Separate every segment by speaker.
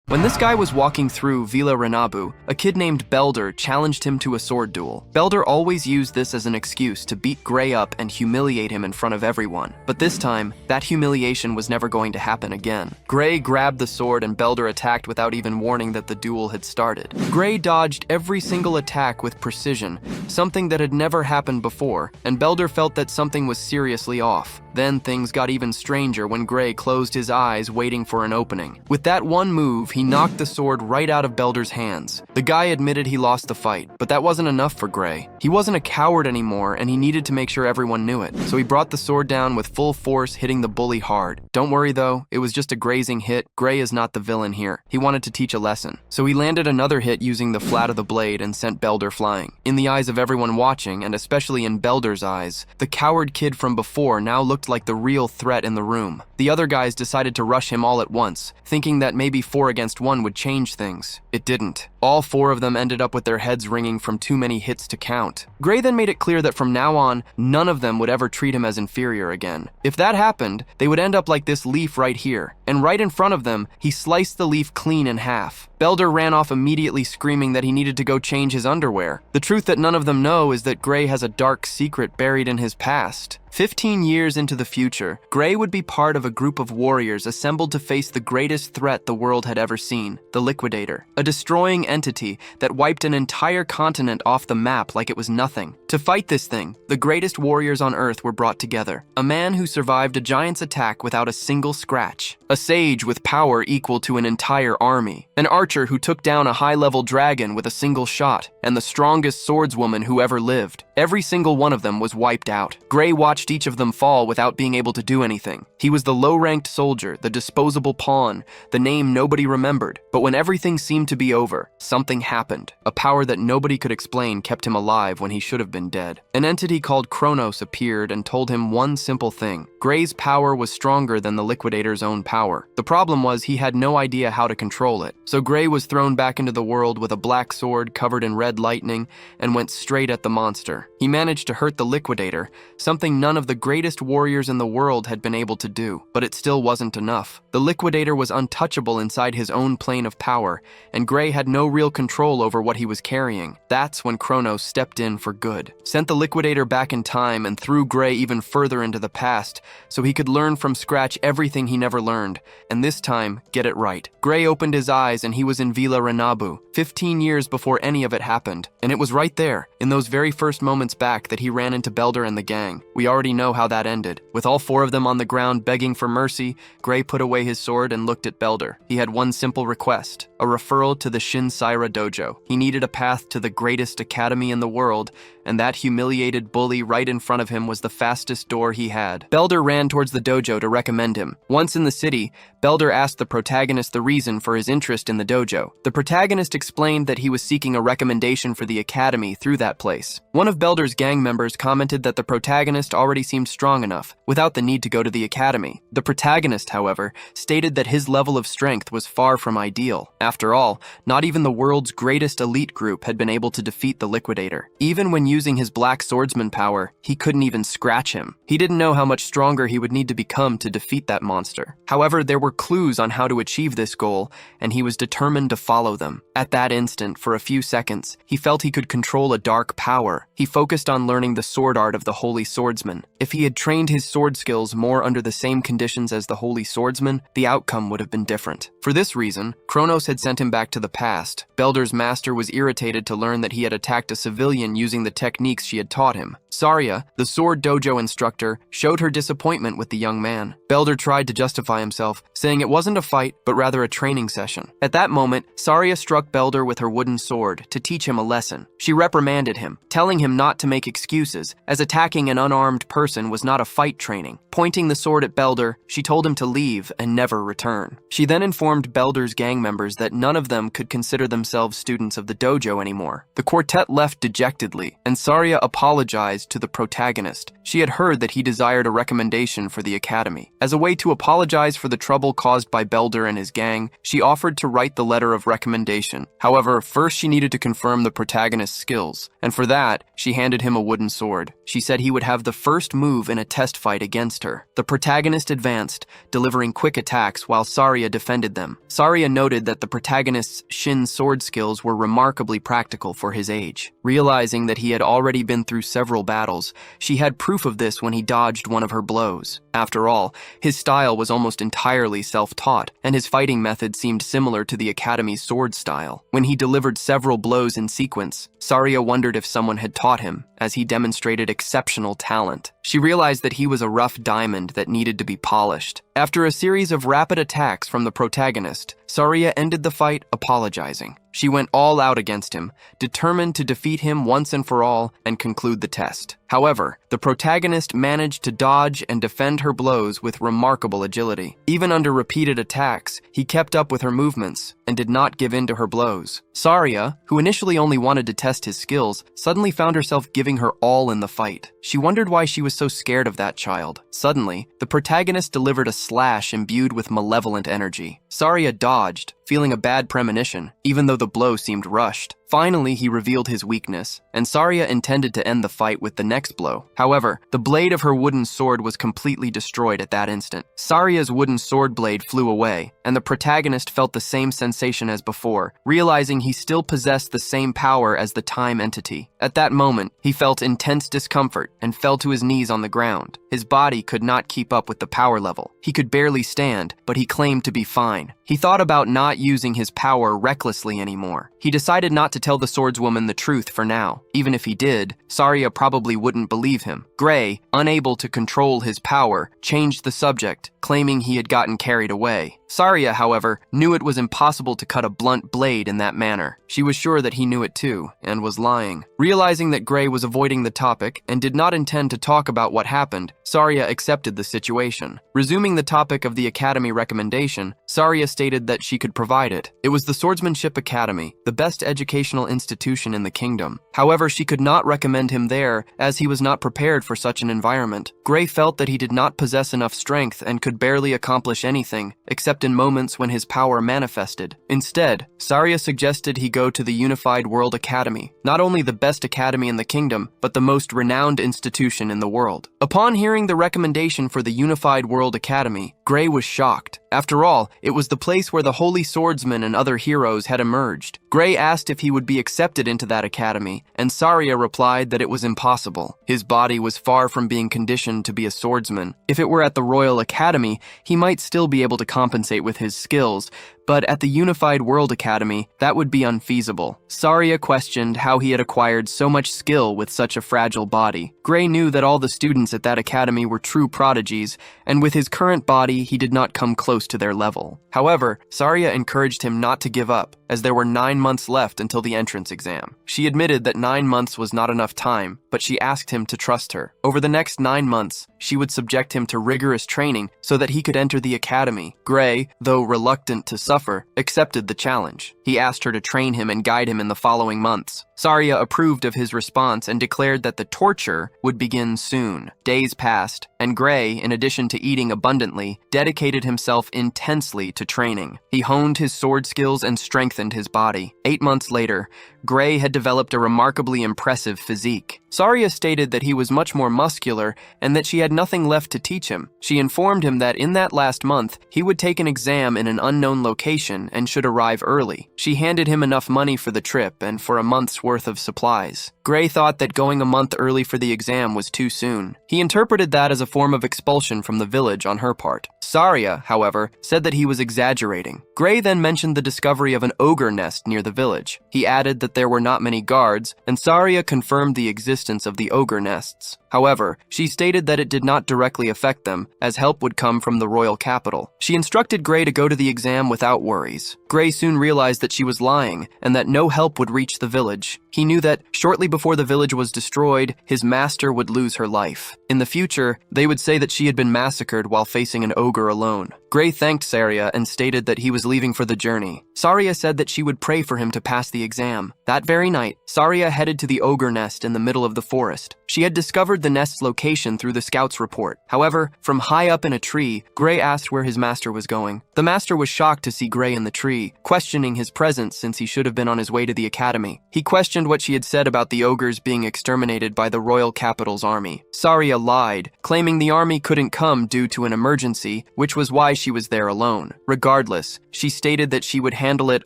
Speaker 1: When this guy was walking through Villa Renabu, a kid named Belder challenged him to a sword duel. Belder always used this as an excuse to beat Gray up and humiliate him in front of everyone. But this time, that humiliation was never going to happen again. Gray grabbed the sword and Belder attacked without even warning that the duel had started. Gray dodged every single attack with precision, something that had never happened before, and Belder felt that something was seriously off. Then things got even stranger when Gray closed his eyes waiting for an opening. With that one move, he knocked the sword right out of Belder's hands. The guy admitted he lost the fight, but that wasn't enough for Gray. He wasn't a coward anymore, and he needed to make sure everyone knew it. So he brought the sword down with full force, hitting the bully hard. Don't worry though, it was just a grazing hit. Gray is not the villain here. He wanted to teach a lesson. So he landed another hit using the flat of the blade and sent Belder flying. In the eyes of everyone watching, and especially in Belder's eyes, the coward kid from before now looked like the real threat in the room. The other guys decided to rush him all at once, thinking that maybe 4 against 1 would change things. It didn't. All 4 of them ended up with their heads ringing from too many hits to count. Gray then made it clear that from now on, none of them would ever treat him as inferior again. If that happened, they would end up like this leaf right here. And right in front of them, he sliced the leaf clean in half. Belder ran off immediately screaming that he needed to go change his underwear. The truth that none of them know is that Gray has a dark secret buried in his past. 15 years into the future, Gray would be part of a group of warriors assembled to face the greatest threat the world had ever seen, the Liquidator, a destroying entity that wiped an entire continent off the map like it was nothing. To fight this thing, the greatest warriors on Earth were brought together. A man who survived a giant's attack without a single scratch. A sage with power equal to an entire army. An archer who took down a high-level dragon with a single shot. And the strongest swordswoman who ever lived. Every single one of them was wiped out. Gray watched each of them fall without being able to do anything. He was the low-ranked soldier, the disposable pawn, the name nobody remembered. But when everything seemed to be over, something happened. A power that nobody could explain kept him alive when he should have been dead. An entity called Kronos appeared and told him one simple thing. Gray's power was stronger than the Liquidator's own power. The problem was he had no idea how to control it. So Gray was thrown back into the world with a black sword covered in red lightning and went straight at the monster. He managed to hurt the Liquidator, something none of the greatest warriors in the world had been able to do, but it still wasn't enough. The Liquidator was untouchable inside his own plane of power, and Gray had no real control over what he was carrying. That's when Kronos stepped in for good, sent the Liquidator back in time and threw Gray even further into the past so he could learn from scratch everything he never learned, and this time, get it right. Gray opened his eyes and he was in Villa Renabu, 15 years before any of it happened, and it was right there, in those very first moments back, that he ran into Belder and the gang. We already know how that ended. With all 4 of them on the ground begging for mercy, Gray put away his sword and looked at Belder. He had one simple request, a referral to the Sara dojo. He needed a path to the greatest academy in the world, and that humiliated bully right in front of him was the fastest door he had. Belder ran towards the dojo to recommend him. Once in the city, Belder asked the protagonist the reason for his interest in the dojo. The protagonist explained that he was seeking a recommendation for the academy through that place. One of Belder's gang members commented that the protagonist already seemed strong enough, without the need to go to the academy. The protagonist, however, stated that his level of strength was far from ideal. After all, not even the world's greatest elite group had been able to defeat the Liquidator. Even when using his black swordsman power, he couldn't even scratch him. He didn't know how much stronger he would need to become to defeat that monster. However, there were clues on how to achieve this goal, and he was determined to follow them. At that instant, for a few seconds, he felt he could control a dark power. He focused on learning the sword art of the Holy Swordsman. If he had trained his sword skills more under the same conditions as the Holy Swordsman, the outcome would have been different. For this reason, Kronos had sent him back to the past. Belder's master was irritated to learn that he had attacked a civilian using the techniques she had taught him. Sara, the sword dojo instructor, showed her disappointment with the young man. Belder tried to justify himself, saying it wasn't a fight, but rather a training session. At that moment, Sara struck Belder with her wooden sword to teach him a lesson. She reprimanded him, telling him not to make excuses, as attacking an unarmed person was not a fight training. Pointing the sword at Belder, she told him to leave and never return. She then informed Belder's gang members that none of them could consider themselves students of the dojo anymore. The quartet left dejectedly, and Sara apologized to the protagonist. She had heard that he desired a recommendation for the academy. As a way to apologize for the trouble caused by Belder and his gang, she offered to write the letter of recommendation. However, first she needed to confirm the protagonist's skills, and for that, she handed him a wooden sword. She said he would have the first move in a test fight against against her. The protagonist advanced, delivering quick attacks while Saria defended them. Saria noted that the protagonist's Shin sword skills were remarkably practical for his age. Realizing that he had already been through several battles, she had proof of this when he dodged one of her blows. After all, his style was almost entirely self-taught, and his fighting method seemed similar to the Academy's sword style. When he delivered several blows in sequence, Saria wondered if someone had taught him, as he demonstrated exceptional talent. She realized that he was a rough diamond that needed to be polished. After a series of rapid attacks from the protagonist, Saria ended the fight apologizing. She went all out against him, determined to defeat him once and for all and conclude the test. However, the protagonist managed to dodge and defend her blows with remarkable agility. Even under repeated attacks, he kept up with her movements and did not give in to her blows. Saria, who initially only wanted to test his skills, suddenly found herself giving her all in the fight. She wondered why she was so scared of that child. Suddenly, the protagonist delivered a slash imbued with malevolent energy. Saria dodged, feeling a bad premonition, even though the blow seemed rushed. Finally, he revealed his weakness, and Saria intended to end the fight with the next blow. However, the blade of her wooden sword was completely destroyed at that instant. Saria's wooden sword blade flew away, and the protagonist felt the same sensation as before, realizing he still possessed the same power as the time entity. At that moment, he felt intense discomfort and fell to his knees on the ground. His body could not keep up with the power level. He could barely stand, but he claimed to be fine. He thought about not using his power recklessly anymore. He decided not to tell the swordswoman the truth for now. Even if he did, Saria probably wouldn't believe him. Gray, unable to control his power, changed the subject, claiming he had gotten carried away. Saria, however, knew it was impossible to cut a blunt blade in that manner. She was sure that he knew it too, and was lying. Realizing that Gray was avoiding the topic and did not intend to talk about what happened, Saria accepted the situation. Resuming the topic of the Academy recommendation, Saria stated that she could provide it. It was the Swordsmanship Academy, the best educational institution in the kingdom. However, she could not recommend him there, as he was not prepared for such an environment. Gray felt that he did not possess enough strength and could barely accomplish anything, except in moments when his power manifested. Instead, Saria suggested he go to the Unified World Academy, not only the best academy in the kingdom, but the most renowned institution in the world. Upon hearing the recommendation for the Unified World Academy, Gray was shocked. After all, it was the place where the holy swordsman and other heroes had emerged. Gray asked if he would be accepted into that academy, and Saria replied that it was impossible. His body was far from being conditioned to be a swordsman. If it were at the Royal Academy, he might still be able to compensate with his skills, but at the Unified World Academy, that would be unfeasible. Saria questioned how he had acquired so much skill with such a fragile body. Gray knew that all the students at that academy were true prodigies, and with his current body, he did not come close to their level. However, Saria encouraged him not to give up, as there were 9 months left until the entrance exam. She admitted that 9 months was not enough time, but she asked him to trust her. Over the next 9 months, she would subject him to rigorous training so that he could enter the academy. Gray, though reluctant to suffer, accepted the challenge. He asked her to train him and guide him in the following months. Saria approved of his response and declared that the torture would begin soon. Days passed, and Gray, in addition to eating abundantly, dedicated himself intensely to training. He honed his sword skills and strengthened his body. 8 months later, Gray had developed a remarkably impressive physique. Saria stated that he was much more muscular and that she had nothing left to teach him. She informed him that in that last month, he would take an exam in an unknown location and should arrive early. She handed him enough money for the trip and for a month's worth of supplies. Gray thought that going a month early for the exam was too soon. He interpreted that as a form of expulsion from the village on her part. Saria, however, said that he was exaggerating. Gray then mentioned the discovery of an ogre nest near the village. He added that there were not many guards, and Saria confirmed the existence of the ogre nests. However, she stated that it did not directly affect them, as help would come from the royal capital. She instructed Gray to go to the exam without worries. Gray soon realized that she was lying, and that no help would reach the village. He knew that, shortly before the village was destroyed, his master would lose her life. In the future, they would say that she had been massacred while facing an ogre alone. Gray thanked Saria and stated that he was leaving for the journey. Saria said that she would pray for him to pass the exam. That very night, Saria headed to the ogre nest in the middle of the forest. She had discovered discovered the nest's location through the scout's report. However, from high up in a tree, Gray asked where his master was going. The master was shocked to see Gray in the tree, questioning his presence since he should have been on his way to the academy. He questioned what she had said about the ogres being exterminated by the royal capital's army. Sara lied, claiming the army couldn't come due to an emergency, which was why she was there alone. Regardless, she stated that she would handle it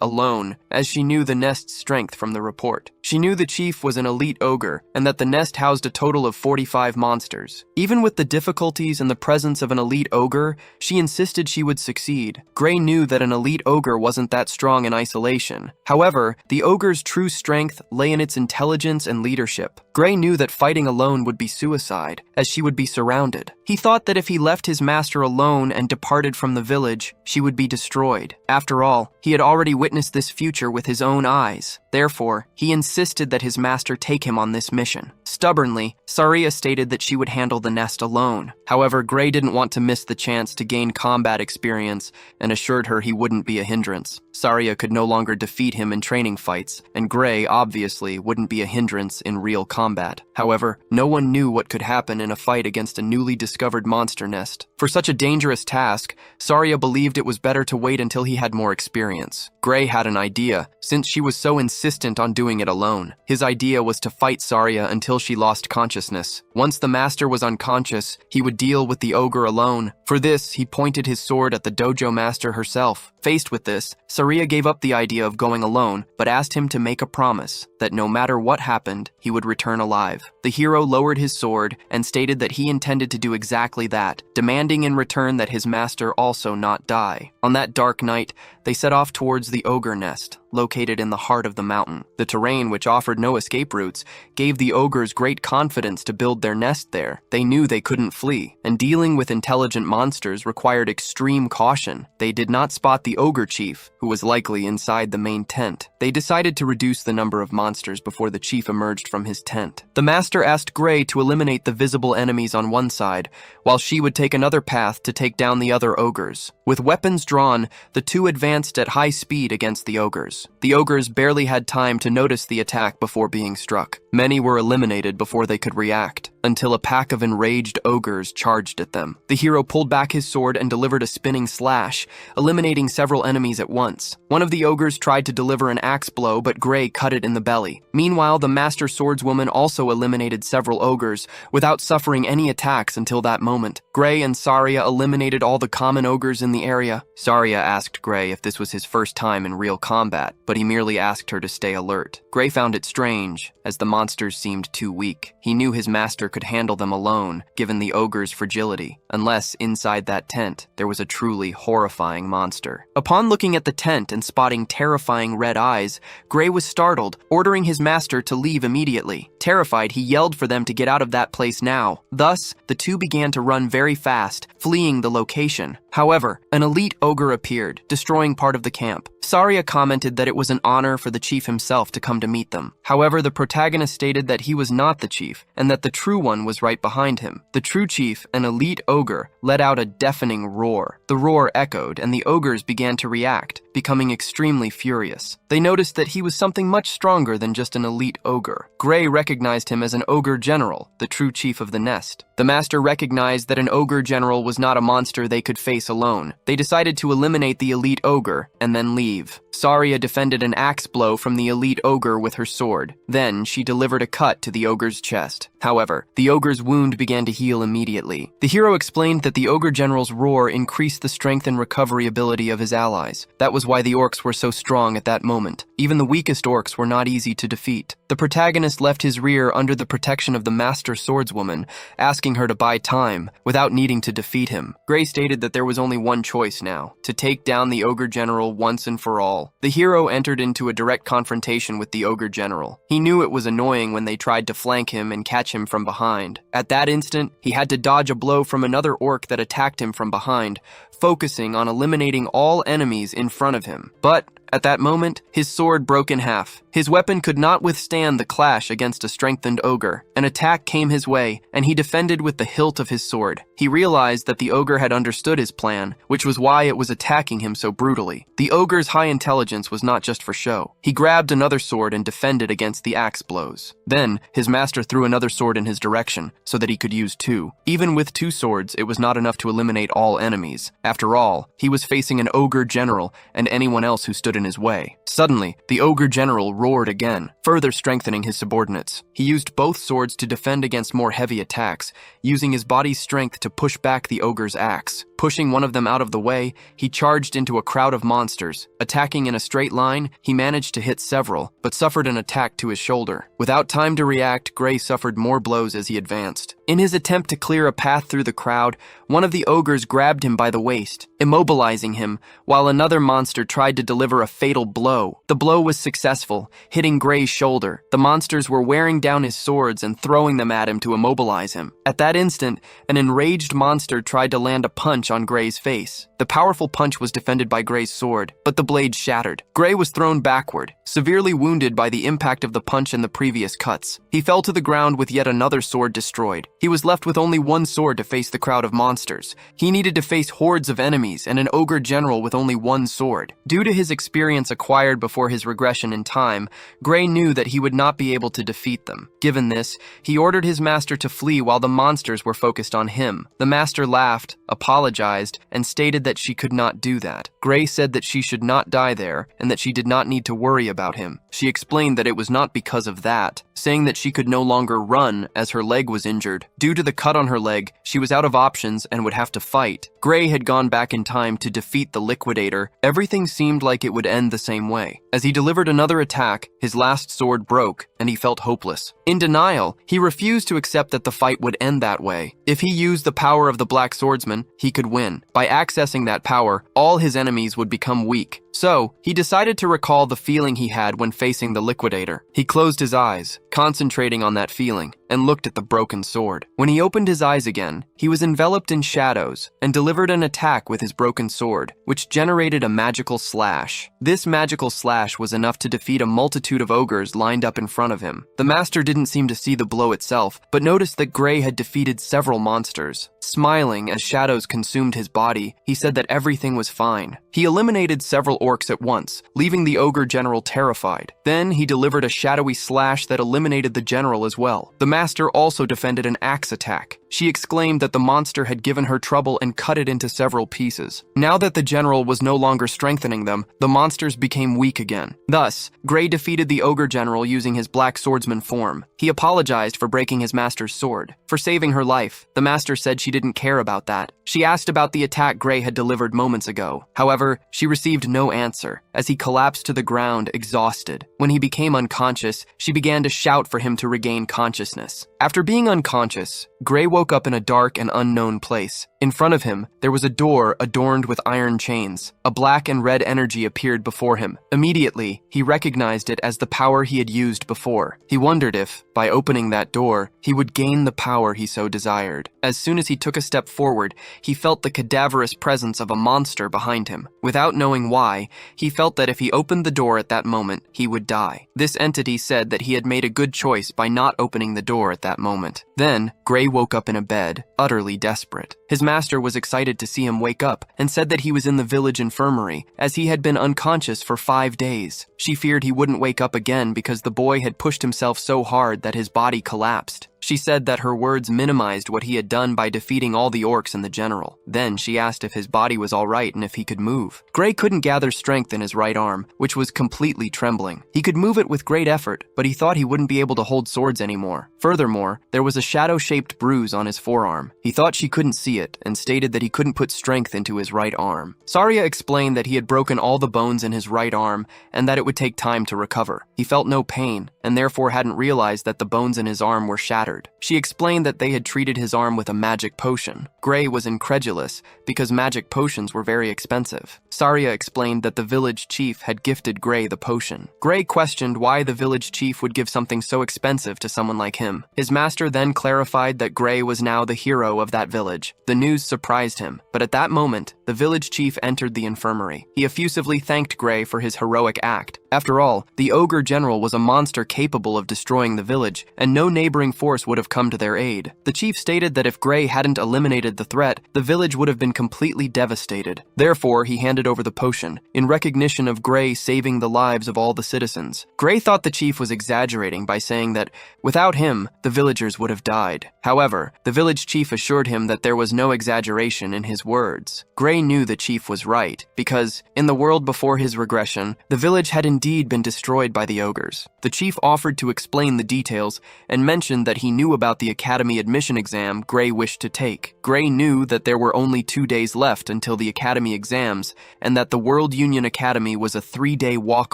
Speaker 1: alone, as she knew the nest's strength from the report. She knew the chief was an elite ogre, and that the nest housed a total of 45 monsters. Even with the difficulties and the presence of an elite ogre, she insisted she would succeed. Gray knew that an elite ogre wasn't that strong in isolation. However, the ogre's true strength lay in its intelligence and leadership. Gray knew that fighting alone would be suicide, as she would be surrounded. He thought that if he left his master alone and departed from the village, she would be destroyed. After all, he had already witnessed this future with his own eyes. Therefore, he insisted that his master take him on this mission. Stubbornly, Sara stated that she would handle the nest alone. However, Gray didn't want to miss the chance to gain combat experience and assured her he wouldn't be a hindrance. Sara could no longer defeat him in training fights, and Gray, obviously, wouldn't be a hindrance in real combat. However, no one knew what could happen in a fight against a newly discovered monster nest. For such a dangerous task, Sara believed it was better to wait until he had more experience. Gray had an idea, since she was so insistent on doing it alone. His idea was to fight Sara until she lost consciousness. Once the master was unconscious, he would deal with the ogre alone. For this, he pointed his sword at the dojo master herself. Faced with this, Sara gave up the idea of going alone, but asked him to make a promise that no matter what happened, he would return alive. The hero lowered his sword and stated that he intended to do exactly that, demanding in return that his master also not die. On that dark night, they set off towards the ogre nest, located in the heart of the mountain. The terrain, which offered no escape routes, gave the ogres great confidence to build their nest there. They knew they couldn't flee, and dealing with intelligent monsters required extreme caution. They did not spot the ogre chief, who was likely inside the main tent. They decided to reduce the number of monsters before the chief emerged from his tent. The master asked Gray to eliminate the visible enemies on one side, while she would take another path to take down the other ogres. With weapons drawn, the two advanced at high speed against the ogres. The ogres barely had time to notice the attack before being struck. Many were eliminated before they could react, until a pack of enraged ogres charged at them. The hero pulled back his sword and delivered a spinning slash, eliminating several enemies at once. One of the ogres tried to deliver an axe blow, but Gray cut it in the belly. Meanwhile, the master swordswoman also eliminated several ogres, without suffering any attacks until that moment. Gray and Sara eliminated all the common ogres in the area. Sara asked Gray if this was his first time in real combat, but he merely asked her to stay alert. Gray found it strange, as the monsters seemed too weak. He knew his master could handle them alone, given the ogre's fragility, unless inside that tent there was a truly horrifying monster. Upon looking at the tent and spotting terrifying red eyes, Gray was startled, ordering his master to leave immediately. Terrified, he yelled for them to get out of that place now. Thus, the two began to run very fast, fleeing the location. However, an elite ogre appeared, destroying part of the camp. Sara commented that it was an honor for the chief himself to come to meet them. However, the protagonist stated that he was not the chief, and that the true one was right behind him. The true chief, an elite ogre, let out a deafening roar. The roar echoed, and the ogres began to react, becoming extremely furious. They noticed that he was something much stronger than just an elite ogre. Gray recognized him as an ogre general, the true chief of the nest. The master recognized that an ogre general was not a monster they could face alone. They decided to eliminate the elite ogre, and then leave. Sara defended an axe blow from the elite ogre with her sword. Then, she delivered a cut to the ogre's chest. However, the ogre's wound began to heal immediately. The hero explained that the ogre general's roar increased the strength and recovery ability of his allies. That was why the orcs were so strong at that moment. Even the weakest orcs were not easy to defeat. The protagonist left his rear under the protection of the master swordswoman, asking her to buy time, without needing to defeat him. Gray stated that there was only one choice now, to take down the ogre general once and for all. The hero entered into a direct confrontation with the ogre general. He knew it was annoying when they tried to flank him and catch him from behind. At that instant, he had to dodge a blow from another orc that attacked him from behind, focusing on eliminating all enemies in front of him. But At that moment, his sword broke in half. His weapon could not withstand the clash against a strengthened ogre. An attack came his way, and he defended with the hilt of his sword. He realized that the ogre had understood his plan, which was why it was attacking him so brutally. The ogre's high intelligence was not just for show. He grabbed another sword and defended against the axe blows. Then, his master threw another sword in his direction, so that he could use two. Even with two swords, it was not enough to eliminate all enemies. After all, he was facing an ogre general and anyone else who stood in his way. Suddenly, the ogre general roared again, further strengthening his subordinates. He used both swords to defend against more heavy attacks, using his body's strength to push back the ogre's axe. Pushing one of them out of the way, he charged into a crowd of monsters. Attacking in a straight line, he managed to hit several, but suffered an attack to his shoulder. Without time to react, Gray suffered more blows as he advanced. In his attempt to clear a path through the crowd, one of the ogres grabbed him by the waist, immobilizing him, while another monster tried to deliver a fatal blow. The blow was successful, hitting Gray's shoulder. The monsters were wearing down his swords and throwing them at him to immobilize him. At that instant, an enraged monster tried to land a punch on Gray's face. The powerful punch was defended by Gray's sword, but the blade shattered. Gray was thrown backward, severely wounded by the impact of the punch and the previous cuts. He fell to the ground with yet another sword destroyed. He was left with only one sword to face the crowd of monsters. He needed to face hordes of enemies and an ogre general with only one sword. Due to his experience acquired before his regression in time, Gray knew that he would not be able to defeat them. Given this, he ordered his master to flee while the monsters were focused on him. The master laughed, apologized, and stated that she could not do that. Gray said that she should not die there and that she did not need to worry about him. She explained that it was not because of that, saying that she could no longer run as her leg was injured. Due to the cut on her leg, she was out of options and would have to fight. Gray had gone back in time to defeat the liquidator. Everything seemed like it would end the same way. As he delivered another attack, his last sword broke and he felt hopeless. In denial, he refused to accept that the fight would end that way. If he used the power of the Black Swordsman, he could win. By accessing that power, all his enemies would become weak. So, he decided to recall the feeling he had when facing the liquidator. He closed his eyes, concentrating on that feeling, and looked at the broken sword. When he opened his eyes again, he was enveloped in shadows and delivered an attack with his broken sword, which generated a magical slash. This magical slash was enough to defeat a multitude of ogres lined up in front of him. The master didn't seem to see the blow itself, but noticed that Gray had defeated several monsters. Smiling as shadows consumed his body, he said that everything was fine. He eliminated several orcs at once, leaving the ogre general terrified. Then he delivered a shadowy slash that eliminated the general as well. The master also defended an axe attack. She exclaimed that the monster had given her trouble and cut it into several pieces. Now that the general was no longer strengthening them, the monsters became weak again. Thus, Gray defeated the ogre general using his Black Swordsman form. He apologized for breaking his master's sword. For saving her life, the master said she didn't care about that. She asked about the attack Gray had delivered moments ago. However, she received no answer, as he collapsed to the ground, exhausted. When he became unconscious, she began to shout for him to regain consciousness. After being unconscious, Gray woke up in a dark and unknown place. In front of him, there was a door adorned with iron chains. A black and red energy appeared before him. Immediately, he recognized it as the power he had used before. He wondered if, by opening that door, he would gain the power he so desired. As soon as he took a step forward, he felt the cadaverous presence of a monster behind him. Without knowing why, he felt that if he opened the door at that moment, he would die. This entity said that he had made a good choice by not opening the door at that moment. Then, Gray woke up in a bed, utterly desperate. His master was excited to see him wake up and said that he was in the village infirmary, as he had been unconscious for 5 days. She feared he wouldn't wake up again because the boy had pushed himself so hard that his body collapsed. She said that her words minimized what he had done by defeating all the orcs and the general. Then she asked if his body was all right and if he could move. Gray couldn't gather strength in his right arm, which was completely trembling. He could move it with great effort, but he thought he wouldn't be able to hold swords anymore. Furthermore, there was a shadow-shaped bruise on his forearm. He thought she couldn't see it and stated that he couldn't put strength into his right arm. Sara explained that he had broken all the bones in his right arm and that it would take time to recover. He felt no pain and therefore hadn't realized that the bones in his arm were shattered. mattered. She explained that they had treated his arm with a magic potion. Gray was incredulous because magic potions were very expensive. Sara explained that the village chief had gifted Gray the potion. Gray questioned why the village chief would give something so expensive to someone like him. His master then clarified that Gray was now the hero of that village. The news surprised him, but at that moment, the village chief entered the infirmary. He effusively thanked Gray for his heroic act. After all, the Ogre General was a monster capable of destroying the village, and no neighboring force would have come to their aid. The chief stated that if Gray hadn't eliminated the threat, the village would have been completely devastated. Therefore, he handed over the potion, in recognition of Gray saving the lives of all the citizens. Gray thought the chief was exaggerating by saying that, without him, the villagers would have died. However, the village chief assured him that there was no exaggeration in his words. Gray knew the chief was right, because, in the world before his regression, the village had indeed been destroyed by the ogres. The chief offered to explain the details and mentioned that he knew about the academy admission exam Gray wished to take. Gray knew that there were only 2 days left until the academy exams and that the World Union Academy was a 3-day walk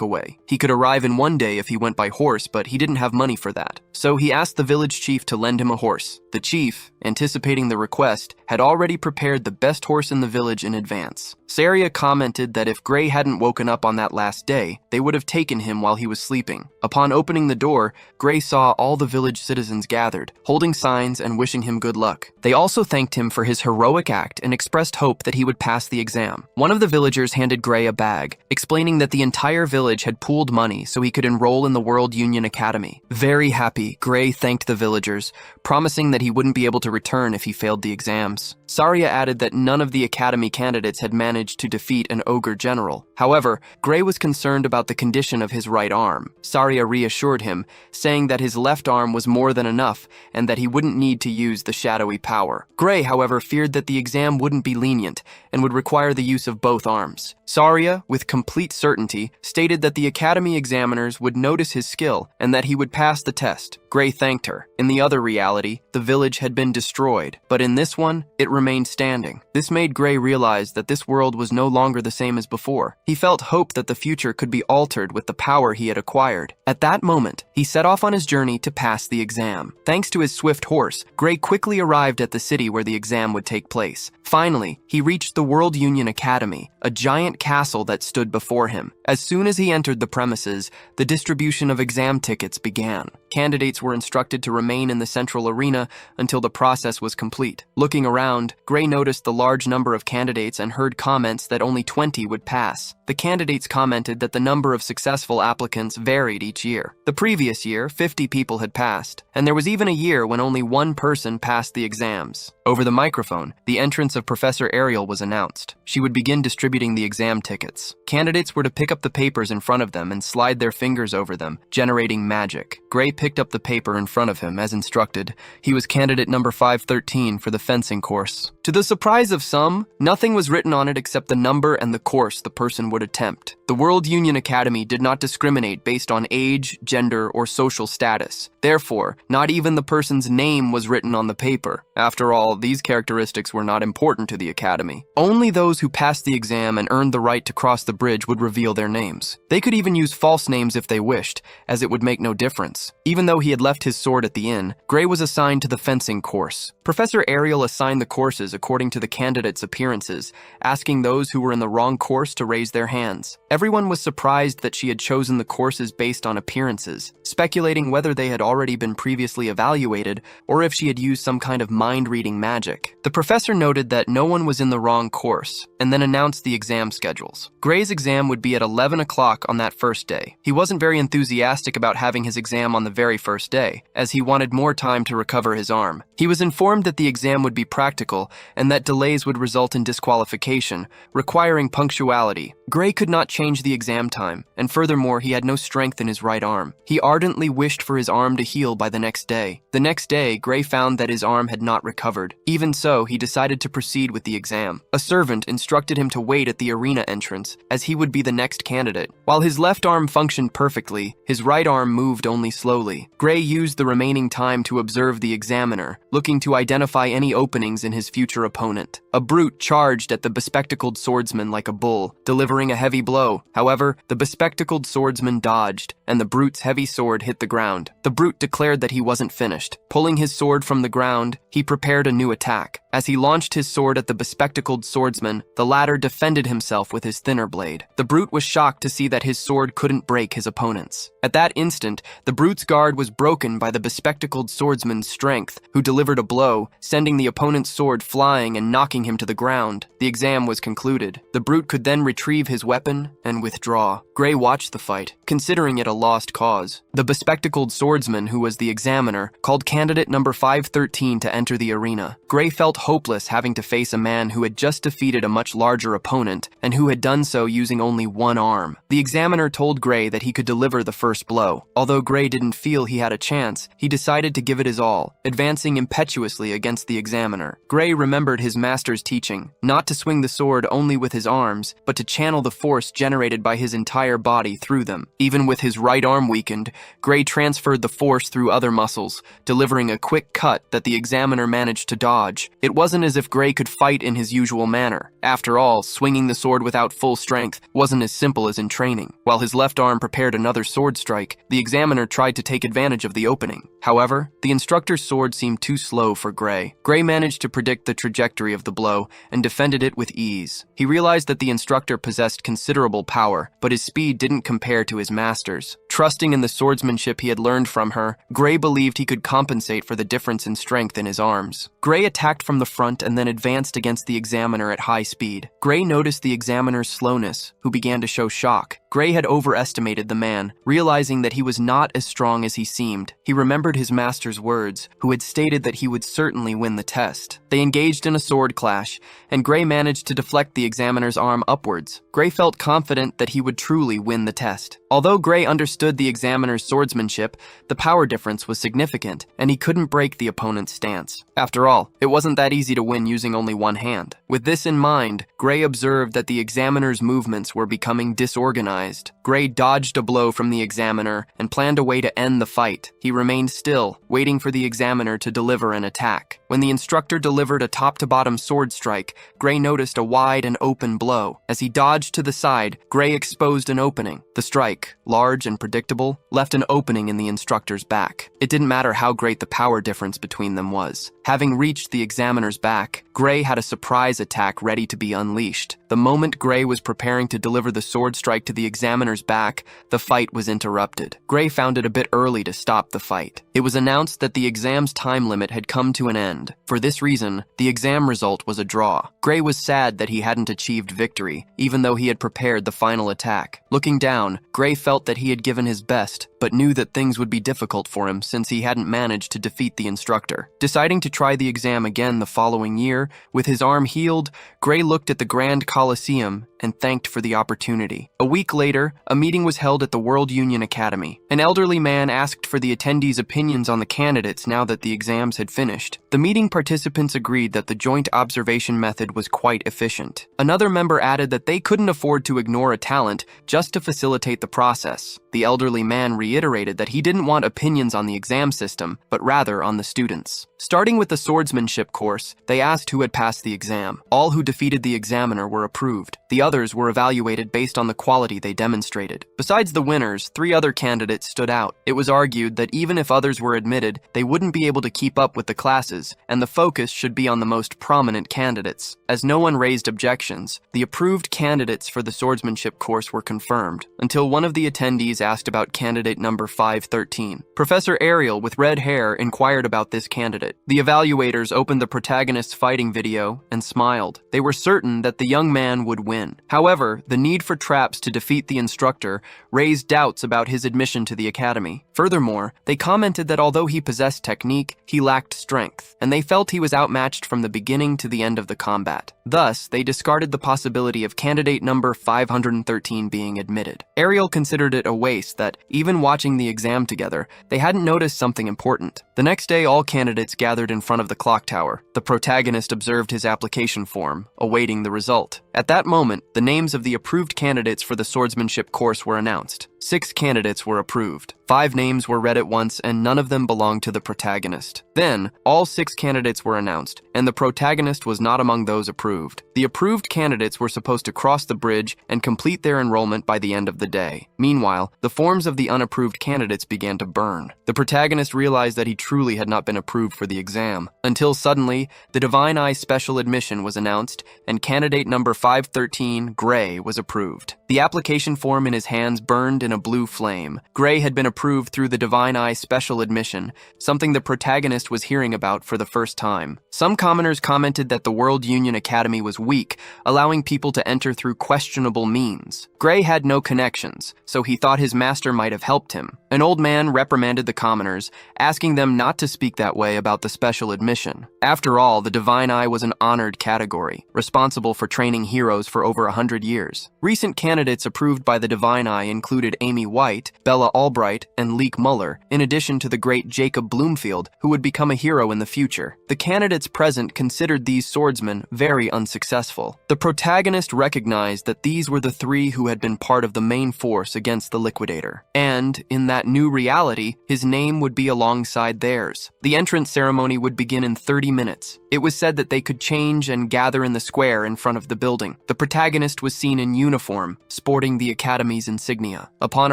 Speaker 1: away. He could arrive in 1 day if he went by horse, but he didn't have money for that. So he asked the village chief to lend him a horse. The chief, anticipating the request, had already prepared the best horse in the village in advance. Sara commented that if Gray hadn't woken up on that last day, they would have taken him while he was sleeping. Upon opening the door, Gray saw all the village citizens gathered, holding signs and wishing him good luck. They also thanked him for his heroic act and expressed hope that he would pass the exam. One of the villagers handed Gray a bag, explaining that the entire village had pooled money so he could enroll in the World Union Academy. Very happy, Gray thanked the villagers, promising that he wouldn't be able to return if he failed the exams. Sara added that none of the academy candidates had managed to defeat an ogre general. However, Gray was concerned about the condition of his right arm. Sara reassured him, saying that his left arm was more than enough and that he wouldn't need to use the shadowy power. Gray, however, feared that the exam wouldn't be lenient and would require the use of both arms. Sara, with complete certainty, stated that the academy examiners would notice his skill and that he would pass the test. Gray thanked her. In the other reality, the village had been destroyed, but in this one, it remained standing. This made Gray realize that this world was no longer the same as before. He felt hope that the future could be altered with the power he had acquired. At that moment, he set off on his journey to pass the exam. Thanks to his swift horse, Gray quickly arrived at the city where the exam would take place. Finally, he reached the World Union Academy, a giant castle that stood before him. As soon as he entered the premises, the distribution of exam tickets began. Candidates were instructed to remain in the central arena until the process was complete. Looking around, Gray noticed the large number of candidates and heard comments that only 20 would pass. The candidates commented that the number of successful applicants varied each year. The previous year, 50 people had passed, and there was even a year when only 1 person passed the exams. Over the microphone, the entrance of Professor Ariel was announced. She would begin distributing the exam tickets. Candidates were to pick up the papers in front of them and slide their fingers over them, generating magic. Gray picked up the paper in front of him, as instructed. He was candidate number 513 for the fencing course. To the surprise of some, nothing was written on it except the number and the course the person would attempt. The World Union Academy did not discriminate based on age, gender, or social status. Therefore, not even the person's name was written on the paper. After all, these characteristics were not important to the academy. Only those who passed the exam and earned the right to cross the bridge would reveal their names. They could even use false names if they wished, as it would make no difference. Even though he had left his sword at the inn, Gray was assigned to the fencing course. Professor Ariel assigned the courses according to the candidates' appearances, asking those who were in the wrong course to raise their hands. Everyone was surprised that she had chosen the courses based on appearances, speculating whether they had already been previously evaluated or if she had used some kind of mind-reading magic. The professor noted that no one was in the wrong course, and then announced the exam schedules. Gray's exam would be at 11 o'clock on that first day. He wasn't very enthusiastic about having his exam on the very first day, as he wanted more time to recover his arm. He was informed that the exam would be practical and that delays would result in disqualification, requiring punctuality. Gray could not change the exam time, and furthermore, he had no strength in his right arm. He ardently wished for his arm to heal by the next day. The next day, Gray found that his arm had not recovered. Even so, he decided to proceed with the exam. A servant instructed him to wait at the arena entrance, as he would be the next candidate. While his left arm functioned perfectly, his right arm moved only slowly. Gray used the remaining time to observe the examiner, looking to identify any openings in his future opponent. A brute charged at the bespectacled swordsman like a bull, delivering a heavy blow. However, the bespectacled swordsman dodged, and the brute's heavy sword hit the ground. The brute declared that he wasn't finished. Pulling his sword from the ground, he prepared a new attack. As he launched his sword at the bespectacled swordsman, the latter defended himself with his thinner blade. The brute was shocked to see that his sword couldn't break his opponent's. At that instant, the brute's guard was broken by the bespectacled swordsman's strength, who delivered a blow, sending the opponent's sword flying and knocking him to the ground. The exam was concluded. The brute could then retrieve his weapon and withdraw. Gray watched the fight, considering it a lost cause. The bespectacled swordsman, who was the examiner, called candidate number 513 to enter the arena. Gray felt hopeless having to face a man who had just defeated a much larger opponent and who had done so using only one arm. The examiner told Gray that he could deliver the first blow. Although Gray didn't feel he had a chance, he decided to give it his all, advancing impetuously against the examiner. Gray remembered his master's teaching, not to swing the sword only with his arms, but to channel the force generated by his entire body through them. Even with his right arm weakened, Gray transferred the force through other muscles, delivering a quick cut that the examiner managed to dodge. It wasn't as if Gray could fight in his usual manner. After all, swinging the sword without full strength wasn't as simple as in training. While his left arm prepared another sword strike, the examiner tried to take advantage of the opening. However, the instructor's sword seemed too slow for Gray. Gray managed to predict the trajectory of the blow and defended it with ease. He realized that the instructor possessed considerable power, but his speed didn't compare to his master's. Trusting in the swordsmanship he had learned from her, Gray believed he could compensate for the difference in strength in his arms. Gray attacked from the front and then advanced against the examiner at high speed. Gray noticed the examiner's slowness, who began to show shock. Gray had overestimated the man, realizing that he was not as strong as he seemed. He remembered his master's words, who had stated that he would certainly win the test. They engaged in a sword clash, and Gray managed to deflect the examiner's arm upwards. Gray felt confident that he would truly win the test. Although Gray understood the examiner's swordsmanship, the power difference was significant, and he couldn't break the opponent's stance. After all, it wasn't that easy to win using only one hand. With this in mind, Gray observed that the examiner's movements were becoming disorganized. Gray dodged a blow from the examiner and planned a way to end the fight. He remained still, waiting for the examiner to deliver an attack. When the instructor delivered a top-to-bottom sword strike, Gray noticed a wide and open blow. As he dodged to the side, Gray exposed an opening. The strike, large and predictable, left an opening in the instructor's back. It didn't matter how great the power difference between them was. Having reached the examiner's back, Gray had a surprise attack ready to be unleashed. The moment Gray was preparing to deliver the sword strike to the examiner's back, the fight was interrupted. Gray found it a bit early to stop the fight. It was announced that the exam's time limit had come to an end. For this reason, the exam result was a draw. Gray was sad that he hadn't achieved victory, even though he had prepared the final attack. Looking down, Gray felt that he had given his best, but knew that things would be difficult for him since he hadn't managed to defeat the instructor. Deciding to try the exam again the following year, with his arm healed, Gray looked at the Grand Coliseum and thanked for the opportunity. A week later, a meeting was held at the World Union Academy. An elderly man asked for the attendees' opinions on the candidates now that the exams had finished. The meeting participants agreed that the joint observation method was quite efficient. Another member added that they couldn't afford to ignore a talent just to facilitate the process. The elderly man reiterated that he didn't want opinions on the exam system, but rather on the students. Starting with the swordsmanship course, they asked who had passed the exam. All who defeated the examiner were approved. The others were evaluated based on the quality they demonstrated. Besides the winners, 3 other candidates stood out. It was argued that even if others were admitted, they wouldn't be able to keep up with the classes, and the focus should be on the most prominent candidates. As no one raised objections, the approved candidates for the swordsmanship course were confirmed, until one of the attendees asked about candidate number 513. Professor Ariel, with red hair, inquired about this candidate. The evaluators opened the protagonist's fighting video and smiled. They were certain that the young man would win. However, the need for traps to defeat the instructor raised doubts about his admission to the academy. Furthermore, they commented that although he possessed technique, he lacked strength, and they felt he was outmatched from the beginning to the end of the combat. Thus, they discarded the possibility of candidate number 513 being admitted. Ariel considered it a waste that, even watching the exam together, they hadn't noticed something important. The next day, all candidates gathered in front of the clock tower. The protagonist observed his application form, awaiting the result. At that moment, the names of the approved candidates for the swordsmanship course were announced. 6 candidates were approved. 5 names were read at once, and none of them belonged to the protagonist. Then, all 6 candidates were announced, and the protagonist was not among those approved. The approved candidates were supposed to cross the bridge and complete their enrollment by the end of the day. Meanwhile, the forms of the unapproved candidates began to burn. The protagonist realized that he truly had not been approved for the exam, until suddenly, the Divine Eye special admission was announced, and candidate number 513, Gray, was approved. The application form in his hands burned in a blue flame. Gray had been approved through the Divine Eye special admission, something the protagonist was hearing about for the first time. Some commoners commented that the World Union Academy was weak, allowing people to enter through questionable means. Gray had no connections, so he thought his master might have helped him. An old man reprimanded the commoners, asking them not to speak that way about the special admission. After all, the Divine Eye was an honored category, responsible for training heroes for over 100 years. Recent candidates approved by the Divine Eye included Amy White, Bella Albright, and Leek Muller, in addition to the great Jacob Bloomfield, who would become a hero in the future. The candidates present considered these swordsmen very unsuccessful. The protagonist recognized that these were the 3 who had been part of the main force against the Liquidator, and, in that new reality, his name would be alongside theirs. The entrance ceremony would begin in 30 minutes. It was said that they could change and gather in the square in front of the building. The protagonist was seen in uniform, sporting the Academy's insignia. Upon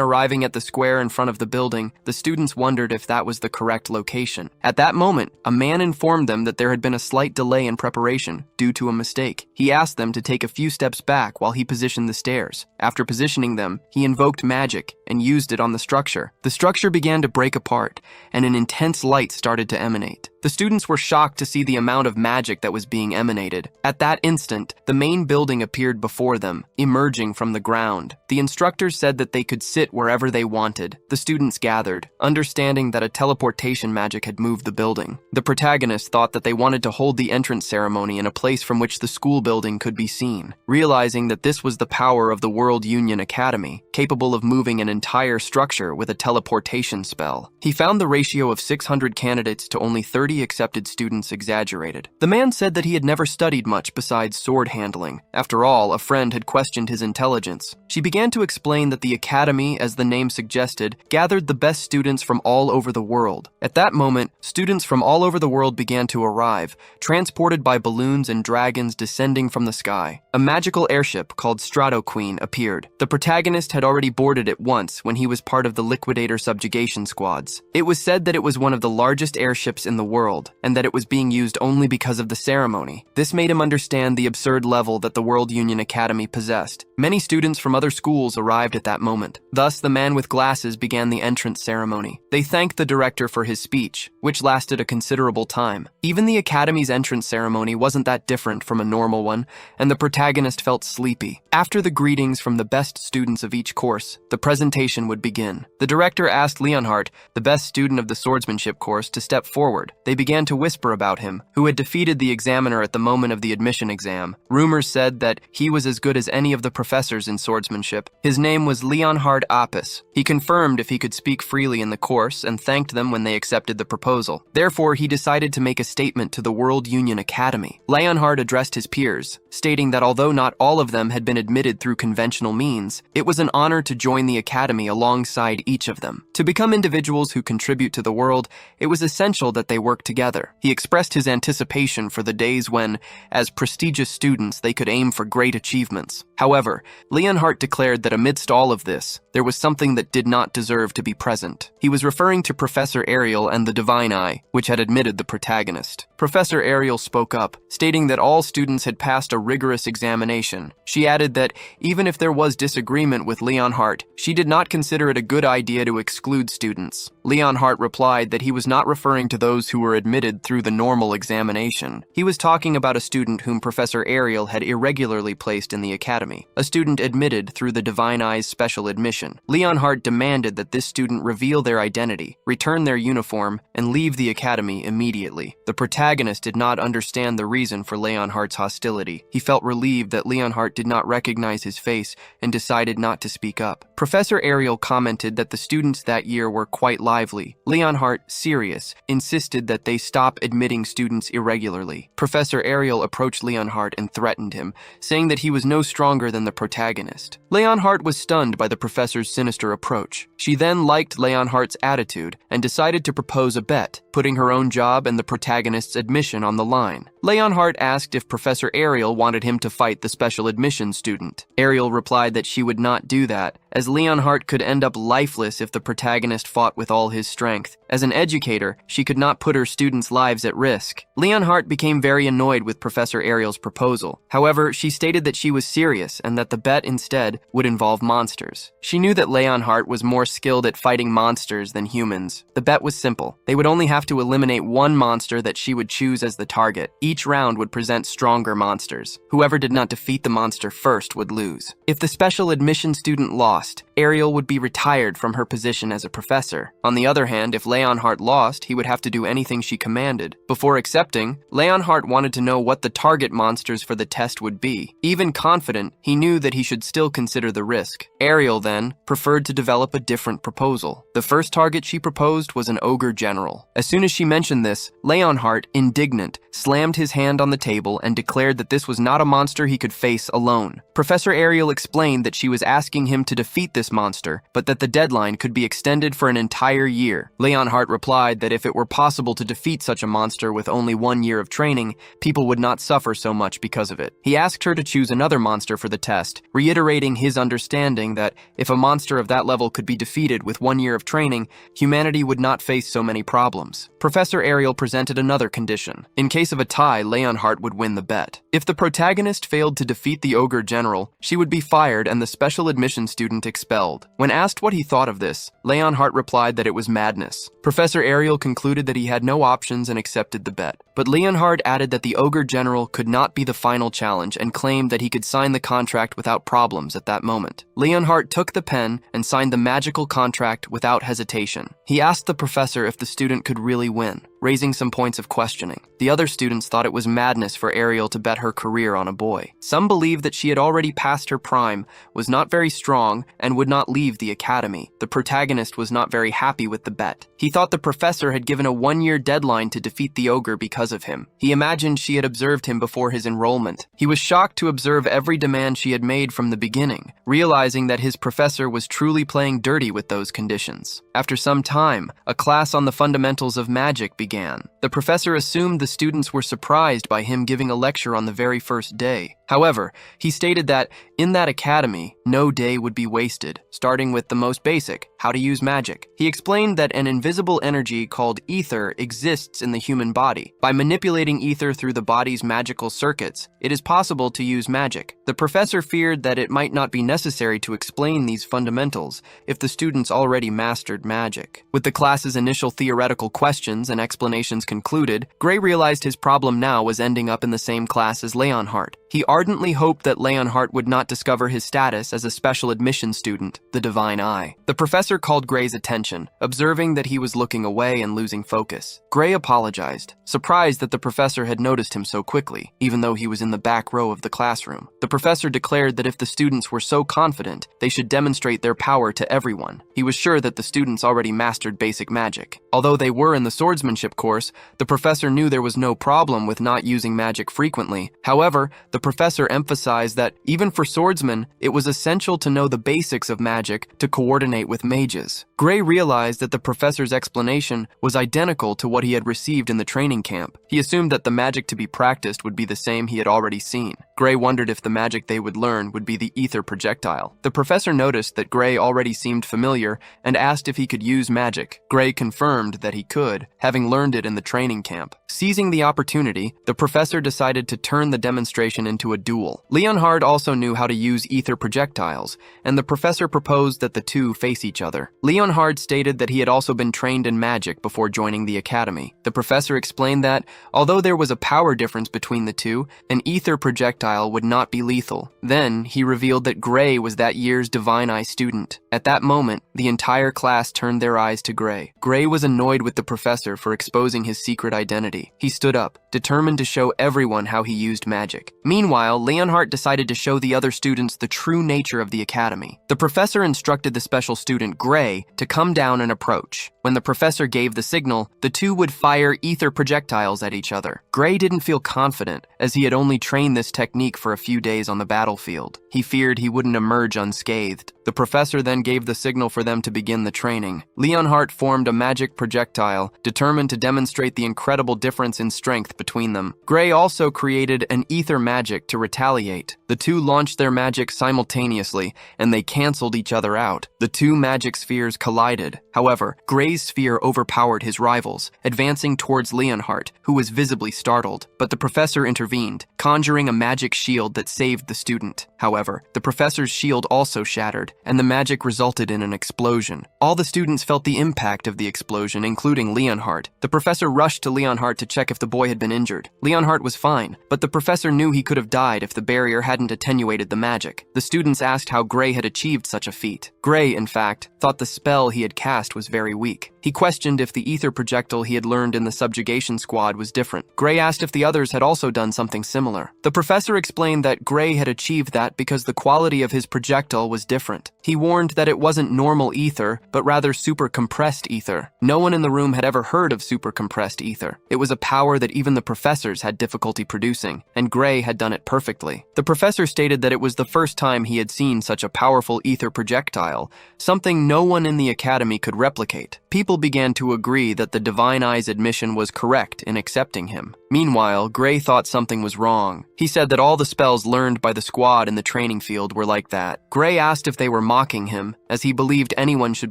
Speaker 1: arriving at the square in front of the building, the students wondered if that was the correct location. At that moment, a man informed them that there had been a slight delay in preparation due to a mistake. He asked them to take a few steps back while he positioned the stairs. After positioning them, he invoked magic and used it on the structure. The structure began to break apart, and an intense light started to emanate. The students were shocked to see the amount of magic that was being emanated. At that instant, the main building appeared before them, emerging from the ground. The instructors said that they could sit wherever they wanted. The students gathered, understanding that a teleportation magic had moved the building. The protagonist thought that they wanted to hold the entrance ceremony in a place from which the school building could be seen, realizing that this was the power of the World Union Academy, capable of moving an entire structure with a teleportation spell. He found the ratio of 600 candidates to only 30 accepted students exaggerated. The man said that he had never studied much besides sword handling. After all, a friend had questioned his intelligence. She began to explain that the Academy, as the name suggested, gathered the best students from all over the world. At that moment, students from all over the world began to arrive, transported by balloons and dragons descending from the sky. A magical airship called Strato Queen appeared. The protagonist had already boarded it once when he was part of the Liquidator subjugation squads. It was said that it was one of the largest airships in the world, and that it was being used only because of the ceremony. This made him understand the absurd level that the World Union Academy possessed. Many students from other schools arrived at that moment. Thus, the man with glasses began the entrance ceremony. They thanked the director for his speech, which lasted a considerable time. Even the Academy's entrance ceremony wasn't that different from a normal one, and the protagonist felt sleepy. After the greetings from the best students of each course, the presentation would begin. The director asked Leonhardt, the best student of the swordsmanship course, to step forward. They began to whisper about him, who had defeated the examiner at the moment of the admission exam. Rumors said that he was as good as any of the professors in swordsmanship. His name was Leonhard Apis. He confirmed if he could speak freely in the course and thanked them when they accepted the proposal. Therefore, he decided to make a statement to the World Union Academy. Leonhard addressed his peers, stating that although not all of them had been admitted through conventional means, it was an honor to join the Academy alongside each of them. To become individuals who contribute to the world, it was essential that they work together. He expressed his anticipation for the days when, as prestigious students, they could aim for great achievements. However, Leonhardt declared that amidst all of this, there was something that did not deserve to be present. He was referring to Professor Ariel and the Divine Eye, which had admitted the protagonist. Professor Ariel spoke up, stating that all students had passed a rigorous examination. She added that even if there was disagreement with Leonhardt, she did not consider it a good idea to exclude students. Leonhardt replied that he was not referring to those who were admitted through the normal examination. He was talking about a student whom Professor Ariel had irregularly placed in the academy, a student admitted through the Divine Eye's special admission. Leonhardt demanded that this student reveal their identity, return their uniform, and leave the academy immediately. The protagonist did not understand the reason for Leonhardt's hostility. He felt relieved that Leonhardt did not recognize his face and decided not to speak up. Professor Ariel commented that the students that that year were quite lively. Leonhardt, serious, insisted that they stop admitting students irregularly. Professor Ariel approached Leonhardt and threatened him, saying that he was no stronger than the protagonist. Leonhardt was stunned by the professor's sinister approach. She then liked Leonhardt's attitude and decided to propose a bet, putting her own job and the protagonist's admission on the line. Leonhardt asked if Professor Ariel wanted him to fight the special admission student. Ariel replied that she would not do that, as Leonhardt could end up lifeless if the protagonist fought with all his strength. As an educator, she could not put her students' lives at risk. Leonhardt became very annoyed with Professor Ariel's proposal. However, she stated that she was serious and that the bet instead would involve monsters. She knew that Leonhardt was more skilled at fighting monsters than humans. The bet was simple. They would only have to eliminate one monster that she would choose as the target. Each round would present stronger monsters. Whoever did not defeat the monster first would lose. If the special admission student lost, Ariel would be retired from her position as a professor. On the other hand, if Leonhardt lost, he would have to do anything she commanded. Before accepting, Leonhardt wanted to know what the target monsters for the test would be. Even confident, he knew that he should still consider the risk. Ariel, then, preferred to develop a different proposal. The first target she proposed was an ogre general. As soon as she mentioned this, Leonhardt, indignant, slammed his hand on the table and declared that this was not a monster he could face alone. Professor Ariel explained that she was asking him to defeat this monster, but that the deadline could be extended for an entire year. Leonhardt replied that if it were possible to defeat such a monster with only 1 year of training, people would not suffer so much because of it. He asked her to choose another monster for the test, reiterating his understanding that if a monster of that level could be defeated with 1 year of training, humanity would not face so many problems. Professor Ariel presented another condition. In case of a tie, Leonhardt would win the bet. If the protagonist failed to defeat the ogre general, she would be fired and the special admission student expelled. When asked what he thought of this, Leonhardt replied that it was madness. Professor Ariel concluded that he had no options and accepted the bet. But Leonhardt added that the ogre general could not be the final challenge and claimed that he could sign the contract without problems at that moment. Leonhardt took the pen and signed the magical contract without hesitation. He asked the professor if the student could really win, raising some points of questioning. The other students thought it was madness for Ariel to bet her career on a boy. Some believed that she had already passed her prime, was not very strong, and would not leave the academy. The protagonist was not very happy with the bet. He thought the professor had given a 1-year deadline to defeat the ogre because of him. He imagined she had observed him before his enrollment. He was shocked to observe every demand she had made from the beginning, realizing that his professor was truly playing dirty with those conditions. After some time, a class on the fundamentals of magic began. The professor assumed the students were surprised by him giving a lecture on the very first day. However, he stated that in that academy, no day would be wasted, starting with the most basic, how to use magic. He explained that an invisible energy called ether exists in the human body. By manipulating ether through the body's magical circuits, it is possible to use magic. The professor feared that it might not be necessary to explain these fundamentals if the students already mastered magic. With the class's initial theoretical questions and explanations concluded, Gray realized his problem now was ending up in the same class as Leonhardt. He ardently hoped that Leonhardt would not discover his status as a special admission student, the Divine Eye. The professor called Gray's attention, observing that he was looking away and losing focus. Gray apologized, surprised that the professor had noticed him so quickly, even though he was in the back row of the classroom. The professor declared that if the students were so confident, they should demonstrate their power to everyone. He was sure that the students already mastered basic magic. Although they were in the swordsmanship course, the professor knew there was no problem with not using magic frequently. However, the professor emphasized that, even for swordsmen, it was essential to know the basics of magic to coordinate with mages. Gray realized that the professor's explanation was identical to what he had received in the training camp. He assumed that the magic to be practiced would be the same he had already seen. Gray wondered if the magic they would learn would be the ether projectile. The professor noticed that Gray already seemed familiar and asked if he could use magic. Gray confirmed that he could, having learned it in the training camp. Seizing the opportunity, the professor decided to turn the demonstration into a duel. Leonhardt also knew how to use ether projectiles, and the professor proposed that the two face each other. Leonhardt stated that he had also been trained in magic before joining the academy. The professor explained that, although there was a power difference between the two, an ether projectile would not be lethal. Then, he revealed that Gray was that year's Divine Eye student. At that moment, the entire class turned their eyes to Gray. Gray was annoyed with the professor for exposing his secret identity. He stood up, determined to show everyone how he used magic. Meanwhile, Leonhardt decided to show the other students the true nature of the academy. The professor instructed the special student, Gray, to come down and approach. When the professor gave the signal, the two would fire ether projectiles at each other. Gray didn't feel confident, as he had only trained this technique for a few days on the battlefield. He feared he wouldn't emerge unscathed. The professor then gave the signal for them to begin the training. Leonhardt formed a magic projectile, determined to demonstrate the incredible difference in strength between them. Gray also created an ether magic to retaliate. The two launched their magic simultaneously, and they canceled each other out. The two magic spheres collided. However, Gray's sphere overpowered his rivals, advancing towards Leonhardt, who was visibly startled. But the professor intervened, conjuring a magic shield that saved the student. However, the professor's shield also shattered, and the magic resulted in an explosion. All the students felt the impact of the explosion, including Leonhardt. The professor rushed to Leonhardt to check if the boy had been injured. Leonhardt was fine, but the professor knew he could have died if the barrier hadn't attenuated the magic. The students asked how Gray had achieved such a feat. Gray, in fact, thought the spell he had cast was very weak. He questioned if the ether projectile he had learned in the subjugation squad was different. Gray asked if the others had also done something similar. The professor explained that Gray had achieved that because the quality of his projectile was different. He warned that it wasn't normal ether, but rather super compressed ether. No one in the room had ever heard of super compressed ether. It was a power that even the professors had difficulty producing, and Gray had done it perfectly. The professor stated that it was the first time he had seen such a powerful ether projectile, something no one in the academy could replicate. People began to agree that the Divine Eye's admission was correct in accepting him. Meanwhile, Gray thought something was wrong. He said that all the spells learned by the squad in the training field were like that. Gray asked if they were mocking him, as he believed anyone should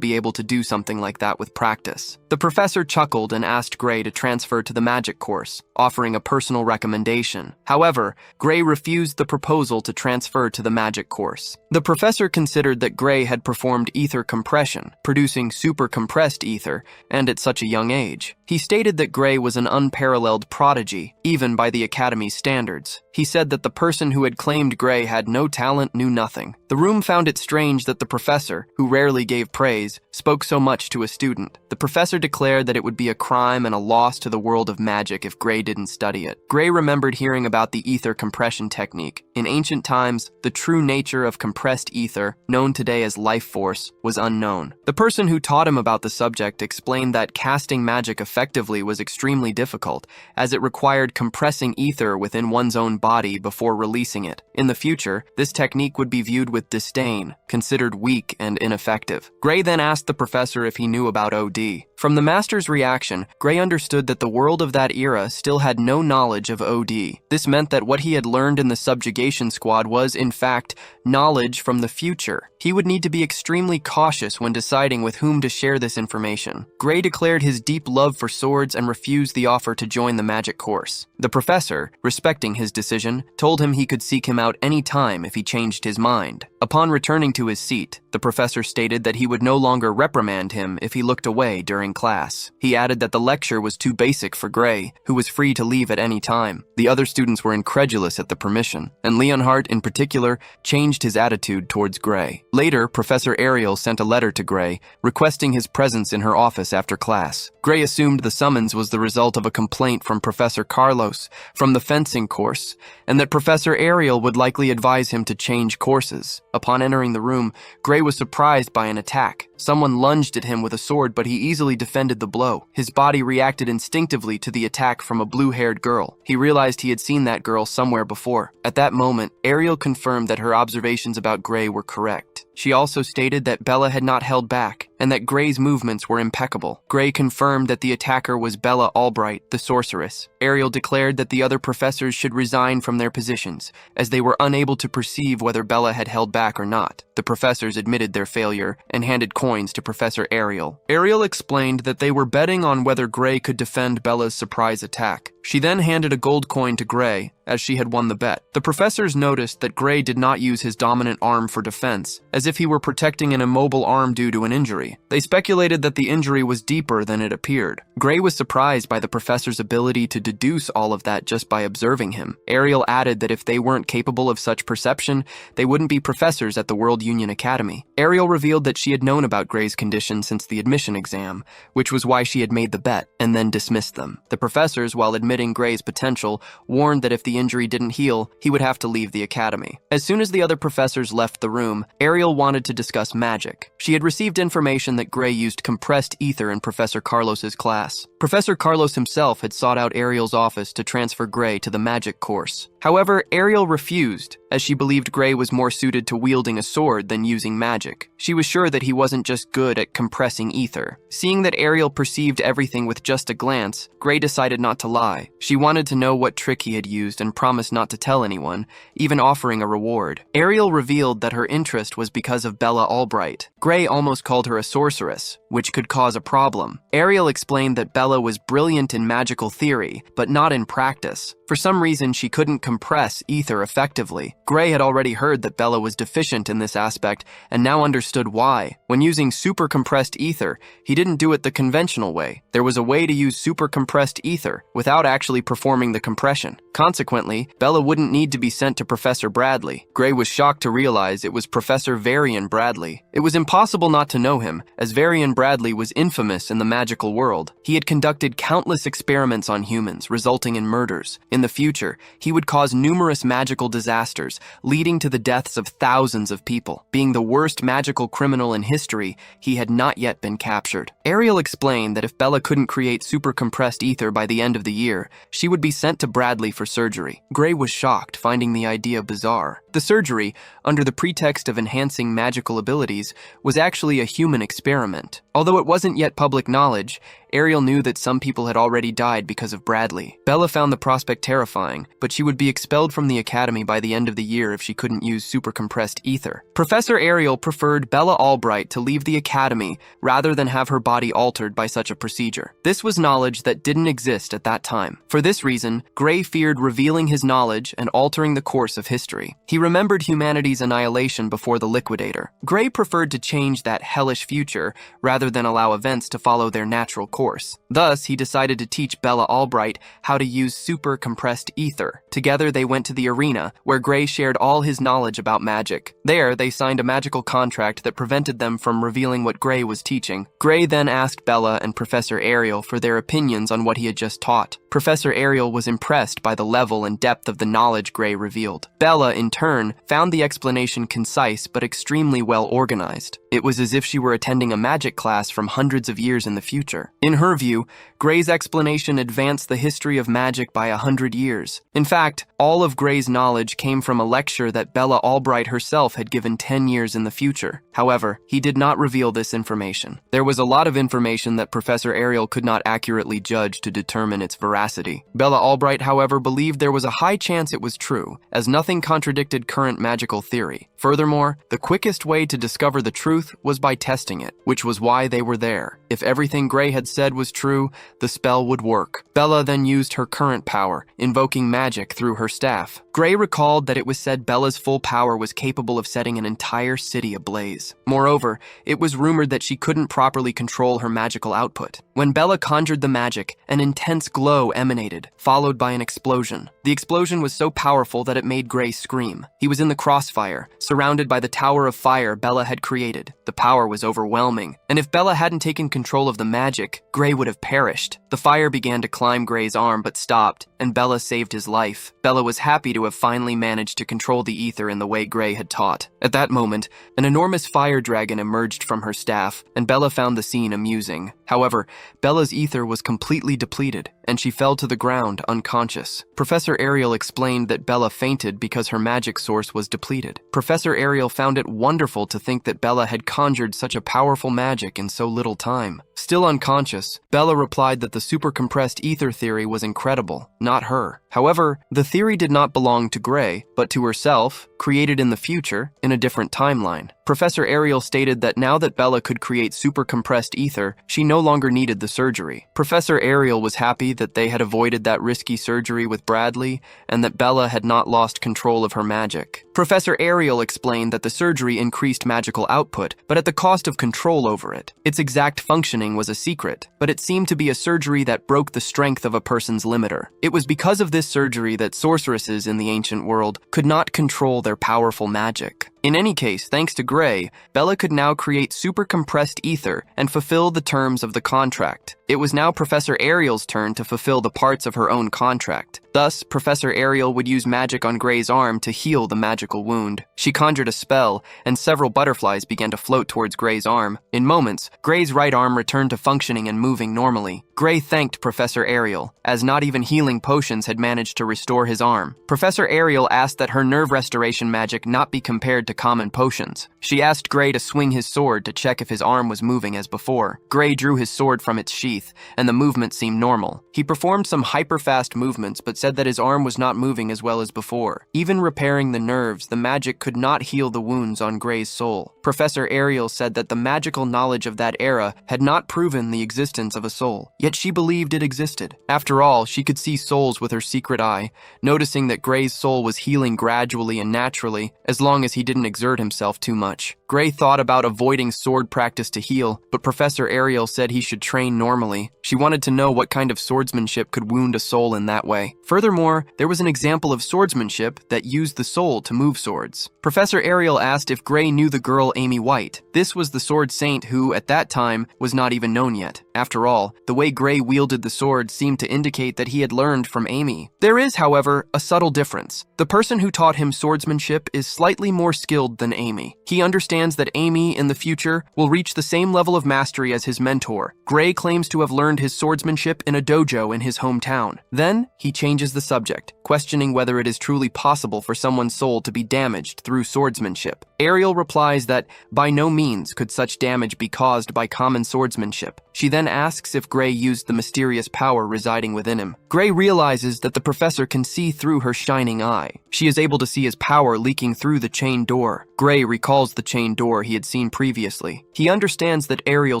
Speaker 1: be able to do something like that with practice. The professor chuckled and asked Gray to transfer to the magic course, offering a personal recommendation. However, Gray refused the proposal to transfer to the magic course. The professor considered that Gray had performed ether compression, producing super compressed ether, and at such a young age. He stated that Gray was an unparalleled prodigy, even by the Academy's standards. He said that the person who had claimed Gray had no talent knew nothing. The room found it strange that the professor, who rarely gave praise, spoke so much to a student. The professor declared that it would be a crime and a loss to the world of magic if Gray didn't study it. Gray remembered hearing about the ether compression technique. In ancient times, the true nature of compressed ether, known today as life force, was unknown. The person who taught him about the subject explained that casting magic effectively was extremely difficult, as it required compressing ether within one's own body before releasing it. In the future, this technique would be viewed with disdain, considered weak and ineffective. Gray then asked the professor if he knew about OD. From the master's reaction, Gray understood that the world of that era still had no knowledge of OD. This meant that what he had learned in the subjugation squad was, in fact, knowledge from the future. He would need to be extremely cautious when deciding with whom to share this information. Gray declared his deep love for swords and refused the offer to join the magic course. The professor, respecting his decision, told him he could seek him out any time if he changed his mind. Upon returning to his seat, the professor stated that he would no longer reprimand him if he looked away during class. He added that the lecture was too basic for Gray, who was free to leave at any time. The other students were incredulous at the permission, and Leonhardt, in particular, changed his attitude towards Gray. Later, Professor Ariel sent a letter to Gray, requesting his presence in her office after class. Gray assumed the summons was the result of a complaint from Professor Carlos from the fencing course, and that Professor Ariel would likely advise him to change courses. Upon entering the room, Gray was surprised by an attack. Someone lunged at him with a sword, but he easily defended the blow. His body reacted instinctively to the attack from a blue-haired girl. He realized he had seen that girl somewhere before. At that moment, Ariel confirmed that her observations about Gray were correct. She also stated that Bella had not held back, and that Gray's movements were impeccable. Gray confirmed that the attacker was Bella Albright, the sorceress. Ariel declared that the other professors should resign from their positions, as they were unable to perceive whether Bella had held back or not. The professors admitted their failure and handed coins to Professor Ariel. Ariel explained that they were betting on whether Gray could defend Bella's surprise attack. She then handed a gold coin to Gray, as she had won the bet. The professors noticed that Gray did not use his dominant arm for defense, as if he were protecting an immobile arm due to an injury. injury. They speculated that the injury was deeper than it appeared. Gray was surprised by the professor's ability to deduce all of that just by observing him. Ariel added that if they weren't capable of such perception, they wouldn't be professors at the World Union Academy. Ariel revealed that she had known about Gray's condition since the admission exam, which was why she had made the bet and then dismissed them. The professors, while admitting Gray's potential, warned that if the injury didn't heal, he would have to leave the academy. As soon as the other professors left the room, Ariel wanted to discuss magic. She had received information that Gray used compressed ether in Professor Carlos's class. Professor Carlos himself had sought out Ariel's office to transfer Gray to the magic course. However, Ariel refused, as she believed Gray was more suited to wielding a sword than using magic. She was sure that he wasn't just good at compressing ether. Seeing that Ariel perceived everything with just a glance, Gray decided not to lie. She wanted to know what trick he had used and promised not to tell anyone, even offering a reward. Ariel revealed that her interest was because of Bella Albright. Gray almost called her a sorceress, which could cause a problem. Ariel explained that Bella was brilliant in magical theory, but not in practice. For some reason, she couldn't compress ether effectively. Gray had already heard that Bella was deficient in this aspect and now understood why. When using super compressed ether, he didn't do it the conventional way. There was a way to use super compressed ether without actually performing the compression. Consequently, Bella wouldn't need to be sent to Professor Bradley. Gray was shocked to realize it was Professor Varian Bradley. It was impossible not to know him, as Varian Bradley was infamous in the magical world. He had conducted countless experiments on humans, resulting in murders. In the future, he would cause numerous magical disasters, leading to the deaths of thousands of people. Being the worst magical criminal in history, he had not yet been captured. Ariel explained that if Bella couldn't create super compressed ether by the end of the year, she would be sent to Bradley for surgery. Gray was shocked, finding the idea bizarre. The surgery, under the pretext of enhancing magical abilities, was actually a human experiment. Although it wasn't yet public knowledge, Ariel knew that some people had already died because of Bradley. Bella found the prospect terrifying, but she would be expelled from the academy by the end of the year if she couldn't use super compressed ether. Professor Ariel preferred Bella Albright to leave the academy rather than have her body altered by such a procedure. This was knowledge that didn't exist at that time. For this reason, Gray feared revealing his knowledge and altering the course of history. He remembered humanity's annihilation before the Liquidator. Gray preferred to change that hellish future rather than allow events to follow their natural course. Thus, he decided to teach Bella Albright how to use super compressed ether. Together, they went to the arena, where Gray shared all his knowledge about magic. There, they signed a magical contract that prevented them from revealing what Gray was teaching. Gray then asked Bella and Professor Ariel for their opinions on what he had just taught. Professor Ariel was impressed by the level and depth of the knowledge Gray revealed. Bella, in turn, found the explanation concise but extremely well organized. It was as if she were attending a magic class from hundreds of years in the future. In her view, Gray's explanation advanced the history of magic by 100 years. In fact, all of Gray's knowledge came from a lecture that Bella Albright herself had given 10 years in the future. However, he did not reveal this information. There was a lot of information that Professor Ariel could not accurately judge to determine its veracity. Bella Albright, however, believed there was a high chance it was true, as nothing contradicted current magical theory. Furthermore, the quickest way to discover the truth was by testing it, which was why they were there. If everything Gray had said was true, the spell would work. Bella then used her current power, invoking magic through her staff. Gray recalled that it was said Bella's full power was capable of setting an entire city ablaze. Moreover, it was rumored that she couldn't properly control her magical output. When Bella conjured the magic, an intense glow emanated, followed by an explosion. The explosion was so powerful that it made Gray scream. He was in the crossfire, surrounded by the tower of fire Bella had created. The power was overwhelming, and if Bella hadn't taken control of the magic, Gray would have perished. The fire began to climb Gray's arm but stopped, and Bella saved his life. Bella was happy to have finally managed to control the ether in the way Gray had taught. At that moment, an enormous fire dragon emerged from her staff, and Bella found the scene amusing. However, Bella's ether was completely depleted, and she fell to the ground unconscious. Professor Ariel explained that Bella fainted because her magic source was depleted. Professor Ariel found it wonderful to think that Bella had conjured such a powerful magic in so little time. Still unconscious, Bella replied that the super compressed ether theory was incredible, not her. However, the theory did not belong to Gray, but to herself, created in the future, in a different timeline. Professor Ariel stated that now that Bella could create super compressed ether, she no longer needed the surgery. Professor Ariel was happy that they had avoided that risky surgery with Bradley and that Bella had not lost control of her magic. Professor Ariel explained that the surgery increased magical output, but at the cost of control over it. Its exact functioning was a secret, but it seemed to be a surgery that broke the strength of a person's limiter. It was because of this surgery that sorceresses in the ancient world could not control their powerful magic. In any case, thanks to Gray, Bella could now create super compressed ether and fulfill the terms of the contract. It was now Professor Ariel's turn to fulfill the parts of her own contract. Thus, Professor Ariel would use magic on Gray's arm to heal the magical wound. She conjured a spell, and several butterflies began to float towards Gray's arm. In moments, Gray's right arm returned to functioning and moving normally. Gray thanked Professor Ariel, as not even healing potions had managed to restore his arm. Professor Ariel asked that her nerve restoration magic not be compared to common potions. She asked Gray to swing his sword to check if his arm was moving as before. Gray drew his sword from its sheath, and the movement seemed normal. He performed some hyper-fast movements, but said that his arm was not moving as well as before. Even repairing the nerves, the magic could not heal the wounds on Gray's soul. Professor Ariel said that the magical knowledge of that era had not proven the existence of a soul, yet she believed it existed. After all, she could see souls with her secret eye, noticing that Gray's soul was healing gradually and naturally, as long as he didn't exert himself too much. Gray thought about avoiding sword practice to heal, but Professor Ariel said he should train normally. She wanted to know what kind of swordsmanship could wound a soul in that way. Furthermore, there was an example of swordsmanship that used the soul to move swords. Professor Ariel asked if Gray knew the girl Amy White. This was the sword saint who, at that time, was not even known yet. After all, the way Gray wielded the sword seemed to indicate that he had learned from Amy. There is, however, a subtle difference. The person who taught him swordsmanship is slightly more skilled than Amy. He understands that Amy, in the future, will reach the same level of mastery as his mentor. Gray claims to have learned his swordsmanship in a dojo in his hometown. Then, he changes the subject, questioning whether it is truly possible for someone's soul to be damaged through swordsmanship. Ariel replies that by no means could such damage be caused by common swordsmanship. She then asks if Gray used the mysterious power residing within him. Gray realizes that the professor can see through her shining eye. She is able to see his power leaking through the chain door. Gray recalls the chain door he had seen previously. He understands that Ariel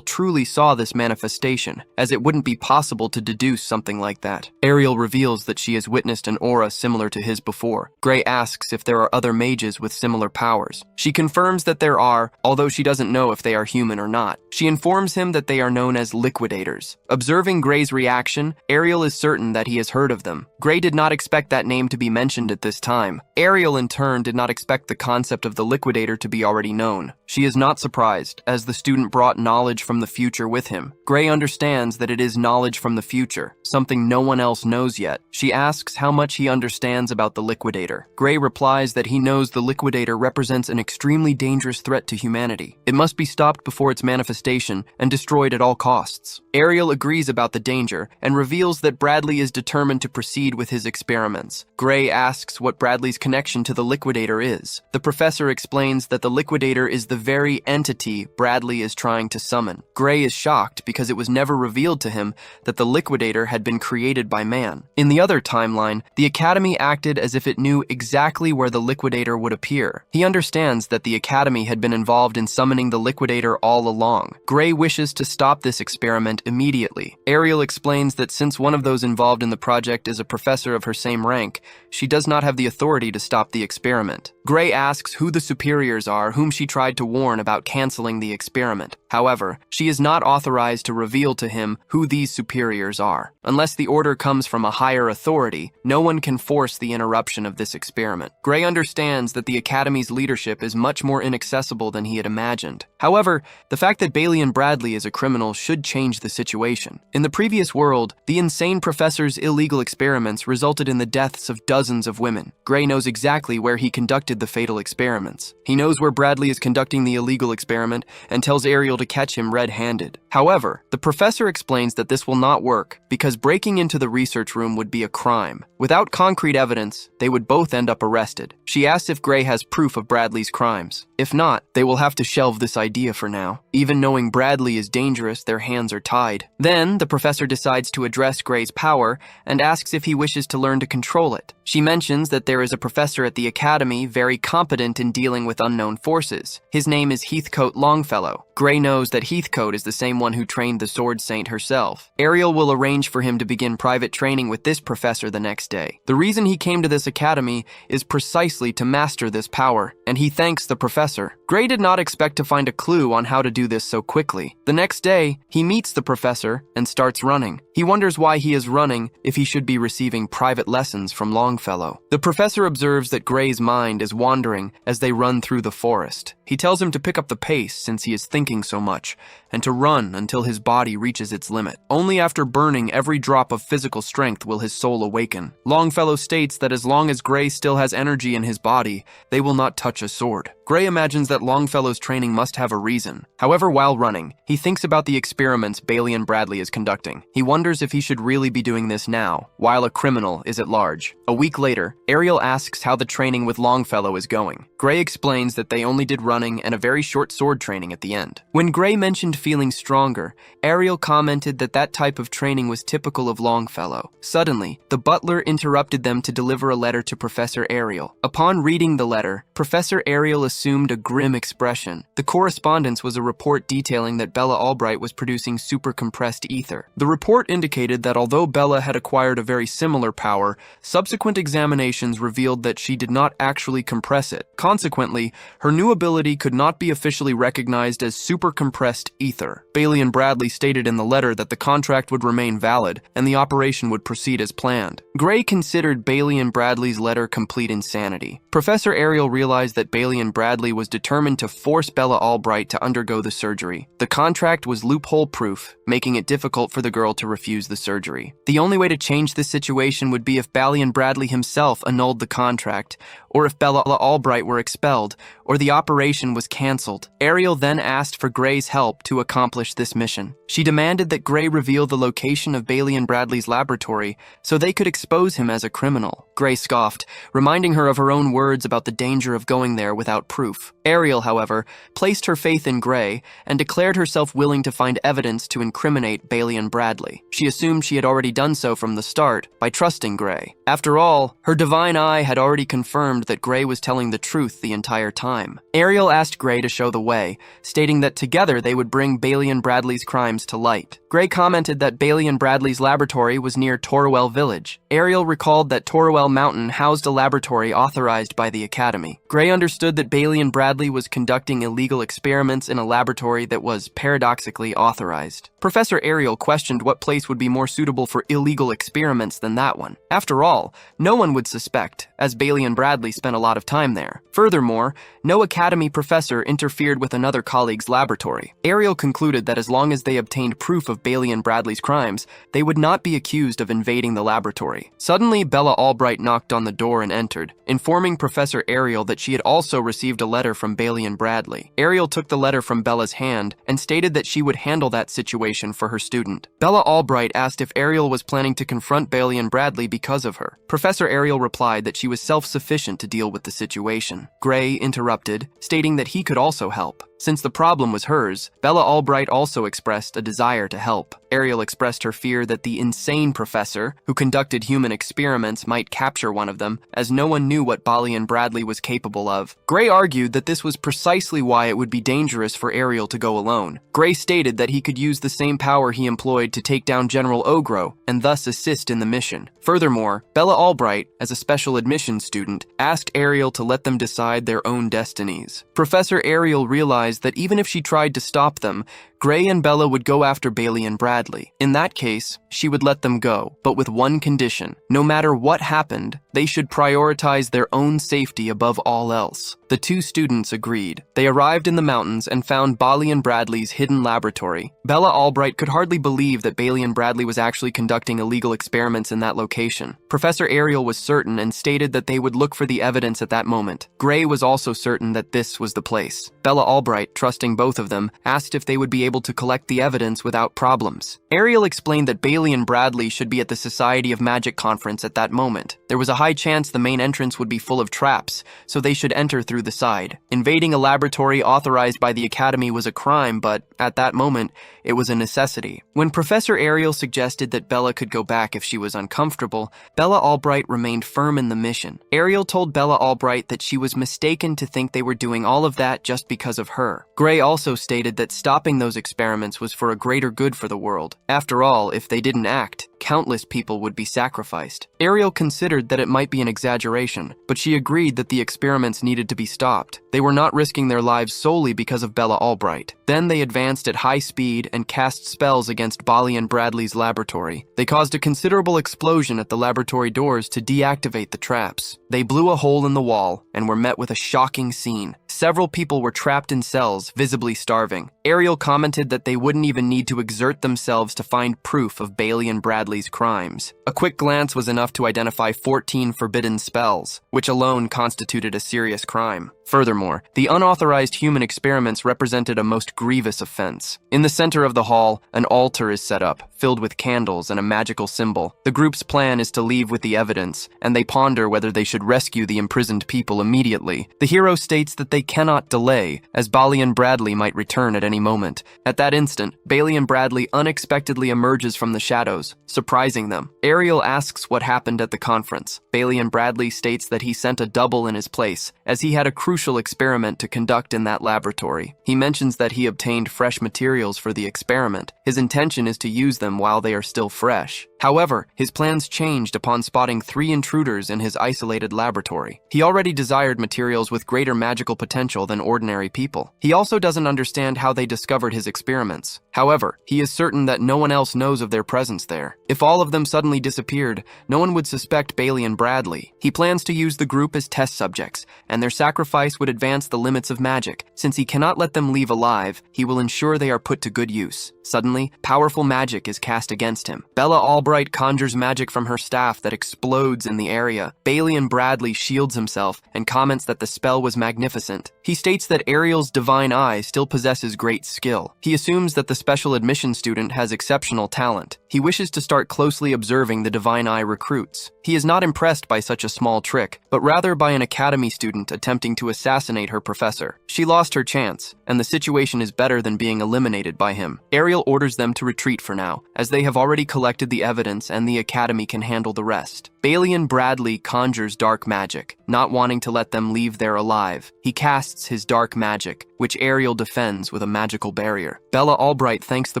Speaker 1: truly saw this manifestation, as it wouldn't be possible to deduce something like that. Ariel reveals that she has witnessed an aura similar to his before. Gray asks if there are other mages with similar powers. She confirms that there are, although she doesn't know if they are human or not. She informs him that they are known as liquidators. Observing Gray's reaction, Ariel is certain that he has heard of them. Gray did not expect that name to be mentioned at this time. Ariel, in turn, did not expect the concept of the liquidator to be already known. She is not surprised, as the student brought knowledge from the future with him. Gray understands that it is knowledge from the future, something no one else knows yet. She asks how much he understands about the liquidator. Gray replies that he knows the liquidator represents an extremely dangerous threat to humanity. It must be stopped before its manifestation and destroyed at all costs. Ariel agrees about the danger and reveals that Bradley is determined to proceed with his experiments. Gray asks what Bradley's connection to the liquidator is. The professor explains that the liquidator is the very entity Bradley is trying to summon. Gray is shocked because it was never revealed to him that the liquidator had been created by man. In the other timeline, the Academy acted as if it knew exactly where the liquidator would appear. He understands that the Academy had been involved in summoning the liquidator all along. Gray wishes to stop this experiment immediately. Ariel explains that since one of those involved in the project is a professor of her same rank, she does not have the authority to stop the experiment. Gray asks who the superiors are whom she tried to warn about canceling the experiment. However, she is not authorized to reveal to him who these superiors are. Unless the order comes from a higher authority, no one can force the interruption of this experiment. Gray understands that the Academy's leadership is much more inaccessible than he had imagined. However, the fact that Balian Bradley is a criminal should change the situation. In the previous world, the insane professor's illegal experiments resulted in the deaths of dozens of women. Gray knows exactly where he conducted the fatal experiments. He knows where Bradley is conducting the illegal experiment and tells Ariel to catch him red-handed. However, the professor explains that this will not work because breaking into the research room would be a crime. Without concrete evidence, they would both end up arrested. She asks if Gray has proof of Bradley's crimes. If not, they will have to shelve this idea for now. Even knowing Bradley is dangerous, their hands are tied. Then, the professor decides to address Gray's power and asks if he wishes to learn to control it. She mentions that there is a professor at the academy very competent in dealing with unknown forces. His name is Heathcote Longfellow. Gray knows that Heathcote is the same one who trained the Sword Saint herself. Ariel will arrange for him to begin private training with this professor the next day. The reason he came to this academy is precisely to master this power, and he thanks the professor. Gray did not expect to find a clue on how to do this so quickly. The next day, he meets the professor and starts running. He wonders why he is running if he should be receiving private lessons from Longfellow. The professor observes that Gray's mind is wandering as they run through the forest. He tells him to pick up the pace since he is thinking so much, and to run until his body reaches its limit. Only after burning every drop of physical strength will his soul awaken. Longfellow states that as long as Gray still has energy in his body, they will not touch a sword. Gray imagines that Longfellow's training must have a reason. However, while running, he thinks about the experiments Bailey and Bradley is conducting. He wonders if he should really be doing this now, while a criminal is at large. A week later, Ariel asks how the training with Longfellow is going. Gray explains that they only did running and a very short sword training at the end. When Gray mentioned feeling stronger, Ariel commented that that type of training was typical of Longfellow. Suddenly, the butler interrupted them to deliver a letter to Professor Ariel. Upon reading the letter, Professor Ariel assumed a grim expression. The correspondence was a report detailing that Bella Albright was producing super-compressed ether. The report indicated that although Bella had acquired a very similar power, subsequent examinations revealed that she did not actually compress it. Consequently, her new ability could not be officially recognized as super-compressed ether. Bailey and Bradley stated in the letter that the contract would remain valid and the operation would proceed as planned. Gray considered Bailey and Bradley's letter complete insanity. Professor Ariel realized that Bailey and Bradley was determined to force Bella Albright to undergo the surgery. The contract was loophole-proof, making it difficult for the girl to refuse the surgery. The only way to change this situation would be if Bailey and Bradley himself annulled the contract, or if Bella Albright were expelled, or the operation was cancelled. Ariel then asked for Gray's help to accomplish this mission. She demanded that Gray reveal the location of Bailey and Bradley's laboratory so they could expose him as a criminal. Gray scoffed, reminding her of her own words about the danger of going there without proof. Ariel, however, placed her faith in Gray and declared herself willing to find evidence to incriminate Bailey and Bradley. She assumed she had already done so from the start by trusting Gray. After all, her divine eye had already confirmed that Gray was telling the truth the entire time. Ariel asked Gray to show the way, stating that together they would bring Bailey and Bradley's crimes to light. Gray commented that Bailey and Bradley's laboratory was near Torwell Village. Ariel recalled that Torwell Mountain housed a laboratory authorized by the Academy. Gray understood that Bailey and Bradley was conducting illegal experiments in a laboratory that was paradoxically authorized. Professor Ariel questioned what place would be more suitable for illegal experiments than that one. After all, no one would suspect, as Bailey and Bradley spent a lot of time there. Furthermore, no Academy professor interfered with another colleague's laboratory. Ariel concluded that as long as they obtained proof of Bailey and Bradley's crimes, they would not be accused of invading the laboratory. Suddenly, Bella Albright knocked on the door and entered, informing Professor Ariel that she had also received a letter from Bailey and Bradley. Ariel took the letter from Bella's hand and stated that she would handle that situation for her student. Bella Albright asked if Ariel was planning to confront Bailey and Bradley because of her. Professor Ariel replied that she was self-sufficient to deal with the situation. Gray interrupted, stating that he could also help. Since the problem was hers, Bella Albright also expressed a desire to help. Ariel expressed her fear that the insane professor, who conducted human experiments, might capture one of them, as no one knew what Bailey and Bradley was capable of. Gray argued that this was precisely why it would be dangerous for Ariel to go alone. Gray stated that he could use the same power he employed to take down General Ogre, and thus assist in the mission. Furthermore, Bella Albright, as a special admissions student, asked Ariel to let them decide their own destinies. Professor Ariel realized that even if she tried to stop them, Gray and Bella would go after Bailey and Bradley. In that case, she would let them go, but with one condition. No matter what happened, they should prioritize their own safety above all else. The two students agreed. They arrived in the mountains and found Bailey and Bradley's hidden laboratory. Bella Albright could hardly believe that Bailey and Bradley was actually conducting illegal experiments in that location. Professor Ariel was certain and stated that they would look for the evidence at that moment. Gray was also certain that this was the place. Bella Albright, trusting both of them, asked if they would be able to collect the evidence without problems. Ariel explained that Bailey and Bradley should be at the Society of Magic conference at that moment. There was a high chance the main entrance would be full of traps, so they should enter through the side. Invading a laboratory authorized by the Academy was a crime, but at that moment, it was a necessity. When Professor Ariel suggested that Bella could go back if she was uncomfortable, Bella Albright remained firm in the mission. Ariel told Bella Albright that she was mistaken to think they were doing all of that just because of her. Gray also stated that stopping those experiments was for a greater good for the world. After all, if they didn't act, countless people would be sacrificed. Ariel considered that it might be an exaggeration, but she agreed that the experiments needed to be stopped. They were not risking their lives solely because of Bella Albright. Then they advanced at high speed and cast spells against Bailey and Bradley's laboratory. They caused a considerable explosion at the laboratory doors to deactivate the traps. They blew a hole in the wall and were met with a shocking scene. Several people were trapped in cells, visibly starving. Ariel commented that they wouldn't even need to exert themselves to find proof of Bailey and Bradley's crimes. A quick glance was enough to identify 14 forbidden spells, which alone constituted a serious crime. Furthermore, the unauthorized human experiments represented a most grievous offense. In the center of the hall, an altar is set up, filled with candles and a magical symbol. The group's plan is to leave with the evidence, and they ponder whether they should rescue the imprisoned people immediately. The hero states that they cannot delay, as Bailey and Bradley might return at any moment. At that instant, Bailey and Bradley unexpectedly emerges from the shadows, surprising them. Ariel asks what happened at the conference. Bailey and Bradley states that he sent a double in his place, as he had a crucial experiment to conduct in that laboratory. He mentions that he obtained fresh materials for the experiment. His intention is to use them while they are still fresh. However, his plans changed upon spotting 3 intruders in his isolated laboratory. He already desired materials with greater magical potential than ordinary people. He also doesn't understand how they discovered his experiments. However, he is certain that no one else knows of their presence there. If all of them suddenly disappeared, no one would suspect Bailey and Bradley. He plans to use the group as test subjects, and their sacrifice would advance the limits of magic. Since he cannot let them leave alive, he will ensure they are put to good use. Suddenly, powerful magic is cast against him. Bella Albright conjures magic from her staff that explodes in the area. Bailey and Bradley shields himself and comments that the spell was magnificent. He states that Ariel's divine eye still possesses great skill. He assumes that the special admission student has exceptional talent. He wishes to start closely observing the divine eye recruits. He is not impressed by such a small trick, but rather by an academy student attempting to assassinate her professor. She lost her chance, and the situation is better than being eliminated by him. Ariel orders them to retreat for now, as they have already collected the evidence and the academy can handle the rest. Bailey and Bradley conjures dark magic, not wanting to let them leave there alive. He casts his dark magic, which Ariel defends with a magical barrier. Bella Albright thanks the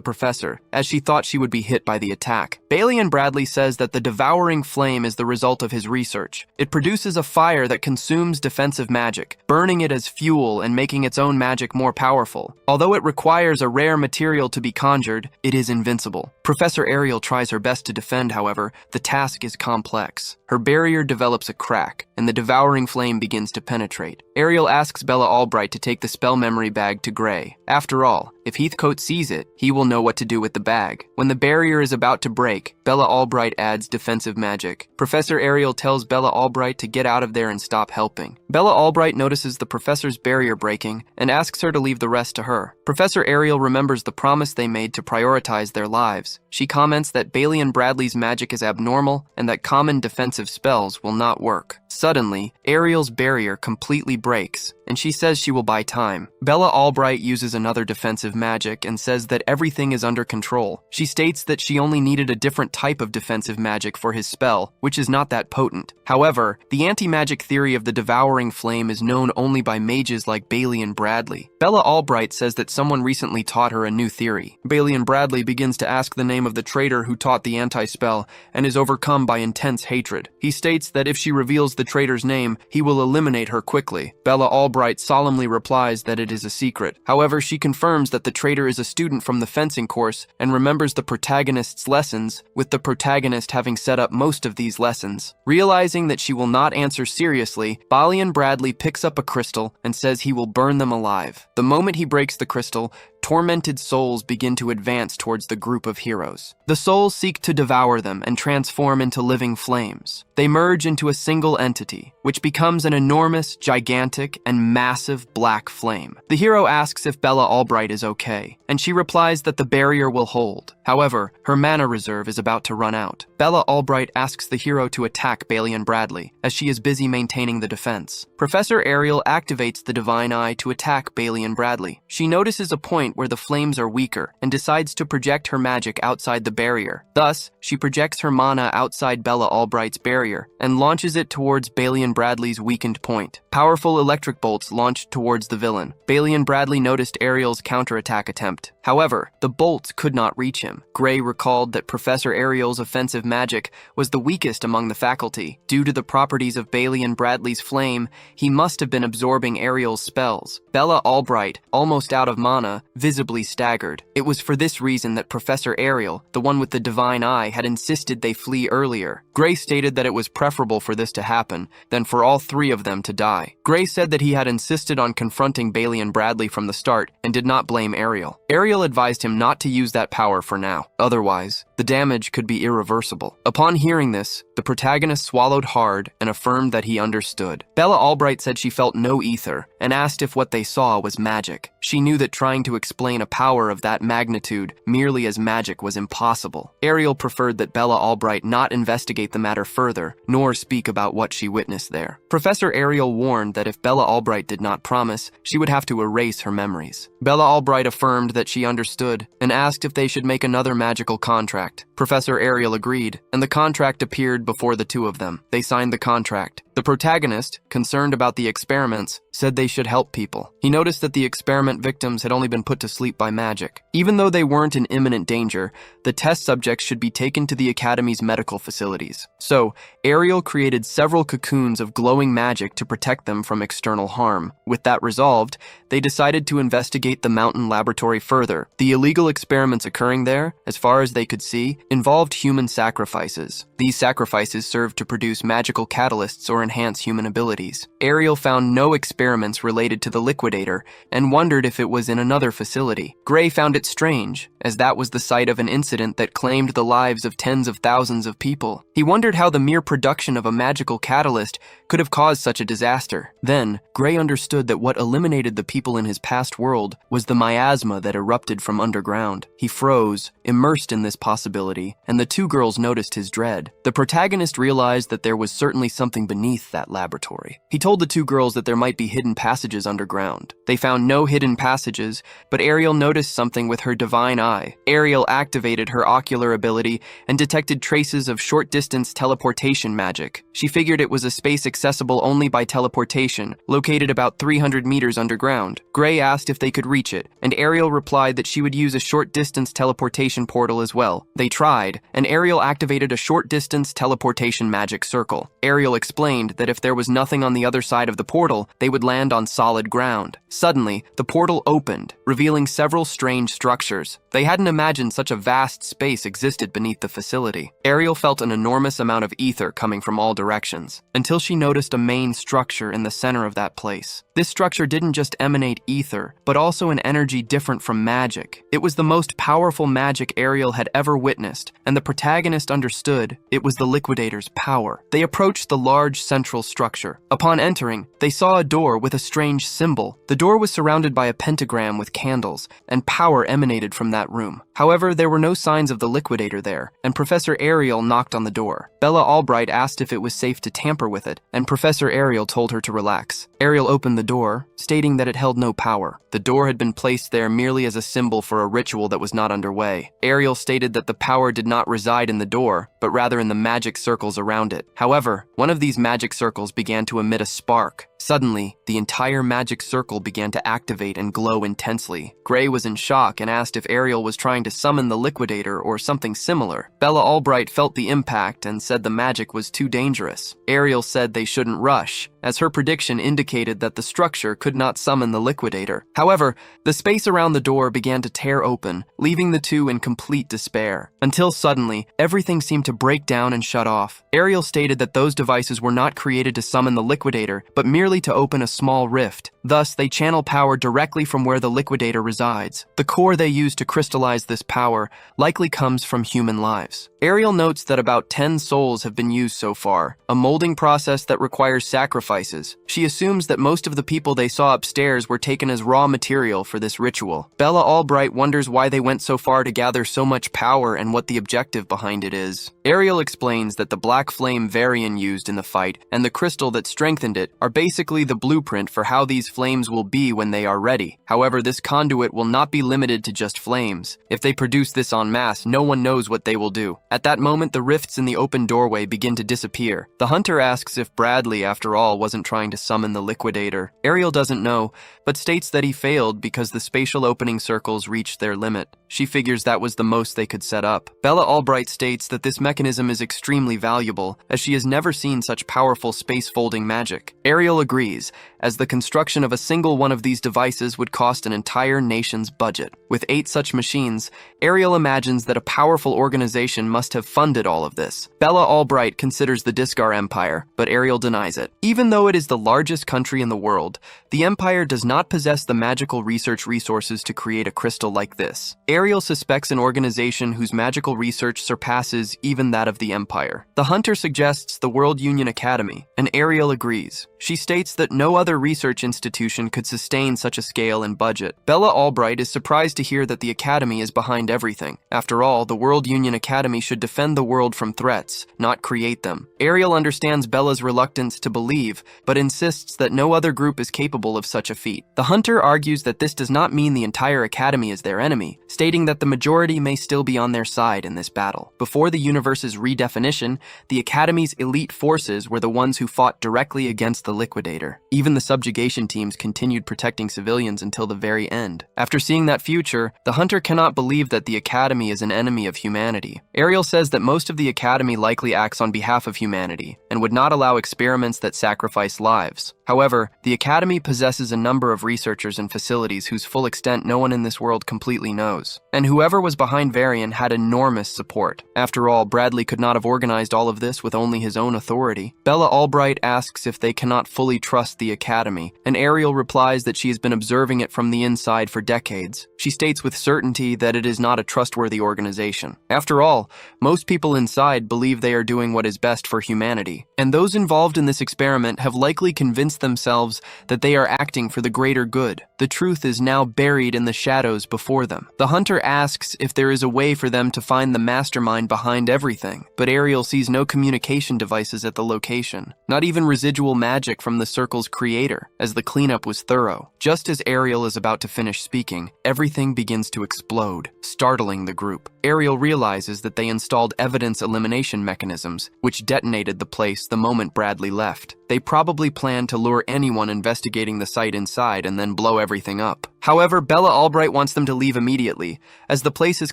Speaker 1: professor, as she thought she would be hit by the attack. Bailey and Bradley says that the devouring flame is the result of his research. It produces a fire that consumes defensive magic, burning it as fuel and making its own magic more powerful. Although it requires a rare material to be conjured, it is invincible. Professor Ariel tries her best to defend, however, the task is complex. Her barrier develops a crack, and the devouring flame begins to penetrate. Ariel asks Bella Albright to take the spell memory bag to Gray. After all, if Heathcote sees it, he will know what to do with the bag. When the barrier is about to break, Bella Albright adds defensive magic. Professor Ariel tells Bella Albright to get out of there and stop helping. Bella Albright notices the professor's barrier breaking and asks her to leave the rest to her. Professor Ariel remembers the promise they made to prioritize their lives. She comments that Bailey and Bradley's magic is abnormal and that common defensive spells will not work. Suddenly, Ariel's barrier completely breaks, and she says she will buy time. Bella Albright uses another defensive magic and says that everything is under control. She states that she only needed a different type of defensive magic for his spell, which is not that potent. However, the anti-magic theory of the devouring flame is known only by mages like Bailey and Bradley. Bella Albright says that someone recently taught her a new theory. Bailey and Bradley begins to ask the name of the traitor who taught the anti-spell and is overcome by intense hatred. He states that if she reveals the traitor's name, he will eliminate her quickly. Bella Albright Albright solemnly replies that it is a secret. However, she confirms that the traitor is a student from the fencing course and remembers the protagonist's lessons, with the protagonist having set up most of these lessons. Realizing that she will not answer seriously, Balian Bradley picks up a crystal and says he will burn them alive. The moment he breaks the crystal, tormented souls begin to advance towards the group of heroes. The souls seek to devour them and transform into living flames. They merge into a single entity, which becomes an enormous, gigantic, and massive black flame. The hero asks if Bella Albright is okay, and she replies that the barrier will hold. However, her mana reserve is about to run out. Bella Albright asks the hero to attack Balian Bradley, as she is busy maintaining the defense. Professor Ariel activates the Divine Eye to attack Balian Bradley. She notices a point where the flames are weaker and decides to project her magic outside the barrier. Thus, she projects her mana outside Bella Albright's barrier and launches it towards Balian Bradley's weakened point. Powerful electric bolts launched towards the villain. Balian Bradley noticed Ariel's counterattack attempt. However, the bolts could not reach him. Gray recalled that Professor Ariel's offensive magic was the weakest among the faculty. Due to the properties of Balian Bradley's flame, he must have been absorbing Ariel's spells. Bella Albright, almost out of mana, visibly staggered. It was for this reason that Professor Ariel, the one with the Divine Eye, had insisted they flee earlier. Gray stated that it was preferable for this to happen than for all three of them to die. Gray said that he had insisted on confronting Balian Bradley from the start and did not blame Ariel. Ariel advised him not to use that power for now. Otherwise, the damage could be irreversible. Upon hearing this, the protagonist swallowed hard and affirmed that he understood. Bella Albright said she felt no ether and asked if what they saw was magic. She knew that trying to explain a power of that magnitude merely as magic was impossible. Ariel preferred that Bella Albright not investigate the matter further, nor speak about what she witnessed there. Professor Ariel warned that if Bella Albright did not promise, she would have to erase her memories. Bella Albright affirmed that she understood and asked if they should make another magical contract. Professor Ariel agreed, and the contract appeared before the two of them. They signed the contract. The protagonist, concerned about the experiments, said they should help people. He noticed that the experiment victims had only been put to sleep by magic. Even though they weren't in imminent danger, the test subjects should be taken to the Academy's medical facilities. So, Ariel created several cocoons of glowing magic to protect them from external harm. With that resolved, they decided to investigate the mountain laboratory further. The illegal experiments occurring there, as far as they could see, involved human sacrifices. These sacrifices served to produce magical catalysts or enhance human abilities. Ariel found no experiments related to the liquidator and wondered if it was in another facility. Gray found it strange, as that was the site of an incident that claimed the lives of tens of thousands of people. He wondered how the mere production of a magical catalyst could have caused such a disaster. Then, Gray understood that what eliminated the people in his past world was the miasma that erupted from underground. He froze, immersed in this possibility, and the two girls noticed his dread. The protagonist realized that there was certainly something beneath that laboratory. He told the two girls that there might be hidden passages underground. They found no hidden passages, but Ariel noticed something with her Divine Eye. Ariel activated her ocular ability and detected traces of short-distance teleportation magic. She figured it was a space accessible only by teleportation, located about 300 meters underground. Gray asked if they could reach it, and Ariel replied that she would use a short-distance teleportation portal as well. They tried, and Ariel activated a short-distance teleportation magic circle. Ariel explained that if there was nothing on the other side of the portal, they would land on solid ground. Suddenly, the portal opened, revealing several strange structures. They hadn't imagined such a vast space existed beneath the facility. Ariel felt an enormous amount of ether coming from all directions, until she noticed a main structure in the center of that place. This structure didn't just emanate ether, but also an energy different from magic. It was the most powerful magic Ariel had ever witnessed, and the protagonist understood it was the liquidator's power. They approached the large central structure. Upon entering, they saw a door with a strange symbol. The door was surrounded by a pentagram with candles, and power emanated from that room. However, there were no signs of the liquidator there, and Professor Ariel knocked on the door. Bella Albright asked if it was safe to tamper with it, and Professor Ariel told her to relax. Ariel opened the door, stating that it held no power. The door had been placed there merely as a symbol for a ritual that was not underway. Ariel stated that the power did not reside in the door, but rather in the magic circles around it. However, one of these magic circles began to emit a spark. Suddenly, the entire magic circle began to activate and glow intensely. Gray was in shock and asked if Ariel was trying to summon the Liquidator or something similar. Bella Albright felt the impact and said the magic was too dangerous. Ariel said they shouldn't rush, as her prediction indicated that the structure could not summon the Liquidator. However, the space around the door began to tear open, leaving the two in complete despair. Until suddenly, everything seemed to break down and shut off. Ariel stated that those devices were not created to summon the Liquidator, but merely to open a small rift. Thus, they channel power directly from where the Liquidator resides. The core they use to crystallize this power likely comes from human lives. Ariel notes that about 10 souls have been used so far, a molding process that requires sacrifices. She assumes that most of the people they saw upstairs were taken as raw material for this ritual. Bella Albright wonders why they went so far to gather so much power and what the objective behind it is. Ariel explains that the black flame Varian used in the fight and the crystal that strengthened it are basically the blueprint for how these flames will be when they are ready. However, this conduit will not be limited to just flames. If they produce this en masse, no one knows what they will do. At that moment, the rifts in the open doorway begin to disappear. The hunter asks if Bradley, after all, wasn't trying to summon the Liquidator. Ariel doesn't know, but states that he failed because the spatial opening circles reached their limit. She figures that was the most they could set up. Bella Albright states that this mechanism is extremely valuable, as she has never seen such powerful space-folding magic. Ariel agrees, as the construction of a single one of these devices would cost an entire nation's budget. With 8 such machines, Ariel imagines that a powerful organization must have funded all of this. Bella Albright considers the Discar Empire, but Ariel denies it. Even though it is the largest country in the world, the Empire does not possess the magical research resources to create a crystal like this. Ariel suspects an organization whose magical research surpasses even that of the Empire. The hunter suggests the World Union Academy, and Ariel agrees. She states that no other research institution could sustain such a scale and budget. Bella Albright is surprised to hear that the Academy is behind everything. After all, the World Union Academy should defend the world from threats, not create them. Ariel understands Bella's reluctance to believe, but insists that no other group is capable of such a feat. The hunter argues that this does not mean the entire Academy is their enemy, stating that the majority may still be on their side in this battle. Before the universe's redefinition, the Academy's elite forces were the ones who fought directly against the Liquidator. Even the subjugation teams continued protecting civilians until the very end. After seeing that future, the hunter cannot believe that the Academy is an enemy of humanity. Ariel says that most of the Academy likely acts on behalf of humanity, and would not allow experiments that sacrifice lives. However, the Academy possesses a number of researchers and facilities whose full extent no one in this world completely knows. And whoever was behind Varian had enormous support. After all, Bradley could not have organized all of this with only his own authority. Bella Albright asks if they cannot fully trust the Academy, and Ariel replies that she has been observing it from the inside for decades. She states with certainty that it is not a trustworthy organization. After all, most people inside believe they are doing what is best for humanity, and those involved in this experiment have likely convinced themselves that they are acting for the greater good. The truth is now buried in the shadows before them. The hunter asks if there is a way for them to find the mastermind behind everything, but Ariel sees no communication devices at the location, not even residual magic from the circle's creator, as the cleanup was thorough. Just as Ariel is about to finish speaking, everything begins to explode, startling the group. Ariel realizes that they installed evidence elimination mechanisms, which detonated the place the moment Bradley left. They probably planned to lure anyone investigating the site inside and then blow everything up. However, Bella Albright wants them to leave immediately, as the place is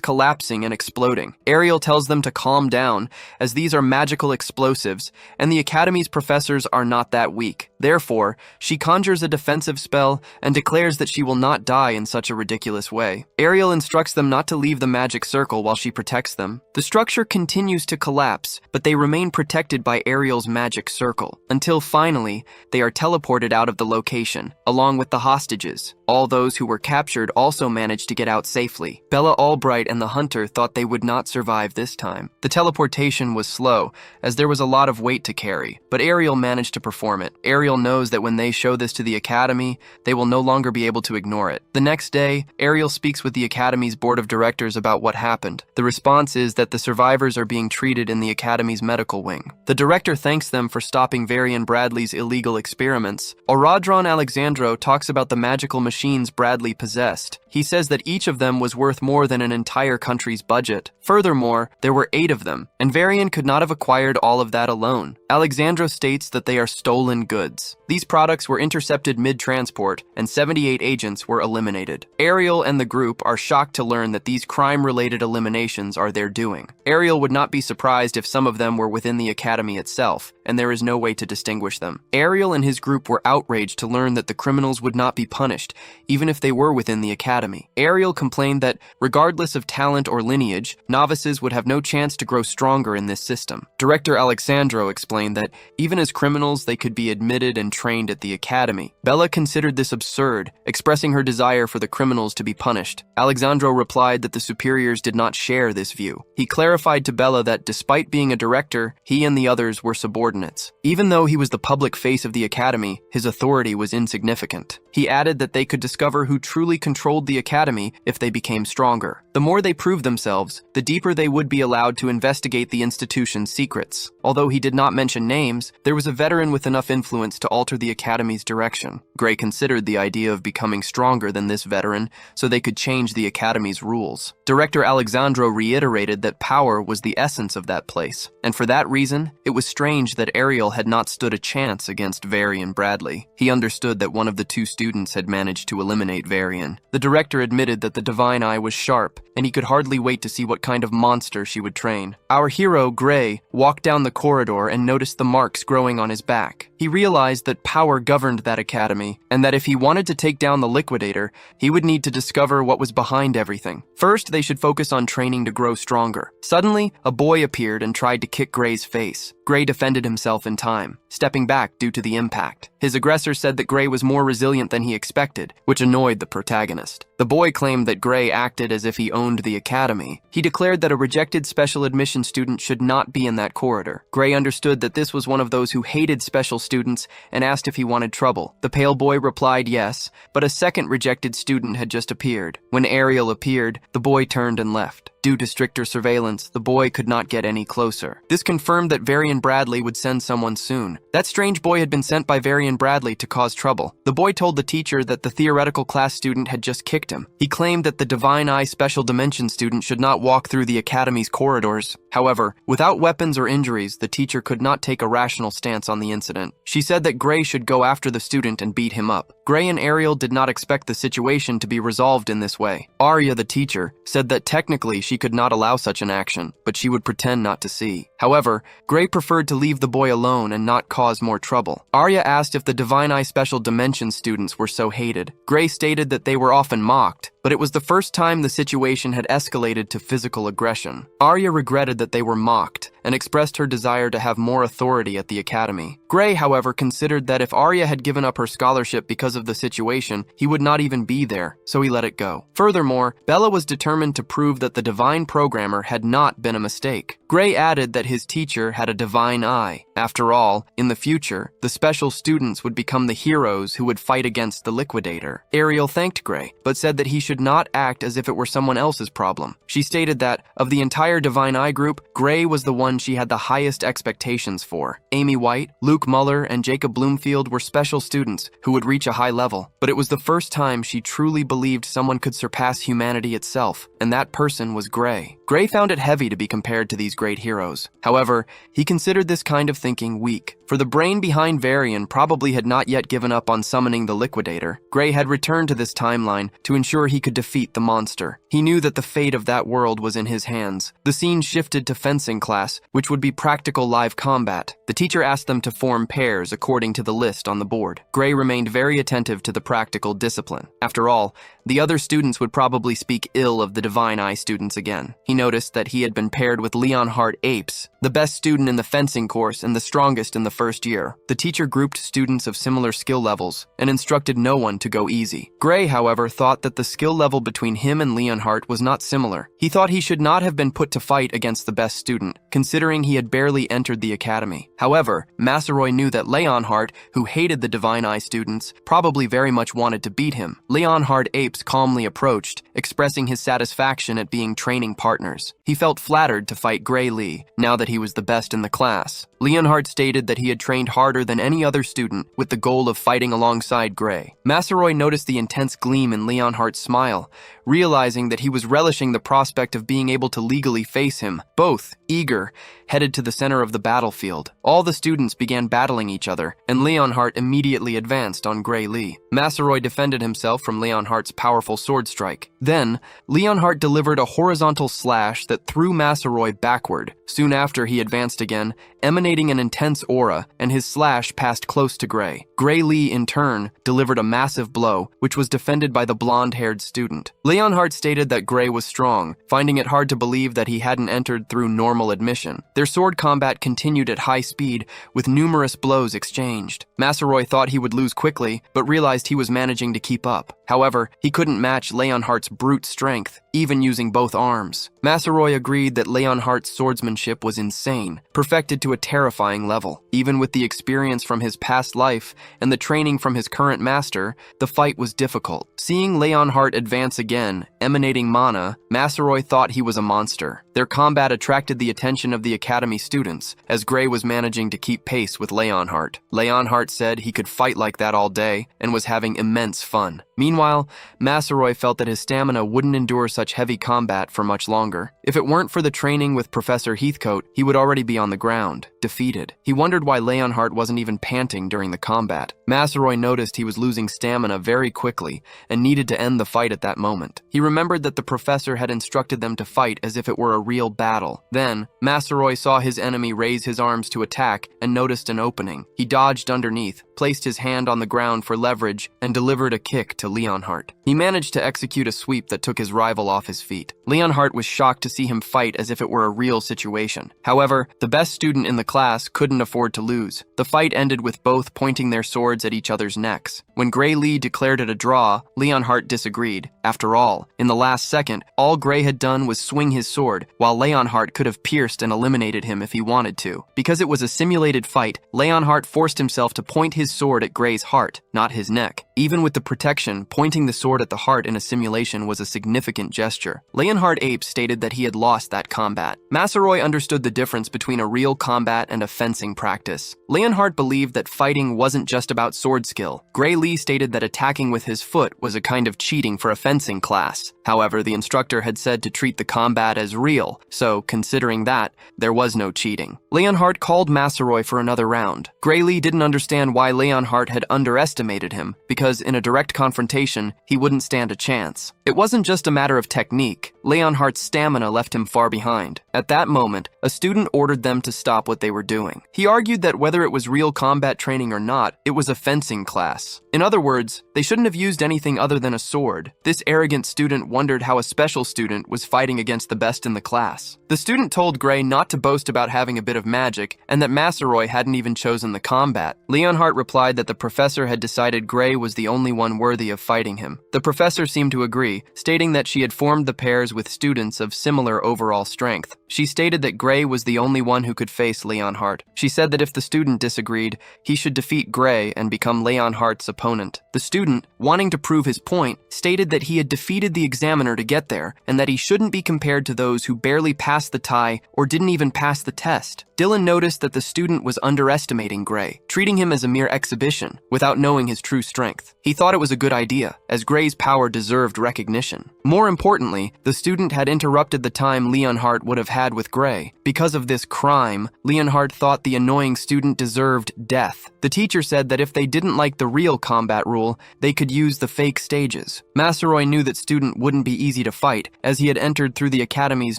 Speaker 1: collapsing and exploding. Ariel tells them to calm down, as these are magical explosives, and the Academy's professors are not that weak. Therefore, she conjures a defensive spell and declares that she will not die in such a ridiculous way. Ariel instructs them not to leave the magic circle while she protects them. The structure continues to collapse, but they remain protected by Ariel's magic circle, until finally, they are teleported out of the location, along with the hostages. All those who were captured also managed to get out safely. Bella Albright and the hunter thought they would not survive this time. The teleportation was slow, as there was a lot of weight to carry, but Ariel managed to perform it. Ariel knows that when they show this to the Academy, they will no longer be able to ignore it. The next day, Ariel speaks with the Academy's board of directors about what happened. The response is that the survivors are being treated in the Academy's medical wing. The director thanks them for stopping Varian Bradley's illegal experiments. Oradron Alexandro talks about the magical machine machines Bradley possessed. He says that each of them was worth more than an entire country's budget. Furthermore, there were 8 of them, and Varian could not have acquired all of that alone. Alexandro states that they are stolen goods. These products were intercepted mid-transport, and 78 agents were eliminated. Ariel and the group are shocked to learn that these crime-related eliminations are their doing. Ariel would not be surprised if some of them were within the academy itself, and there is no way to distinguish them. Ariel and his group were outraged to learn that the criminals would not be punished, even if they were within the academy. Ariel complained that, regardless of talent or lineage, novices would have no chance to grow stronger in this system. Director Alexandro explained that, even as criminals, they could be admitted and trained at the academy. Bella considered this absurd, expressing her desire for the criminals to be punished. Alexandro replied that the superiors did not share this view. He clarified to Bella that, despite being a director, he and the others were subordinates. Even though he was the public face of the academy, his authority was insignificant. He added that they could discover who truly controlled the academy if they became stronger. The more they proved themselves, the deeper they would be allowed to investigate the institution's secrets. Although he did not mention names, there was a veteran with enough influence to alter the academy's direction. Gray considered the idea of becoming stronger than this veteran so they could change the academy's rules. Director Alexandro reiterated that power was the essence of that place, and for that reason, it was strange that Ariel had not stood a chance against Varian Bradley. He understood that one of the 2 students had managed to eliminate Varian. The director admitted that the divine eye was sharp, and he could hardly wait to see what kind of monster she would train. Our hero, Gray, walked down the corridor and noticed the marks growing on his back. He realized that power governed that academy, and that if he wanted to take down the Liquidator, he would need to discover what was behind everything. First, they should focus on training to grow stronger. Suddenly, a boy appeared and tried to kick Gray's face. Gray defended himself in time, stepping back due to the impact. His aggressor said that Gray was more resilient than he expected, which annoyed the protagonist. The boy claimed that Gray acted as if he owned the academy. He declared that a rejected special admission student should not be in that corridor. Gray understood that this was one of those who hated special students and asked if he wanted trouble. The pale boy replied yes, but a second rejected student had just appeared. When Ariel appeared, the boy turned and left. Due to stricter surveillance, the boy could not get any closer. This confirmed that Varian Bradley would send someone soon. That strange boy had been sent by Varian Bradley to cause trouble. The boy told the teacher that the theoretical class student had just kicked him. He claimed that the Divine Eye Special Dimension student should not walk through the academy's corridors. However, without weapons or injuries, the teacher could not take a rational stance on the incident. She said that Gray should go after the student and beat him up. Gray and Ariel did not expect the situation to be resolved in this way. Arya, the teacher, said that technically she could not allow such an action, but she would pretend not to see. However, Gray preferred to leave the boy alone and not cause more trouble. Arya asked if the Divine Eye Special Dimension students were so hated. Gray stated that they were often mocked, but it was the first time the situation had escalated to physical aggression. Arya regretted that they were mocked and expressed her desire to have more authority at the academy. Gray, however, considered that if Arya had given up her scholarship because of the situation, he would not even be there, so he let it go. Furthermore, Bella was determined to prove that the divine programmer had not been a mistake. Gray added that his teacher had a divine eye. After all, in the future, the special students would become the heroes who would fight against the Liquidator. Ariel thanked Gray, but said that he should not act as if it were someone else's problem. She stated that, of the entire Divine Eye group, Gray was the one she had the highest expectations for. Amy White, Luke Muller, and Jacob Bloomfield were special students who would reach a high level, but it was the first time she truly believed someone could surpass humanity itself, and that person was Gray. Gray found it heavy to be compared to these great heroes. However, he considered this kind of thinking weak, for the brain behind Varian probably had not yet given up on summoning the Liquidator. Gray had returned to this timeline to ensure he could defeat the monster. He knew that the fate of that world was in his hands. The scene shifted to fencing class, which would be practical live combat. The teacher asked them to form pairs according to the list on the board. Gray remained very attentive to the practical discipline. After all, the other students would probably speak ill of the Divine Eye students again. He noticed that he had been paired with Leonhardt Apes, the best student in the fencing course and the strongest in the first year. The teacher grouped students of similar skill levels and instructed no one to go easy. Gray, however, thought that the skill level between him and Leonhardt was not similar. He thought he should not have been put to fight against the best student, considering he had barely entered the academy. However, Massaroy knew that Leonhardt, who hated the Divine Eye students, probably very much wanted to beat him. Leonhardt Apes calmly approached expressing his satisfaction at being training partners. He felt flattered to fight Gray Lee, now that he was the best in the class. Leonhardt stated that he had trained harder than any other student with the goal of fighting alongside Gray. Masaroy noticed the intense gleam in Leonhardt's smile, realizing that he was relishing the prospect of being able to legally face him. Both, eager, headed to the center of the battlefield. All the students began battling each other, and Leonhardt immediately advanced on Gray Lee. Masaroy defended himself from Leonhardt's powerful sword strike. Then, Leonhardt delivered a horizontal slash that threw Masaroy backward. Soon after, he advanced again, emanating an intense aura, and his slash passed close to Gray. Gray Lee, in turn, delivered a massive blow, which was defended by the blonde-haired student. Leonhardt stated that Gray was strong, finding it hard to believe that he hadn't entered through normal admission. Their sword combat continued at high speed, with numerous blows exchanged. Masaroy thought he would lose quickly, but realized he was managing to keep up. However, he couldn't match Leonhardt's brute strength, even using both arms. Masaroy agreed that Leonhardt's swordsmanship was insane, perfected to a terrifying level. Even with the experience from his past life and the training from his current master, the fight was difficult. Seeing Leonhardt advance again, emanating mana, Masaroy thought he was a monster. Their combat attracted the attention of the academy students, as Gray was managing to keep pace with Leonhardt. Leonhardt said he could fight like that all day and was having immense fun. Meanwhile, Masaroy felt that his stamina wouldn't endure such heavy combat for much longer. If it weren't for the training with Professor Heathcote, he would already be on the ground, defeated. He wondered why Leonhardt wasn't even panting during the combat. Masaroy noticed he was losing stamina very quickly and needed to end the fight at that moment. He remembered that the professor had instructed them to fight as if it were a real battle. Then, Masaroy saw his enemy raise his arms to attack and noticed an opening. He dodged underneath, placed his hand on the ground for leverage, and delivered a kick to Leonhardt. He managed to execute a sweep that took his rival off his feet. Leonhardt was shocked to see him fight as if it were a real situation. However, the best student in the class couldn't afford to lose. The fight ended with both pointing their swords at each other's necks. When Gray Lee declared it a draw, Leonhardt disagreed. After all, in the last second, all Gray had done was swing his sword, while Leonhardt could have pierced and eliminated him if he wanted to. Because it was a simulated fight, Leonhardt forced himself to point his sword at Gray's heart, not his neck. Even with the protection, pointing the sword at the heart in a simulation was a significant gesture. Leonhardt Ape stated that he had lost that combat. Masaroy understood the difference between a real combat and a fencing practice. Leonhardt believed that fighting wasn't just about sword skill. Gray Lee stated that attacking with his foot was a kind of cheating for a fencing class. However, the instructor had said to treat the combat as real, so considering that, there was no cheating. Leonhardt called Masaroy for another round. Gray Lee didn't understand why Leonhardt had underestimated him, because in a direct confrontation, he wouldn't stand a chance. It wasn't just a matter of technique. Leonhardt's stamina left him far behind. At that moment, a student ordered them to stop what they were doing. He argued that whether it was real combat training or not, it was a fencing class. In other words, they shouldn't have used anything other than a sword. This arrogant student wondered how a special student was fighting against the best in the class. The student told Gray not to boast about having a bit of magic, and that Masaroy hadn't even chosen the combat. Leonhardt replied that the professor had decided Gray was the only one worthy of fighting him. The professor seemed to agree, stating that she had formed the pairs with students of similar overall strength. She stated that Gray was the only one who could face Leonhardt. She said that if the student disagreed, he should defeat Gray and become Leonhardt's opponent. The student, wanting to prove his point, stated that he had defeated the examiner to get there, and that he shouldn't be compared to those who barely passed the tie or didn't even pass the test. Dylan noticed that the student was underestimating Gray, treating him as a mere exhibition, without knowing his true strength. He thought it was a good idea, as Gray's power deserved recognition. More importantly, the student had interrupted the time Leonhardt would have had with Gray. Because of this crime, Leonhardt thought the annoying student deserved death. The teacher said that if they didn't like the real combat rule, they could use the fake stages. Masaroy knew that student wouldn't be easy to fight, as he had entered through the academy's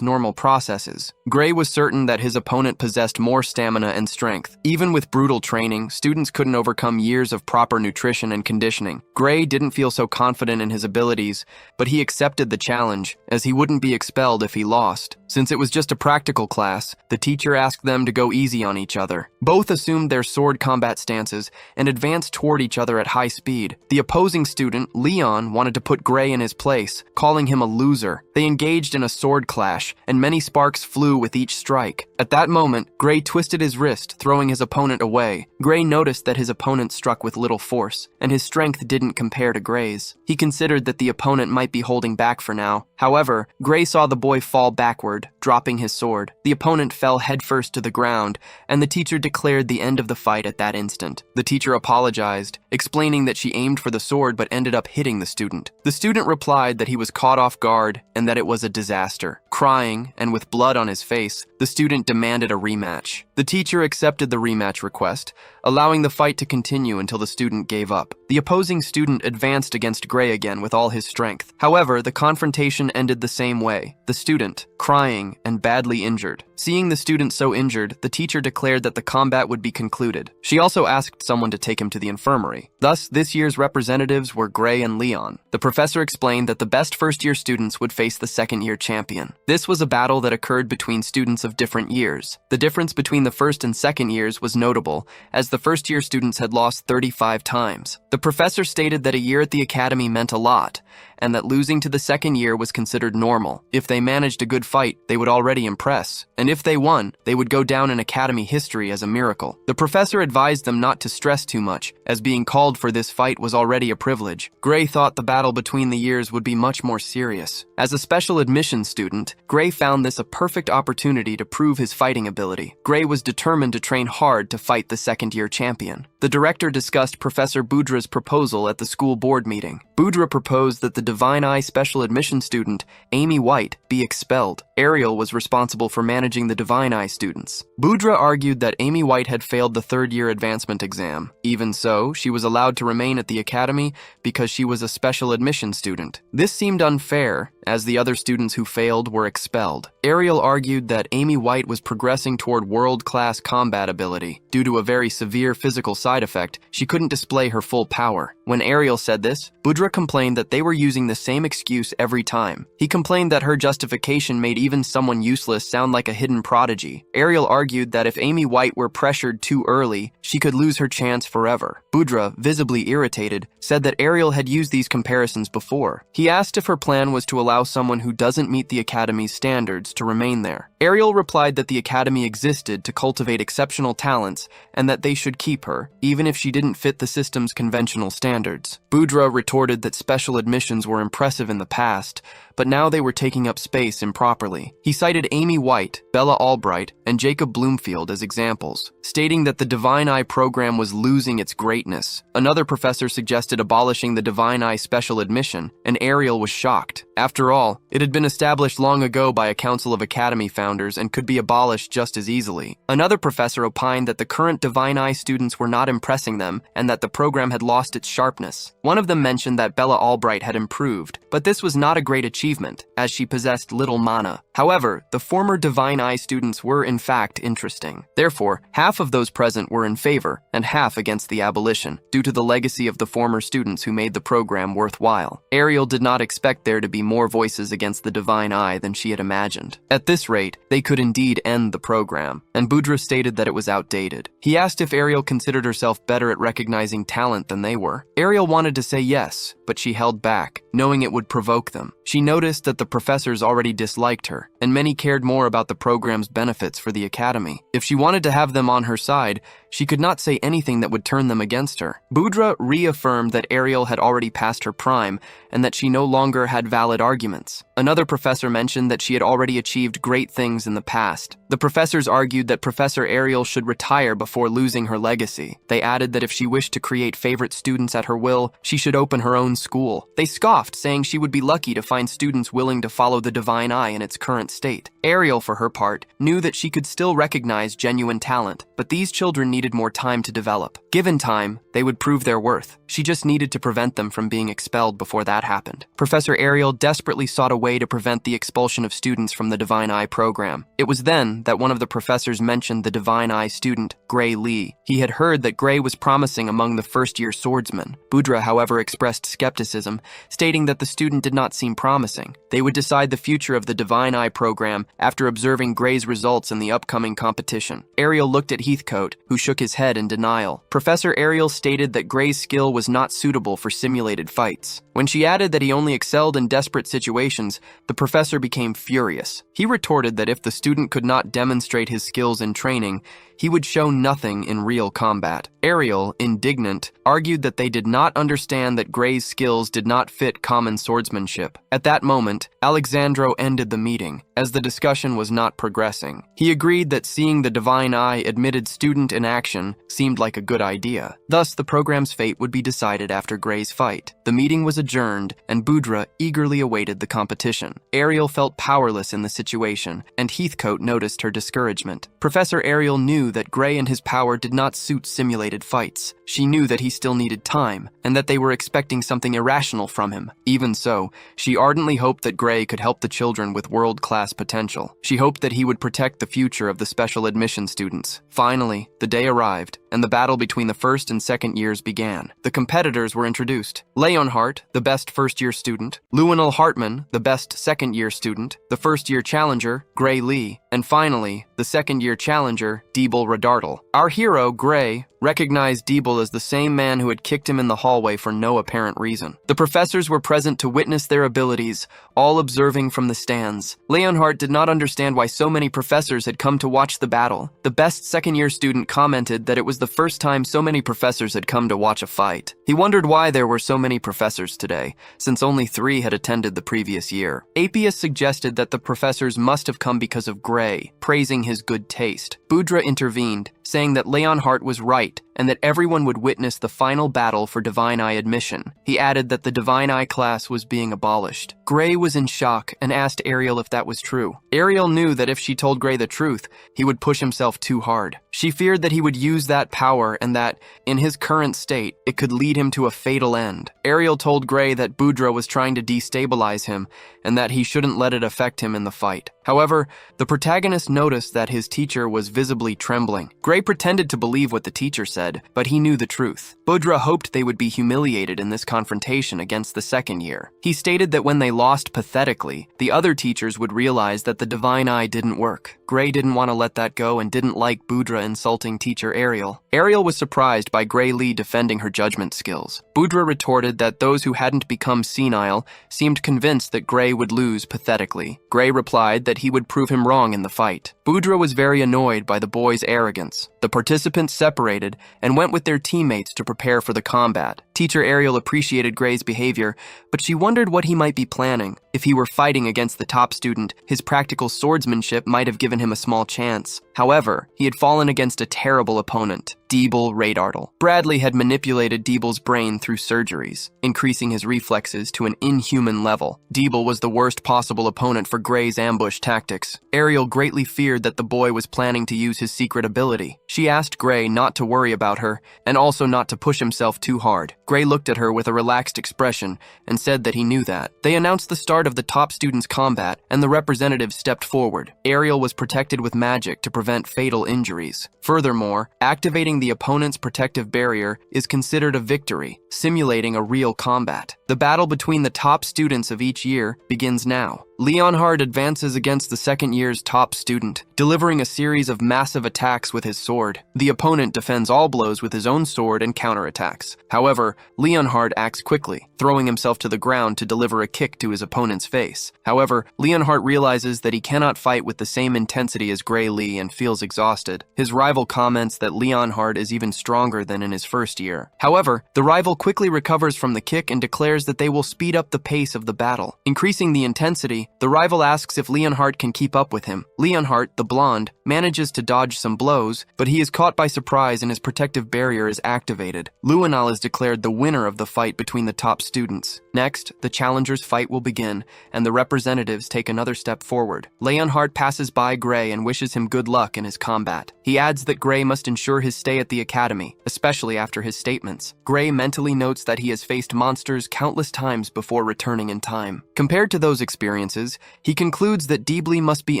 Speaker 1: normal processes. Gray was certain that his opponent possessed more stamina and strength. Even with brutal training, students couldn't overcome years of proper nutrition and conditioning. Gray didn't feel so confident in his abilities, but he accepted the challenge, as he wouldn't be expelled if he lost. Since it was just just a practical class, the teacher asked them to go easy on each other. Both assumed their sword combat stances and advanced toward each other at high speed. The opposing student, Leon, wanted to put Gray in his place, calling him a loser. They engaged in a sword clash, and many sparks flew with each strike. At that moment, Gray twisted his wrist, throwing his opponent away. Gray noticed that his opponent struck with little force, and his strength didn't compare to Gray's. He considered that the opponent might be holding back for now. However, Gray saw the boy fall backward, dropping his sword. The opponent fell headfirst to the ground, and the teacher declared the end of the fight at that instant. The teacher apologized, explaining that she aimed for the sword but ended up hitting the student. The student replied that he was caught off guard and that it was a disaster. Crying, and with blood on his face, the student demanded a rematch. The teacher accepted the rematch request, allowing the fight to continue until the student gave up. The opposing student advanced against Gray again with all his strength. However, the confrontation ended the same way, the student crying and badly injured. Seeing the student so injured, the teacher declared that the combat would be concluded. She also asked someone to take him to the infirmary. Thus, this year's representatives were Gray and Leon. The professor explained that the best first-year students would face the second-year champion. This was a battle that occurred between students of different years. The difference between the first and second years was notable, as the first-year students had lost 35 times. The professor stated that a year at the academy meant a lot, and that losing to the second year was considered normal. If they managed a good fight, they would already impress, and if they won, they would go down in academy history as a miracle. The professor advised them not to stress too much, as being called for this fight was already a privilege. Gray thought the battle between the years would be much more serious. As a special admissions student, Gray found this a perfect opportunity to prove his fighting ability. Gray was determined to train hard to fight the second-year champion. The director discussed Professor Budra's proposal at the school board meeting. Budra proposed that the Divine Eye special admission student, Amy White, be expelled. Ariel was responsible for managing the Divine Eye students. Budra argued that Amy White had failed the third-year advancement exam. Even so, she was allowed to remain at the academy because she was a special admission student. This seemed unfair, as the other students who failed were expelled. Ariel argued that Amy White was progressing toward world-class combat ability. Due to a very severe physical side effect, she couldn't display her full power. When Ariel said this, Budra complained that they were using the same excuse every time. He complained that her justification made even someone useless sound like a hidden prodigy. Ariel argued that if Amy White were pressured too early, she could lose her chance forever. Budra, visibly irritated, said that Ariel had used these comparisons before. He asked if her plan was to allow someone who doesn't meet the academy's standards to remain there. Ariel replied that the academy existed to cultivate exceptional talents and that they should keep her, even if she didn't fit the system's conventional standards. Budra retorted that special admissions were impressive in the past, but now they were taking up space improperly. He cited Amy White, Bella Albright, and Jacob Bloomfield as examples, stating that the Divine Eye program was losing its greatness. Another professor suggested abolishing the Divine Eye special admission, and Ariel was shocked. After all, it had been established long ago by a council of academy founders and could be abolished just as easily. Another professor opined that the current Divine Eye students were not impressing them and that the program had lost its sharpness. One of them mentioned that Bella Albright had improved, but this was not a great achievement, as she possessed little mana. However, the former Divine Eye students were in fact interesting. Therefore, half of those present were in favor, and half against the abolition, due to the legacy of the former students who made the program worthwhile. Ariel did not expect there to be more voices against the Divine Eye than she had imagined. At this rate, they could indeed end the program, and Budra stated that it was outdated. He asked if Ariel considered herself better at recognizing talent than they were. Ariel wanted to say yes, but she held back, knowing it would provoke them. She noticed that the professors already disliked her, and many cared more about the program's benefits for the academy. If she wanted to have them on her side, she could not say anything that would turn them against her. Budra reaffirmed that Ariel had already passed her prime and that she no longer had valid arguments. Another professor mentioned that she had already achieved great things in the past. The professors argued that Professor Ariel should retire before losing her legacy. They added that if she wished to create favorite students at her will, she should open her own school. They scoffed, saying she would be lucky to find students willing to follow the Divine Eye in its current state. Ariel, for her part, knew that she could still recognize genuine talent, but these children needed more time to develop. Given time, they would prove their worth. She just needed to prevent them from being expelled before that happened. Professor Ariel desperately sought a way to prevent the expulsion of students from the Divine Eye program. It was then that one of the professors mentioned the Divine Eye student, Gray Lee. He had heard that Gray was promising among the first-year swordsmen. Budra, however, expressed skepticism, stating that the student did not seem promising. They would decide the future of the Divine Eye program after observing Gray's results in the upcoming competition. Ariel looked at Heathcote, who shook his head in denial. Professor Ariel stated that Gray's skill was not suitable for simulated fights. When she added that he only excelled in desperate situations, the professor became furious. He retorted that if the student could not demonstrate his skills in training, he would show nothing in real combat. Ariel, indignant, argued that they did not understand that Gray's skills did not fit common swordsmanship. At that moment, Alexandro ended the meeting, as the discussion was not progressing. He agreed that seeing the Divine Eye admitted student in action seemed like a good idea. Thus, the program's fate would be decided after Gray's fight. The meeting was adjourned, and Budra eagerly awaited the competition. Ariel felt powerless in the situation, and Heathcote noticed her discouragement. Professor Ariel knew that Gray and his power did not suit simulated fights. She knew that he still needed time, and that they were expecting something irrational from him. Even so, she ardently hoped that Gray could help the children with world-class potential. She hoped that he would protect the future of the special admission students. Finally, the day arrived, and the battle between the first and second years began. The competitors were introduced. Leonhardt, the best first-year student, Lionel Hartman, the best second-year student, the first-year challenger, Gray Lee, and finally, the second-year challenger, Diebel Redartle. Our hero, Gray, recognized Diebel as the same man who had kicked him in the hallway for no apparent reason. The professors were present to witness their abilities, all observing from the stands. Leonhardt did not understand why so many professors had come to watch the battle. The best second-year student commented that it was the first time so many professors had come to watch a fight. He wondered why there were so many professors today, since only 3 had attended the previous year. Apius suggested that the professors must have come because of Gray, praising his good taste. Budra intervened, saying that Leonhardt was right and that everyone would witness the final battle for Divine Eye admission. He added that the Divine Eye class was being abolished. Gray was in shock and asked Ariel if that was true. Ariel knew that if she told Gray the truth, he would push himself too hard. She feared that he would use that power and that, in his current state, it could lead him to a fatal end. Ariel told Gray that Budra was trying to destabilize him and that he shouldn't let it affect him in the fight. However, the protagonist noticed that his teacher was visibly trembling. Gray pretended to believe what the teacher said, but he knew the truth. Budra hoped they would be humiliated in this confrontation against the second year. He stated that when they lost pathetically, the other teachers would realize that the Divine Eye didn't work. Gray didn't want to let that go and didn't like Budra insulting teacher Ariel. Ariel was surprised by Gray Lee defending her judgment skills. Budra retorted that those who hadn't become senile seemed convinced that Gray would lose pathetically. Gray replied that he would prove him wrong in the fight. Budra was very annoyed by the boy's arrogance. The participants separated and went with their teammates to prepare for the combat. Teacher Ariel appreciated Gray's behavior, but she wondered what he might be planning. If he were fighting against the top student, his practical swordsmanship might have given him a small chance. However, he had fallen against a terrible opponent, Diebel Redartle. Bradley had manipulated Diebel's brain through surgeries, increasing his reflexes to an inhuman level. Diebel was the worst possible opponent for Gray's ambush tactics. Ariel greatly feared that the boy was planning to use his secret ability. She asked Gray not to worry about her, and also not to push himself too hard. Gray looked at her with a relaxed expression and said that he knew that. They announced the start of the top students' combat, and the representatives stepped forward. Ariel was protected with magic to prevent fatal injuries. Furthermore, activating the opponent's protective barrier is considered a victory, simulating a real combat. The battle between the top students of each year begins now. Leonhardt advances against the second year's top student, delivering a series of massive attacks with his sword. The opponent defends all blows with his own sword and counterattacks. However, Leonhardt acts quickly, throwing himself to the ground to deliver a kick to his opponent's face. However, Leonhardt realizes that he cannot fight with the same intensity as Gray Lee and feels exhausted. His rival comments that Leonhardt is even stronger than in his first year. However, the rival quickly recovers from the kick and declares that they will speed up the pace of the battle. Increasing the intensity, the rival asks if Leonhardt can keep up with him. Leonhardt, the blonde, manages to dodge some blows, but he is caught by surprise and his protective barrier is activated. Luenal is declared the winner of the fight between the top students. Next, the challengers' fight will begin, and the representatives take another step forward. Leonhardt passes by Gray and wishes him good luck in his combat. He adds that Gray must ensure his stay at the academy, especially after his statements. Gray mentally notes that he has faced monsters countless times before returning in time. Compared to those experiences, reflexes, he concludes that Deebly must be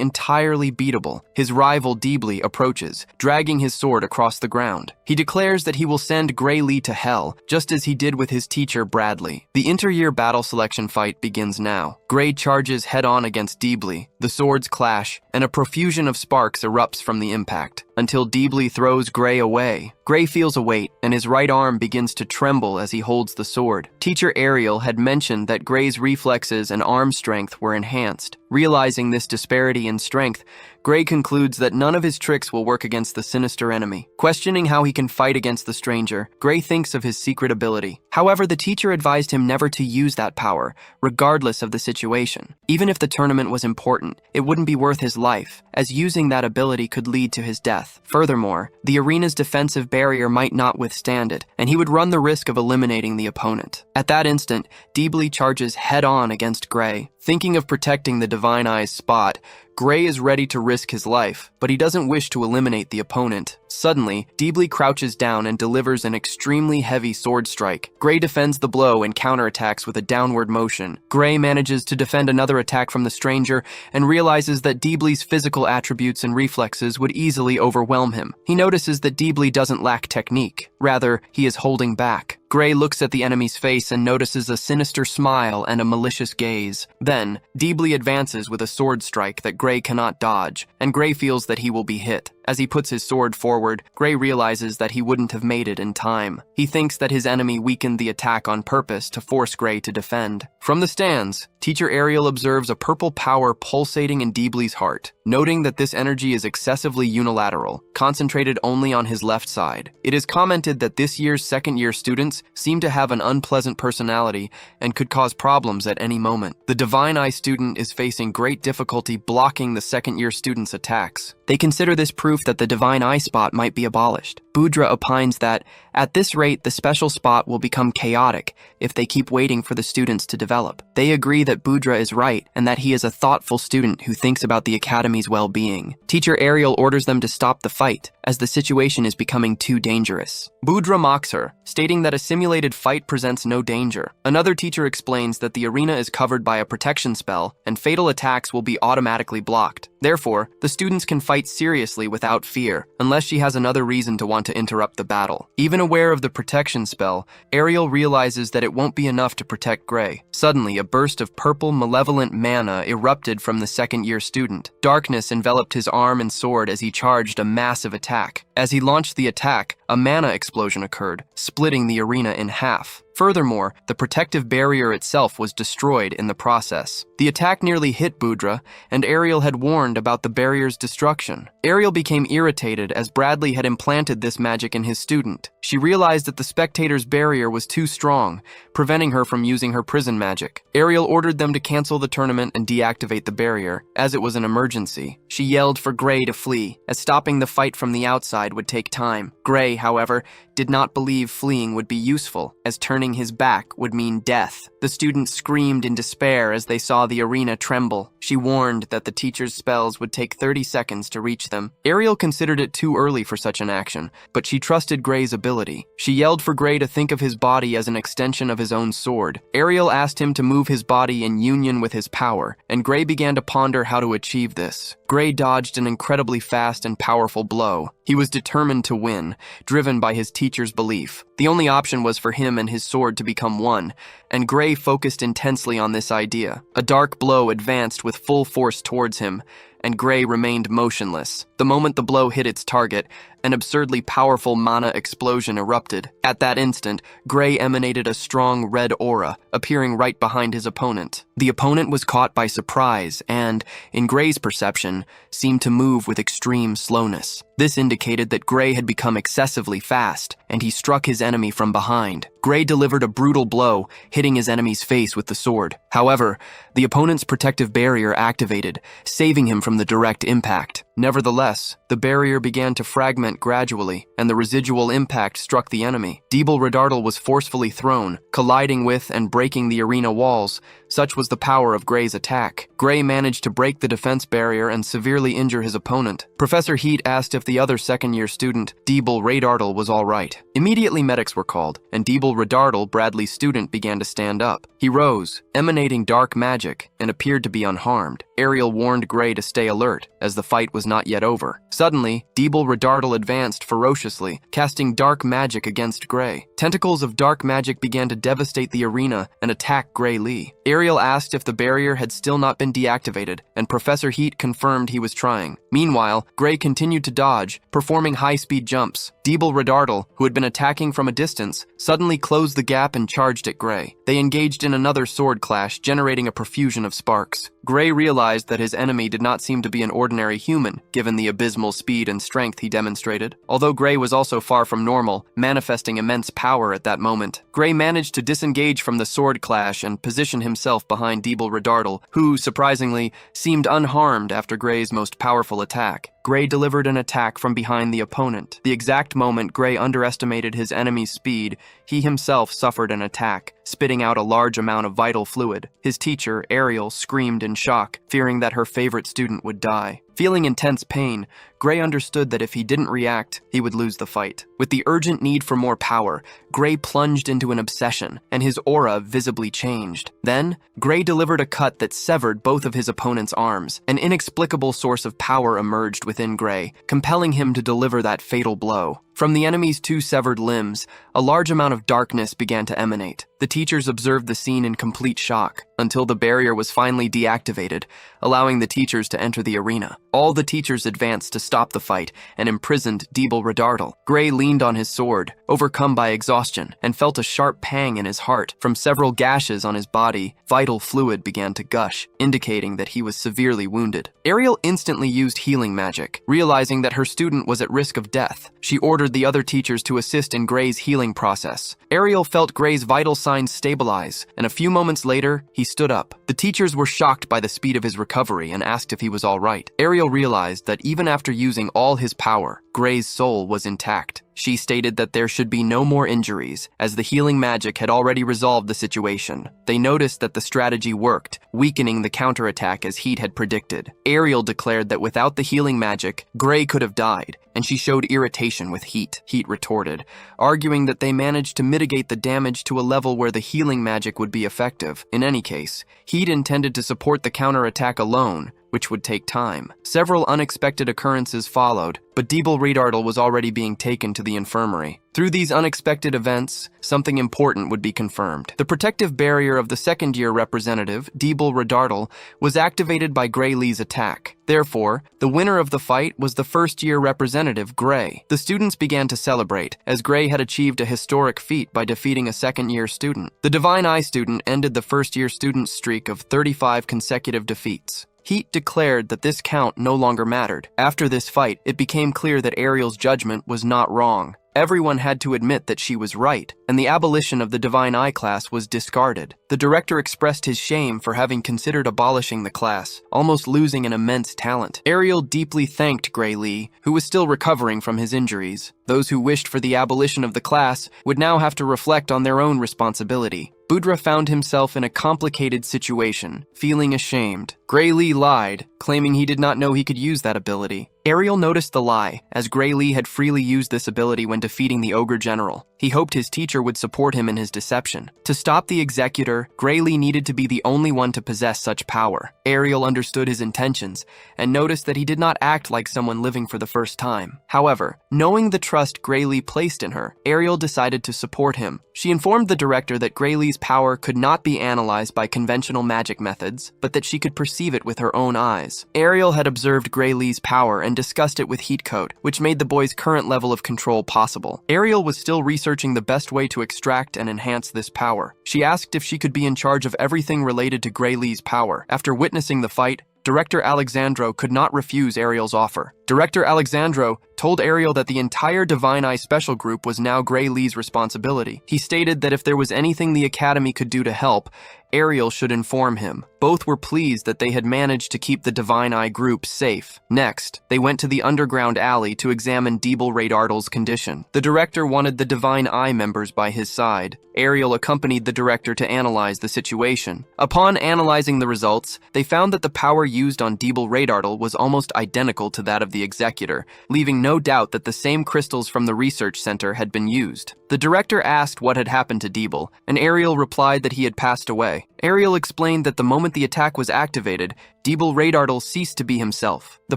Speaker 1: entirely beatable. His rival Deebly approaches, dragging his sword across the ground. He declares that he will send Gray Lee to hell, just as he did with his teacher Bradley. The Interyear battle selection fight begins now. Gray charges head-on against Deebly. The swords clash, and a profusion of sparks erupts from the impact, until Deebly throws Gray away. Gray feels a weight, and his right arm begins to tremble as he holds the sword. Teacher Ariel had mentioned that Gray's reflexes and arm strength were enhanced. Realizing this disparity in strength, Gray concludes that none of his tricks will work against the sinister enemy. Questioning how he can fight against the stranger, Gray thinks of his secret ability. However, the teacher advised him never to use that power, regardless of the situation. Even if the tournament was important, it wouldn't be worth his life, as using that ability could lead to his death. Furthermore, the arena's defensive barrier might not withstand it, and he would run the risk of eliminating the opponent. At that instant, Deebly charges head-on against Gray. Thinking of protecting the Divine Eye's spot, Gray is ready to risk his life, but he doesn't wish to eliminate the opponent. Suddenly, Deebly crouches down and delivers an extremely heavy sword strike. Gray defends the blow and counterattacks with a downward motion. Gray manages to defend another attack from the stranger and realizes that Deebly's physical attributes and reflexes would easily overwhelm him. He notices that Deebly doesn't lack technique. Rather, he is holding back. Gray looks at the enemy's face and notices a sinister smile and a malicious gaze. Then, Deebly advances with a sword strike that Gray cannot dodge, and Gray feels that he will be hit. As he puts his sword forward, Gray realizes that he wouldn't have made it in time. He thinks that his enemy weakened the attack on purpose to force Gray to defend. From the stands, Teacher Ariel observes a purple power pulsating in Deebly's heart, noting that this energy is excessively unilateral, concentrated only on his left side. It is commented that this year's second-year students seem to have an unpleasant personality and could cause problems at any moment. The Divine Eye student is facing great difficulty blocking the second-year student's attacks. They consider this proof that the Divine Eye spot might be abolished. Budra opines that, at this rate, the special spot will become chaotic if they keep waiting for the students to develop. They agree that Budra is right and that he is a thoughtful student who thinks about the academy's well-being. Teacher Ariel orders them to stop the fight, as the situation is becoming too dangerous. Budra mocks her, stating that a simulated fight presents no danger. Another teacher explains that the arena is covered by a protection spell, and fatal attacks will be automatically blocked. Therefore, the students can fight seriously without fear, unless she has another reason to want to interrupt the battle. Even aware of the protection spell, Ariel realizes that it won't be enough to protect Gray. Suddenly, a burst of purple, malevolent mana erupted from the second-year student. Darkness enveloped his arm and sword as he charged a massive attack. As he launched the attack, a mana explosion occurred, splitting the arena in half. Furthermore, the protective barrier itself was destroyed in the process. The attack nearly hit Budra, and Ariel had warned about the barrier's destruction. Ariel became irritated as Bradley had implanted this magic in his student. She realized that the spectator's barrier was too strong, preventing her from using her prison magic. Ariel ordered them to cancel the tournament and deactivate the barrier, as it was an emergency. She yelled for Gray to flee, as stopping the fight from the outside would take time. Gray, however, did not believe fleeing would be useful, as turning his back would mean death. The students screamed in despair as they saw the arena tremble. She warned that the teacher's spells would take 30 seconds to reach them. Ariel considered it too early for such an action, but she trusted Gray's ability. She yelled for Gray to think of his body as an extension of his own sword. Ariel asked him to move his body in union with his power, and Gray began to ponder how to achieve this. Gray dodged an incredibly fast and powerful blow. He was determined to win, driven by his teacher's belief. The only option was for him and his sword to become one, and Gray focused intensely on this idea. A dark blow advanced with full force towards him, and Gray remained motionless. The moment the blow hit its target, an absurdly powerful mana explosion erupted. At that instant, Gray emanated a strong red aura, appearing right behind his opponent. The opponent was caught by surprise and, in Gray's perception, seemed to move with extreme slowness. This indicated that Gray had become excessively fast, and he struck his enemy from behind. Gray delivered a brutal blow, hitting his enemy's face with the sword. However, the opponent's protective barrier activated, saving him from the direct impact. Nevertheless, the barrier began to fragment gradually, and the residual impact struck the enemy. Deeble Redardal was forcefully thrown, colliding with and breaking the arena walls. Such was the power of Gray's attack. Gray managed to break the defense barrier and severely injure his opponent. Professor Heat asked if the other second-year student, Deeble Redardal, was all right. Immediately medics were called, and Deeble Redardal, Bradley's student, began to stand up. He rose, emanating dark magic, and appeared to be unharmed. Ariel warned Gray to stay alert, as the fight was not yet over. Suddenly, Deeble Redardal advanced ferociously, casting dark magic against Gray. Tentacles of dark magic began to devastate the arena and attack Gray Lee. Ariel asked if the barrier had still not been deactivated, and Professor Heat confirmed he was trying. Meanwhile, Gray continued to dodge, performing high-speed jumps. Deeble Redardal, who had been attacking from a distance, suddenly closed the gap and charged at Gray. They engaged in another sword clash, generating a profusion of sparks. Gray realized that his enemy did not seem to be an ordinary human, given the abysmal speed and strength he demonstrated. Although Gray was also far from normal, manifesting immense power at that moment, Gray managed to disengage from the sword clash and position himself behind Deeble Redardal, who, surprisingly, seemed unharmed after Gray's most powerful attack. Gray delivered an attack from behind the opponent. The exact moment Gray underestimated his enemy's speed, he himself suffered an attack, spitting out a large amount of vital fluid. His teacher, Ariel, screamed in shock, fearing that her favorite student would die. Feeling intense pain, Gray understood that if he didn't react, he would lose the fight. With the urgent need for more power, Gray plunged into an obsession, and his aura visibly changed. Then, Gray delivered a cut that severed both of his opponent's arms. An inexplicable source of power emerged within Gray, compelling him to deliver that fatal blow. From the enemy's two severed limbs, a large amount of darkness began to emanate. The teachers observed the scene in complete shock, until the barrier was finally deactivated, allowing the teachers to enter the arena. All the teachers advanced to stop the fight and imprisoned Deeble Redardal. Gray leaned on his sword, overcome by exhaustion, and felt a sharp pang in his heart. From several gashes on his body, vital fluid began to gush, indicating that he was severely wounded. Ariel instantly used healing magic. Realizing that her student was at risk of death, she ordered the other teachers to assist in Gray's healing process. Ariel felt Gray's vital signs stabilize, and a few moments later, he stood up. The teachers were shocked by the speed of his recovery and asked if he was all right. Ariel realized that even after using all his power, Gray's soul was intact. She stated that there should be no more injuries, as the healing magic had already resolved the situation. They noticed that the strategy worked, weakening the counterattack as Heat had predicted. Ariel declared that without the healing magic, Gray could have died, and she showed irritation with Heat. Heat retorted, arguing that they managed to mitigate the damage to a level where the healing magic would be effective. In any case, Heat intended to support the counterattack alone, which would take time. Several unexpected occurrences followed, but Deeble Redardal was already being taken to the infirmary. Through these unexpected events, something important would be confirmed. The protective barrier of the second-year representative, Deeble Redardal, was activated by Gray Lee's attack. Therefore, the winner of the fight was the first-year representative, Gray. The students began to celebrate, as Gray had achieved a historic feat by defeating a second-year student. The Divine Eye student ended the first-year student's streak of 35 consecutive defeats. Heat declared that this count no longer mattered. After this fight, it became clear that Ariel's judgment was not wrong. Everyone had to admit that she was right, and the abolition of the Divine Eye class was discarded. The director expressed his shame for having considered abolishing the class, almost losing an immense talent. Ariel deeply thanked Gray Lee, who was still recovering from his injuries. Those who wished for the abolition of the class would now have to reflect on their own responsibility. Budra found himself in a complicated situation, feeling ashamed. Gray Lee lied, claiming he did not know he could use that ability. Ariel noticed the lie, as Gray Lee had freely used this ability when defeating the Ogre General. He hoped his teacher would support him in his deception. To stop the executor, Gray Lee needed to be the only one to possess such power. Ariel understood his intentions, and noticed that he did not act like someone living for the first time. However, knowing the trust Gray Lee placed in her, Ariel decided to support him. She informed the director that Gray Lee's power could not be analyzed by conventional magic methods, but that she could perceive it with her own eyes. Ariel had observed Gray Lee's power and discussed it with Heatcoat, which made the boy's current level of control possible. Ariel was still researching the best way to extract and enhance this power. She asked if she could be in charge of everything related to Gray Lee's power. After witnessing the fight, Director Alexandro could not refuse Ariel's offer. Director Alexandro told Ariel that the entire Divine Eye Special Group was now Gray Lee's responsibility. He stated that if there was anything the Academy could do to help, Ariel should inform him. Both were pleased that they had managed to keep the Divine Eye group safe. Next, they went to the underground alley to examine Deeble Radartle's condition. The director wanted the Divine Eye members by his side. Ariel accompanied the director to analyze the situation. Upon analyzing the results, they found that the power used on Deeble Radartle was almost identical to that of the Executor, leaving no doubt that the same crystals from the research center had been used. The director asked what had happened to Deeble, and Ariel replied that he had passed away. Ariel explained that the moment the attack was activated, Deeble Radartle ceased to be himself. The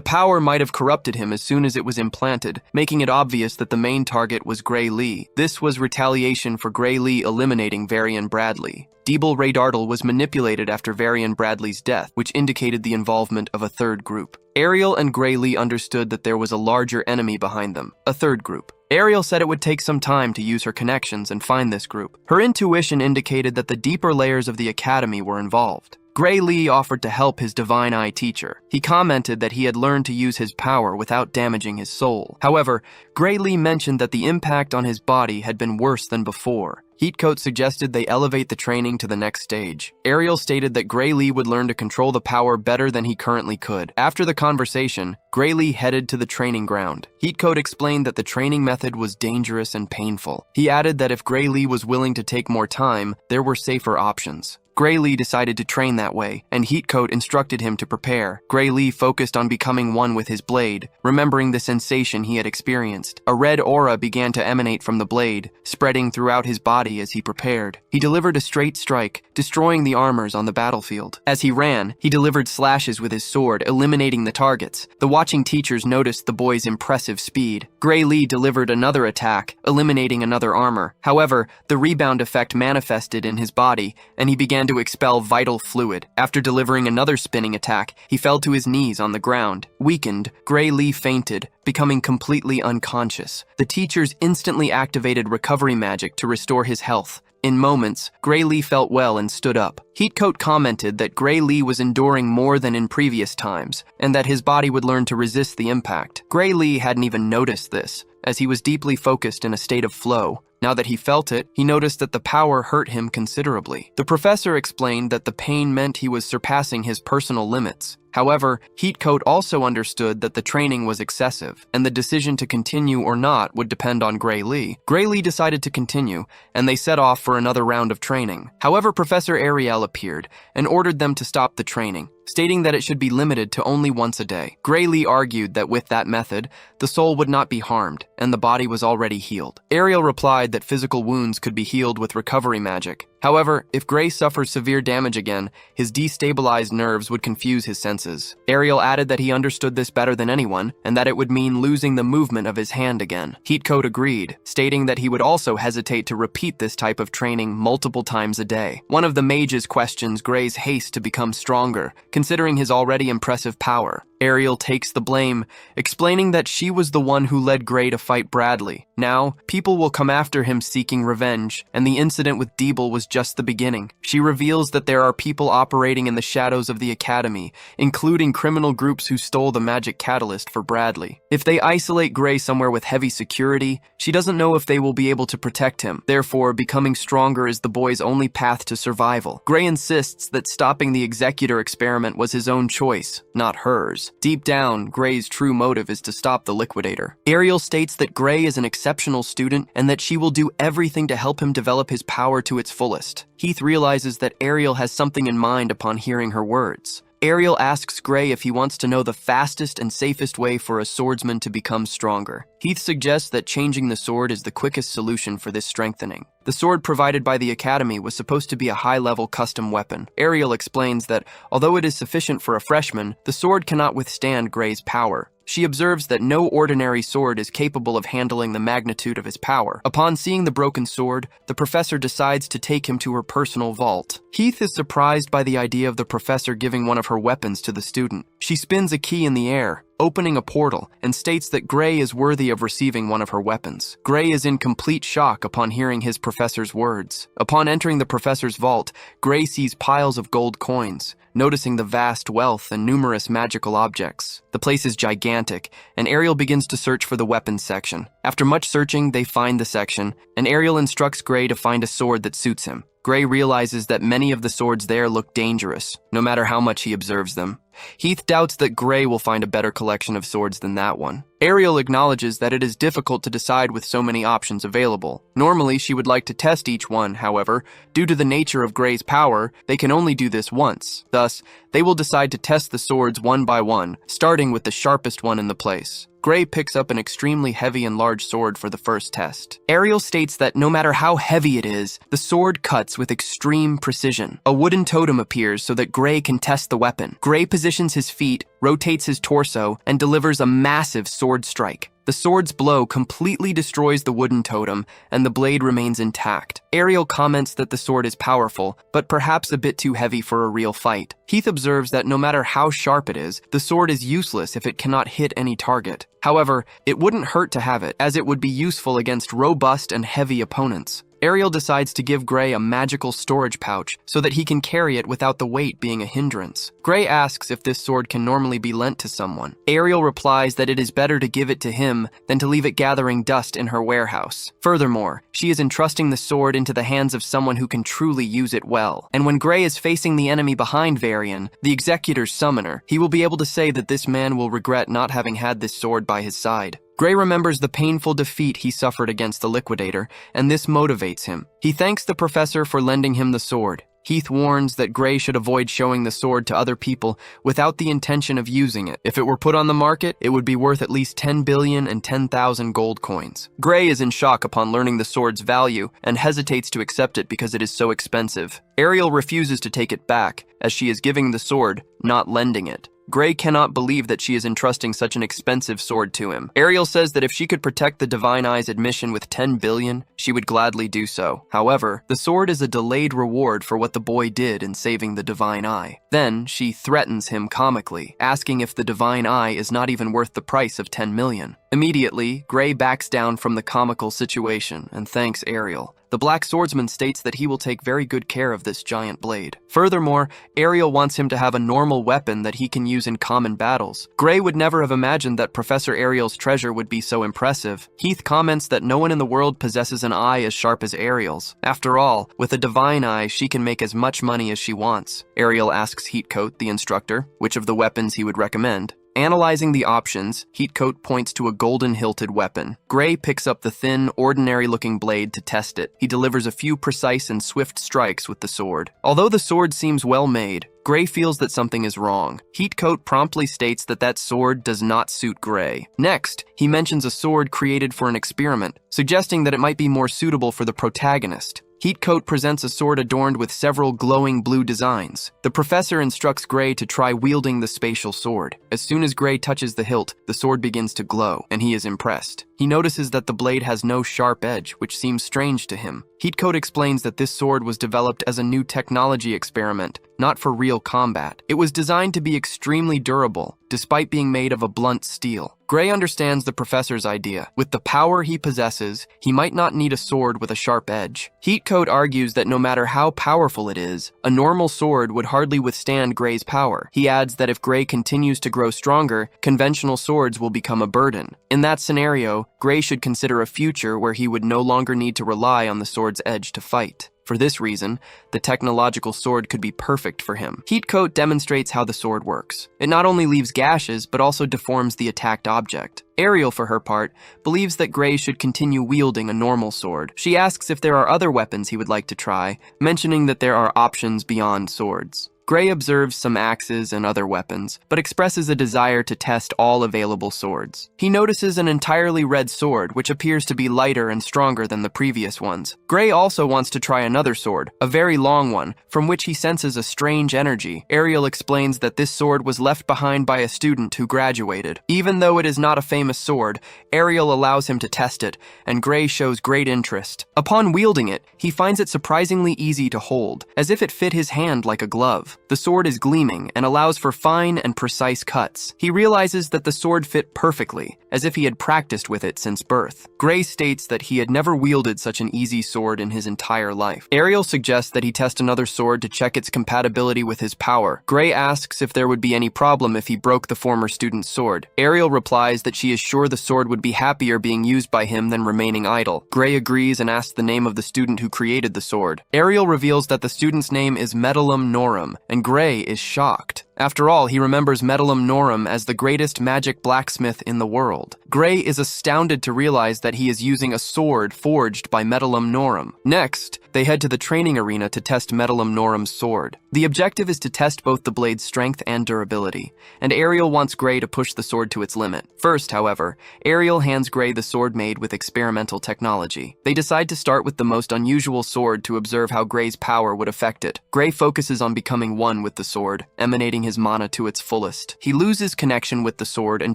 Speaker 1: power might have corrupted him as soon as it was implanted, making it obvious that the main target was Gray Lee. This was retaliation for Gray Lee eliminating Varian Bradley. Deeble Radartle was manipulated after Varian Bradley's death, which indicated the involvement of a third group. Ariel and Gray Lee understood that there was a larger enemy behind them, a third group. Ariel said it would take some time to use her connections and find this group. Her intuition indicated that the deeper layers of the Academy were involved. Gray Lee offered to help his Divine Eye teacher. He commented that he had learned to use his power without damaging his soul. However, Gray Lee mentioned that the impact on his body had been worse than before. Heatcoat suggested they elevate the training to the next stage. Ariel stated that Gray Lee would learn to control the power better than he currently could. After the conversation, Gray Lee headed to the training ground. Heatcoat explained that the training method was dangerous and painful. He added that if Gray Lee was willing to take more time, there were safer options. Gray Lee decided to train that way, and Heatcoat instructed him to prepare. Gray Lee focused on becoming one with his blade, remembering the sensation he had experienced. A red aura began to emanate from the blade, spreading throughout his body as he prepared. He delivered a straight strike, destroying the armors on the battlefield. As he ran, he delivered slashes with his sword, eliminating the targets. The watching teachers noticed the boy's impressive speed. Gray Lee delivered another attack, eliminating another armor. However, the rebound effect manifested in his body, and he began to expel vital fluid. After delivering another spinning attack, he fell to his knees on the ground. Weakened, Gray Lee fainted, becoming completely unconscious. The teachers instantly activated recovery magic to restore his health. In moments, Gray Lee felt well and stood up. Heatcoat commented that Gray Lee was enduring more than in previous times, and that his body would learn to resist the impact. Gray Lee hadn't even noticed this, as he was deeply focused in a state of flow. Now that he felt it, he noticed that the power hurt him considerably. The professor explained that the pain meant he was surpassing his personal limits. However, Heatcoat also understood that the training was excessive, and the decision to continue or not would depend on Gray Lee. Gray Lee decided to continue, and they set off for another round of training. However, Professor Ariel appeared and ordered them to stop the training, stating that it should be limited to only once a day. Gray Lee argued that with that method, the soul would not be harmed, and the body was already healed. Ariel replied that physical wounds could be healed with recovery magic. However, if Gray suffered severe damage again, his destabilized nerves would confuse his senses. Ariel added that he understood this better than anyone, and that it would mean losing the movement of his hand again. Heatcoat agreed, stating that he would also hesitate to repeat this type of training multiple times a day. One of the mages questions Gray's haste to become stronger, considering his already impressive power. Ariel takes the blame, explaining that she was the one who led Gray to fight Bradley. Now, people will come after him seeking revenge, and the incident with Deeble was just the beginning. She reveals that there are people operating in the shadows of the Academy, including criminal groups who stole the magic catalyst for Bradley. If they isolate Gray somewhere with heavy security, she doesn't know if they will be able to protect him. Therefore, becoming stronger is the boy's only path to survival. Gray insists that stopping the Executor experiment was his own choice, not hers. Deep down, Gray's true motive is to stop the Liquidator. Ariel states that Gray is an exceptional student and that she will do everything to help him develop his power to its fullest. Heath realizes that Ariel has something in mind upon hearing her words. Ariel asks Gray if he wants to know the fastest and safest way for a swordsman to become stronger. Heath suggests that changing the sword is the quickest solution for this strengthening. The sword provided by the Academy was supposed to be a high-level custom weapon. Ariel explains that, although it is sufficient for a freshman, the sword cannot withstand Gray's power. She observes that no ordinary sword is capable of handling the magnitude of his power. Upon seeing the broken sword, the professor decides to take him to her personal vault. Heath is surprised by the idea of the professor giving one of her weapons to the student. She spins a key in the air, opening a portal, and states that Gray is worthy of receiving one of her weapons. Gray is in complete shock upon hearing his professor's words. Upon entering the professor's vault, Gray sees piles of gold coins, noticing the vast wealth and numerous magical objects. The place is gigantic, and Ariel begins to search for the weapons section. After much searching, they find the section, and Ariel instructs Gray to find a sword that suits him. Gray realizes that many of the swords there look dangerous, no matter how much he observes them. Heath doubts that Gray will find a better collection of swords than that one. Ariel acknowledges that it is difficult to decide with so many options available. Normally, she would like to test each one, however, due to the nature of Gray's power, they can only do this once. Thus, they will decide to test the swords one by one, starting with the sharpest one in the place. Gray picks up an extremely heavy and large sword for the first test. Ariel states that no matter how heavy it is, the sword cuts with extreme precision. A wooden totem appears so that Gray can test the weapon. Gray positions his feet, rotates his torso, and delivers a massive sword strike. The sword's blow completely destroys the wooden totem, and the blade remains intact. Ariel comments that the sword is powerful, but perhaps a bit too heavy for a real fight. Heath observes that no matter how sharp it is, the sword is useless if it cannot hit any target. However, it wouldn't hurt to have it, as it would be useful against robust and heavy opponents. Ariel decides to give Gray a magical storage pouch so that he can carry it without the weight being a hindrance. Gray asks if this sword can normally be lent to someone. Ariel replies that it is better to give it to him than to leave it gathering dust in her warehouse. Furthermore, she is entrusting the sword into the hands of someone who can truly use it well. And when Gray is facing the enemy behind Varian, the Executor's summoner, he will be able to say that this man will regret not having had this sword by his side. Gray remembers the painful defeat he suffered against the Liquidator, and this motivates him. He thanks the professor for lending him the sword. Heath warns that Gray should avoid showing the sword to other people without the intention of using it. If it were put on the market, it would be worth at least 10 billion and 10,000 gold coins. Gray is in shock upon learning the sword's value and hesitates to accept it because it is so expensive. Ariel refuses to take it back, as she is giving the sword, not lending it. Gray cannot believe that she is entrusting such an expensive sword to him. Ariel says that if she could protect the Divine Eye's admission with 10 billion, she would gladly do so. However, the sword is a delayed reward for what the boy did in saving the Divine Eye. Then, she threatens him comically, asking if the Divine Eye is not even worth the price of 10 million. Immediately, Gray backs down from the comical situation and thanks Ariel. The Black Swordsman states that he will take very good care of this giant blade. Furthermore, Ariel wants him to have a normal weapon that he can use in common battles. Gray would never have imagined that Professor Ariel's treasure would be so impressive. Heath comments that no one in the world possesses an eye as sharp as Ariel's. After all, with a divine eye, she can make as much money as she wants. Ariel asks Heatcoat, the instructor, which of the weapons he would recommend. Analyzing the options, Heatcoat points to a golden-hilted weapon. Gray picks up the thin, ordinary-looking blade to test it. He delivers a few precise and swift strikes with the sword. Although the sword seems well made, Gray feels that something is wrong. Heatcoat promptly states that that sword does not suit Gray. Next, he mentions a sword created for an experiment, suggesting that it might be more suitable for the protagonist. Heatcoat presents a sword adorned with several glowing blue designs. The professor instructs Gray to try wielding the spatial sword. As soon as Gray touches the hilt, the sword begins to glow, and he is impressed. He notices that the blade has no sharp edge, which seems strange to him. Heatcoat explains that this sword was developed as a new technology experiment, not for real combat. It was designed to be extremely durable, despite being made of a blunt steel. Gray understands the professor's idea. With the power he possesses, he might not need a sword with a sharp edge. Heatcoat argues that no matter how powerful it is, a normal sword would hardly withstand Gray's power. He adds that if Gray continues to grow stronger, conventional swords will become a burden. In that scenario, Gray should consider a future where he would no longer need to rely on the sword's edge to fight. For this reason, the technological sword could be perfect for him. Heatcoat demonstrates how the sword works. It not only leaves gashes, but also deforms the attacked object. Ariel, for her part, believes that Gray should continue wielding a normal sword. She asks if there are other weapons he would like to try, mentioning that there are options beyond swords. Gray observes some axes and other weapons, but expresses a desire to test all available swords. He notices an entirely red sword, which appears to be lighter and stronger than the previous ones. Gray also wants to try another sword, a very long one, from which he senses a strange energy. Ariel explains that this sword was left behind by a student who graduated. Even though it is not a famous sword, Ariel allows him to test it, and Gray shows great interest. Upon wielding it, he finds it surprisingly easy to hold, as if it fit his hand like a glove. The sword is gleaming and allows for fine and precise cuts. He realizes that the sword fit perfectly, as if he had practiced with it since birth. Gray states that he had never wielded such an easy sword in his entire life. Ariel suggests that he test another sword to check its compatibility with his power. Gray asks if there would be any problem if he broke the former student's sword. Ariel replies that she is sure the sword would be happier being used by him than remaining idle. Gray agrees and asks the name of the student who created the sword. Ariel reveals that the student's name is Medallum Norum, and Gray is shocked. After all, he remembers Medallum Norum as the greatest magic blacksmith in the world. Gray is astounded to realize that he is using a sword forged by Medallum Norum. Next, they head to the training arena to test Medallum Norum's sword. The objective is to test both the blade's strength and durability, and Ariel wants Gray to push the sword to its limit. First, however, Ariel hands Gray the sword made with experimental technology. They decide to start with the most unusual sword to observe how Gray's power would affect it. Gray focuses on becoming one with the sword, emanating his mana to its fullest. He loses connection with the sword and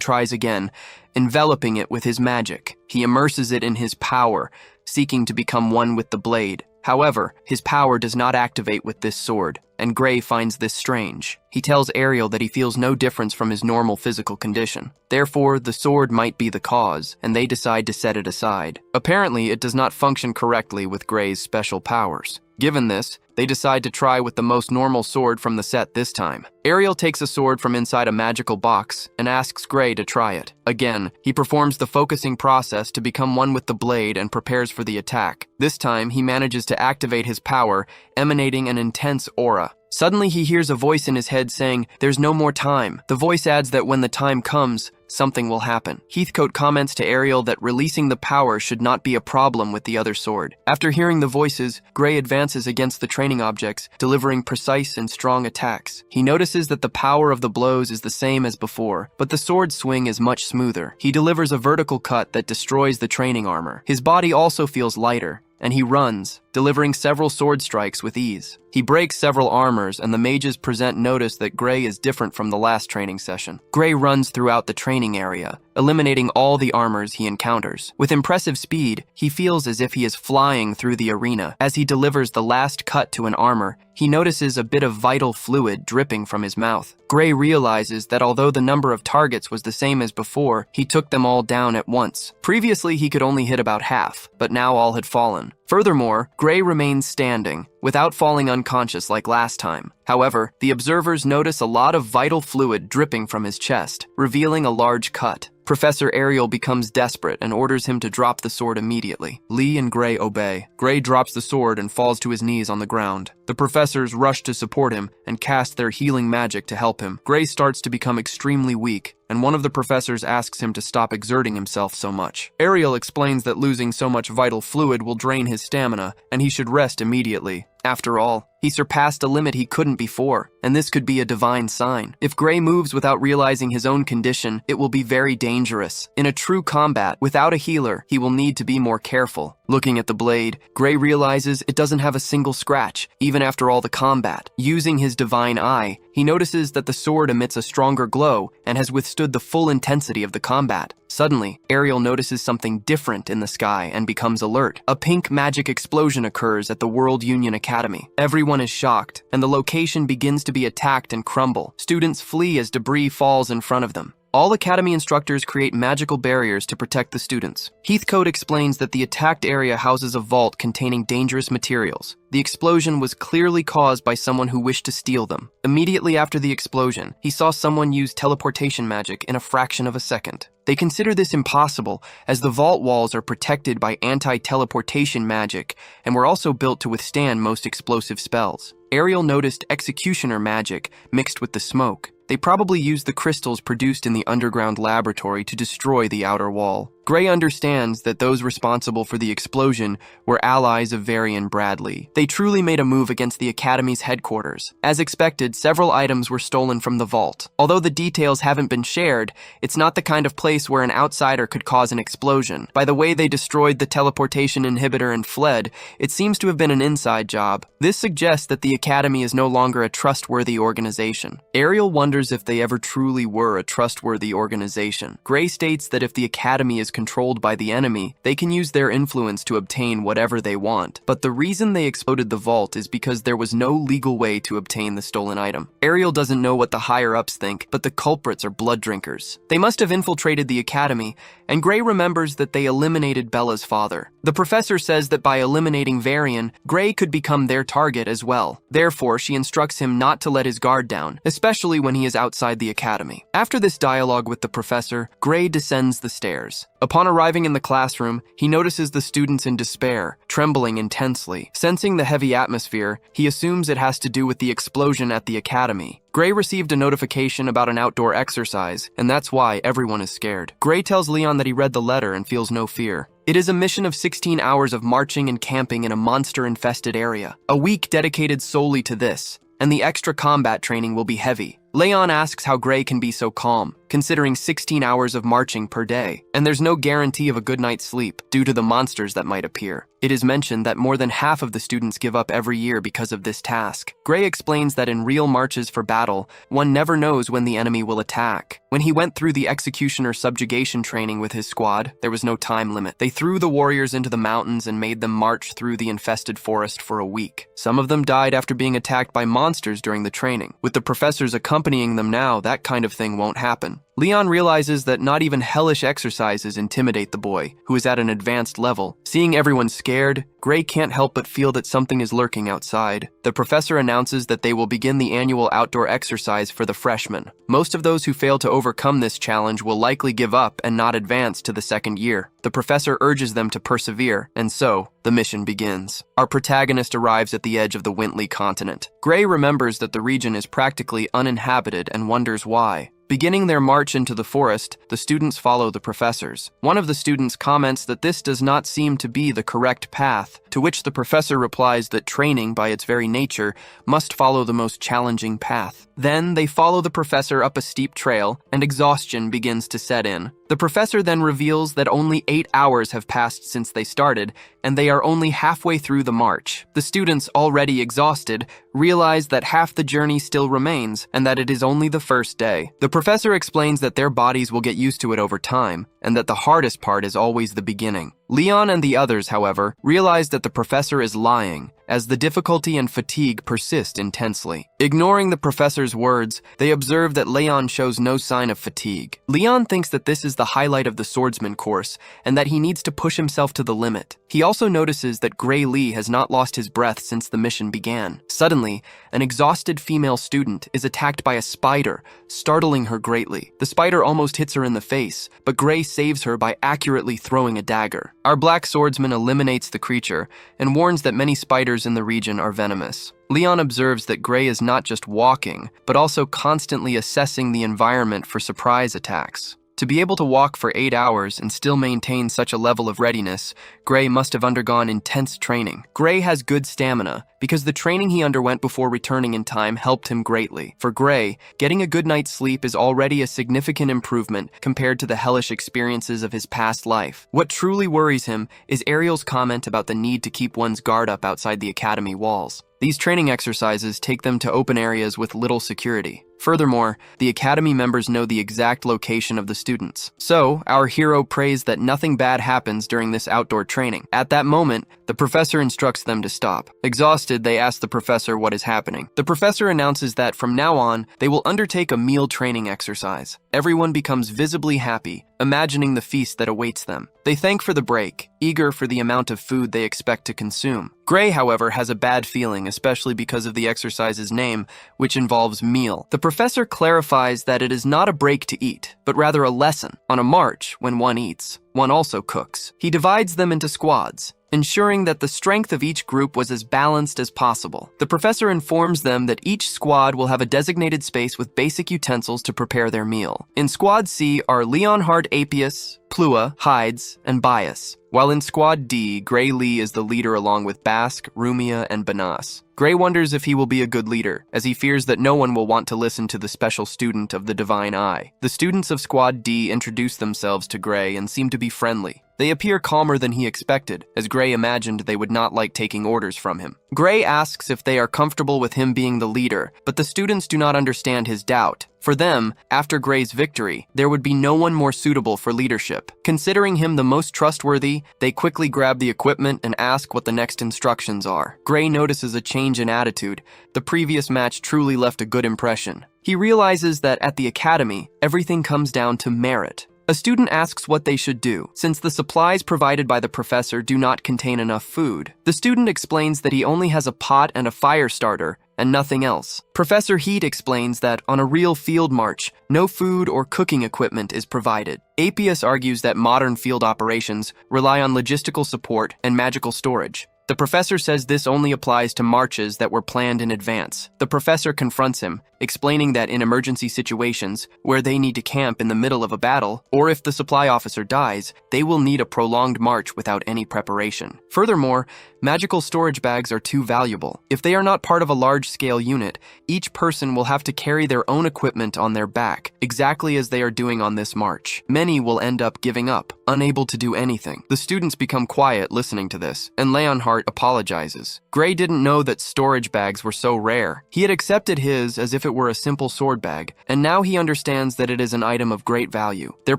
Speaker 1: tries again, enveloping it with his magic. He immerses it in his power, seeking to become one with the blade. However, his power does not activate with this sword, and Gray finds this strange. He tells Ariel that he feels no difference from his normal physical condition. Therefore, the sword might be the cause, and they decide to set it aside. Apparently, it does not function correctly with Gray's special powers. Given this, they decide to try with the most normal sword from the set this time. Ariel takes a sword from inside a magical box and asks Gray to try it. Again, he performs the focusing process to become one with the blade and prepares for the attack. This time, he manages to activate his power, emanating an intense aura. Suddenly, he hears a voice in his head saying, "There's no more time." The voice adds that when the time comes, something will happen. Heathcote comments to Ariel that releasing the power should not be a problem with the other sword. After hearing the voices, Gray advances against the training objects, delivering precise and strong attacks. He notices that the power of the blows is the same as before, but the sword swing is much smoother. He delivers a vertical cut that destroys the training armor. His body also feels lighter, and he runs, delivering several sword strikes with ease. He breaks several armors, and the mages present notice that Gray is different from the last training session. Gray runs throughout the training area, eliminating all the armors he encounters. With impressive speed, he feels as if he is flying through the arena. As he delivers the last cut to an armor, he notices a bit of vital fluid dripping from his mouth. Gray realizes that although the number of targets was the same as before, he took them all down at once. Previously, he could only hit about half, but now all had fallen. Furthermore, Gray remains standing, without falling unconscious like last time. However, the observers notice a lot of vital fluid dripping from his chest, revealing a large cut. Professor Ariel becomes desperate and orders him to drop the sword immediately. Lee and Gray obey. Gray drops the sword and falls to his knees on the ground. The professors rush to support him and cast their healing magic to help him. Gray starts to become extremely weak, and one of the professors asks him to stop exerting himself so much. Ariel explains that losing so much vital fluid will drain his stamina, and he should rest immediately. After all, he surpassed a limit he couldn't before, and this could be a divine sign. If Gray moves without realizing his own condition, it will be very dangerous. In a true combat, without a healer, he will need to be more careful. Looking at the blade, Gray realizes it doesn't have a single scratch, even after all the combat. Using his divine eye, he notices that the sword emits a stronger glow and has withstood the full intensity of the combat. Suddenly, Ariel notices something different in the sky and becomes alert. A pink magic explosion occurs at the World Union Academy. Everyone is shocked, and the location begins to be attacked and crumble. Students flee as debris falls in front of them. All Academy instructors create magical barriers to protect the students. Heathcote explains that the attacked area houses a vault containing dangerous materials. The explosion was clearly caused by someone who wished to steal them. Immediately after the explosion, he saw someone use teleportation magic in a fraction of a second. They consider this impossible, as the vault walls are protected by anti-teleportation magic and were also built to withstand most explosive spells. Ariel noticed executioner magic mixed with the smoke. They probably used the crystals produced in the underground laboratory to destroy the outer wall. Gray understands that those responsible for the explosion were allies of Varian Bradley. They truly made a move against the Academy's headquarters. As expected, several items were stolen from the vault. Although the details haven't been shared, it's not the kind of place where an outsider could cause an explosion. By the way they destroyed the teleportation inhibitor and fled, it seems to have been an inside job. This suggests that the Academy is no longer a trustworthy organization. Ariel wonders if they ever truly were a trustworthy organization. Gray states that if the Academy is controlled by the enemy, they can use their influence to obtain whatever they want. But the reason they exploded the vault is because there was no legal way to obtain the stolen item. Ariel doesn't know what the higher-ups think, but the culprits are blood drinkers. They must have infiltrated the academy, and Gray remembers that they eliminated Bella's father. The professor says that by eliminating Varian, Gray could become their target as well. Therefore, she instructs him not to let his guard down, especially when he is outside the academy. After this dialogue with the professor, Gray descends the stairs. Upon arriving in the classroom, he notices the students in despair, trembling intensely. Sensing the heavy atmosphere, he assumes it has to do with the explosion at the academy. Gray received a notification about an outdoor exercise, and that's why everyone is scared. Gray tells Leon that he read the letter and feels no fear. It is a mission of 16 hours of marching and camping in a monster-infested area. A week dedicated solely to this, and the extra combat training will be heavy. Leon asks how Gray can be so calm, considering 16 hours of marching per day, and there's no guarantee of a good night's sleep due to the monsters that might appear. It is mentioned that more than half of the students give up every year because of this task. Gray explains that in real marches for battle, one never knows when the enemy will attack. When he went through the executioner subjugation training with his squad, there was no time limit. They threw the warriors into the mountains and made them march through the infested forest for a week. Some of them died after being attacked by monsters during the training. With the professors accompanying them now, that kind of thing won't happen. Leon realizes that not even hellish exercises intimidate the boy, who is at an advanced level. Seeing everyone scared, Gray can't help but feel that something is lurking outside. The professor announces that they will begin the annual outdoor exercise for the freshmen. Most of those who fail to overcome this challenge will likely give up and not advance to the second year. The professor urges them to persevere, and so, the mission begins. Our protagonist arrives at the edge of the Wintley continent. Gray remembers that the region is practically uninhabited and wonders why. Beginning their march into the forest, the students follow the professors. One of the students comments that this does not seem to be the correct path, to which the professor replies that training, by its very nature, must follow the most challenging path. Then they follow the professor up a steep trail, and exhaustion begins to set in. The professor then reveals that only 8 hours have passed since they started, and they are only halfway through the march. The students, already exhausted, realize that half the journey still remains, and that it is only the first day. The professor explains that their bodies will get used to it over time, and that the hardest part is always the beginning. Leon and the others, however, realize that the professor is lying, as the difficulty and fatigue persist intensely. Ignoring the professor's words, they observe that Leon shows no sign of fatigue. Leon thinks that this is the highlight of the Swordsman course, and that he needs to push himself to the limit. He also notices that Gray Lee has not lost his breath since the mission began. Suddenly, an exhausted female student is attacked by a spider, startling her greatly. The spider almost hits her in the face, but Gray saves her by accurately throwing a dagger. Our black swordsman eliminates the creature and warns that many spiders in the region are venomous. Leon observes that Gray is not just walking, but also constantly assessing the environment for surprise attacks. To be able to walk for 8 hours and still maintain such a level of readiness, Gray must have undergone intense training. Gray has good stamina because the training he underwent before returning in time helped him greatly. For Gray, getting a good night's sleep is already a significant improvement compared to the hellish experiences of his past life. What truly worries him is Ariel's comment about the need to keep one's guard up outside the academy walls. These training exercises take them to open areas with little security. Furthermore, the academy members know the exact location of the students. So, our hero prays that nothing bad happens during this outdoor training. At that moment, the professor instructs them to stop. Exhausted, they ask the professor what is happening. The professor announces that from now on, they will undertake a meal training exercise. Everyone becomes visibly happy, imagining the feast that awaits them. They thank for the break, eager for the amount of food they expect to consume. Gray, however, has a bad feeling, especially because of the exercise's name, which involves meal. The professor clarifies that it is not a break to eat, but rather a lesson. On a march, when one eats, one also cooks. He divides them into squads, ensuring that the strength of each group was as balanced as possible. The professor informs them that each squad will have a designated space with basic utensils to prepare their meal. In Squad C are Leonhard Apius, Plua, Hides, and Bias, while in Squad D, Gray Lee is the leader along with Bask, Rumia, and Banas. Gray wonders if he will be a good leader, as he fears that no one will want to listen to the special student of the Divine Eye. The students of Squad D introduce themselves to Gray and seem to be friendly. They appear calmer than he expected, as Gray imagined they would not like taking orders from him. Gray asks if they are comfortable with him being the leader, but the students do not understand his doubt. For them, after Gray's victory, there would be no one more suitable for leadership. Considering him the most trustworthy, they quickly grab the equipment and ask what the next instructions are. Gray notices a change in attitude. The previous match truly left a good impression. He realizes that at the academy, everything comes down to merit. A student asks what they should do, since the supplies provided by the professor do not contain enough food. The student explains that he only has a pot and a fire starter, and nothing else. Professor Heat explains that on a real field march, no food or cooking equipment is provided. Apius argues that modern field operations rely on logistical support and magical storage. The professor says this only applies to marches that were planned in advance. The professor confronts him, explaining that in emergency situations, where they need to camp in the middle of a battle, or if the supply officer dies, they will need a prolonged march without any preparation. Furthermore, magical storage bags are too valuable. If they are not part of a large-scale unit, each person will have to carry their own equipment on their back, exactly as they are doing on this march. Many will end up giving up, unable to do anything. The students become quiet listening to this, and Leonhardt apologizes. Gray didn't know that storage bags were so rare. He had accepted his as if it were a simple sword bag, and now he understands that it is an item of great value. Their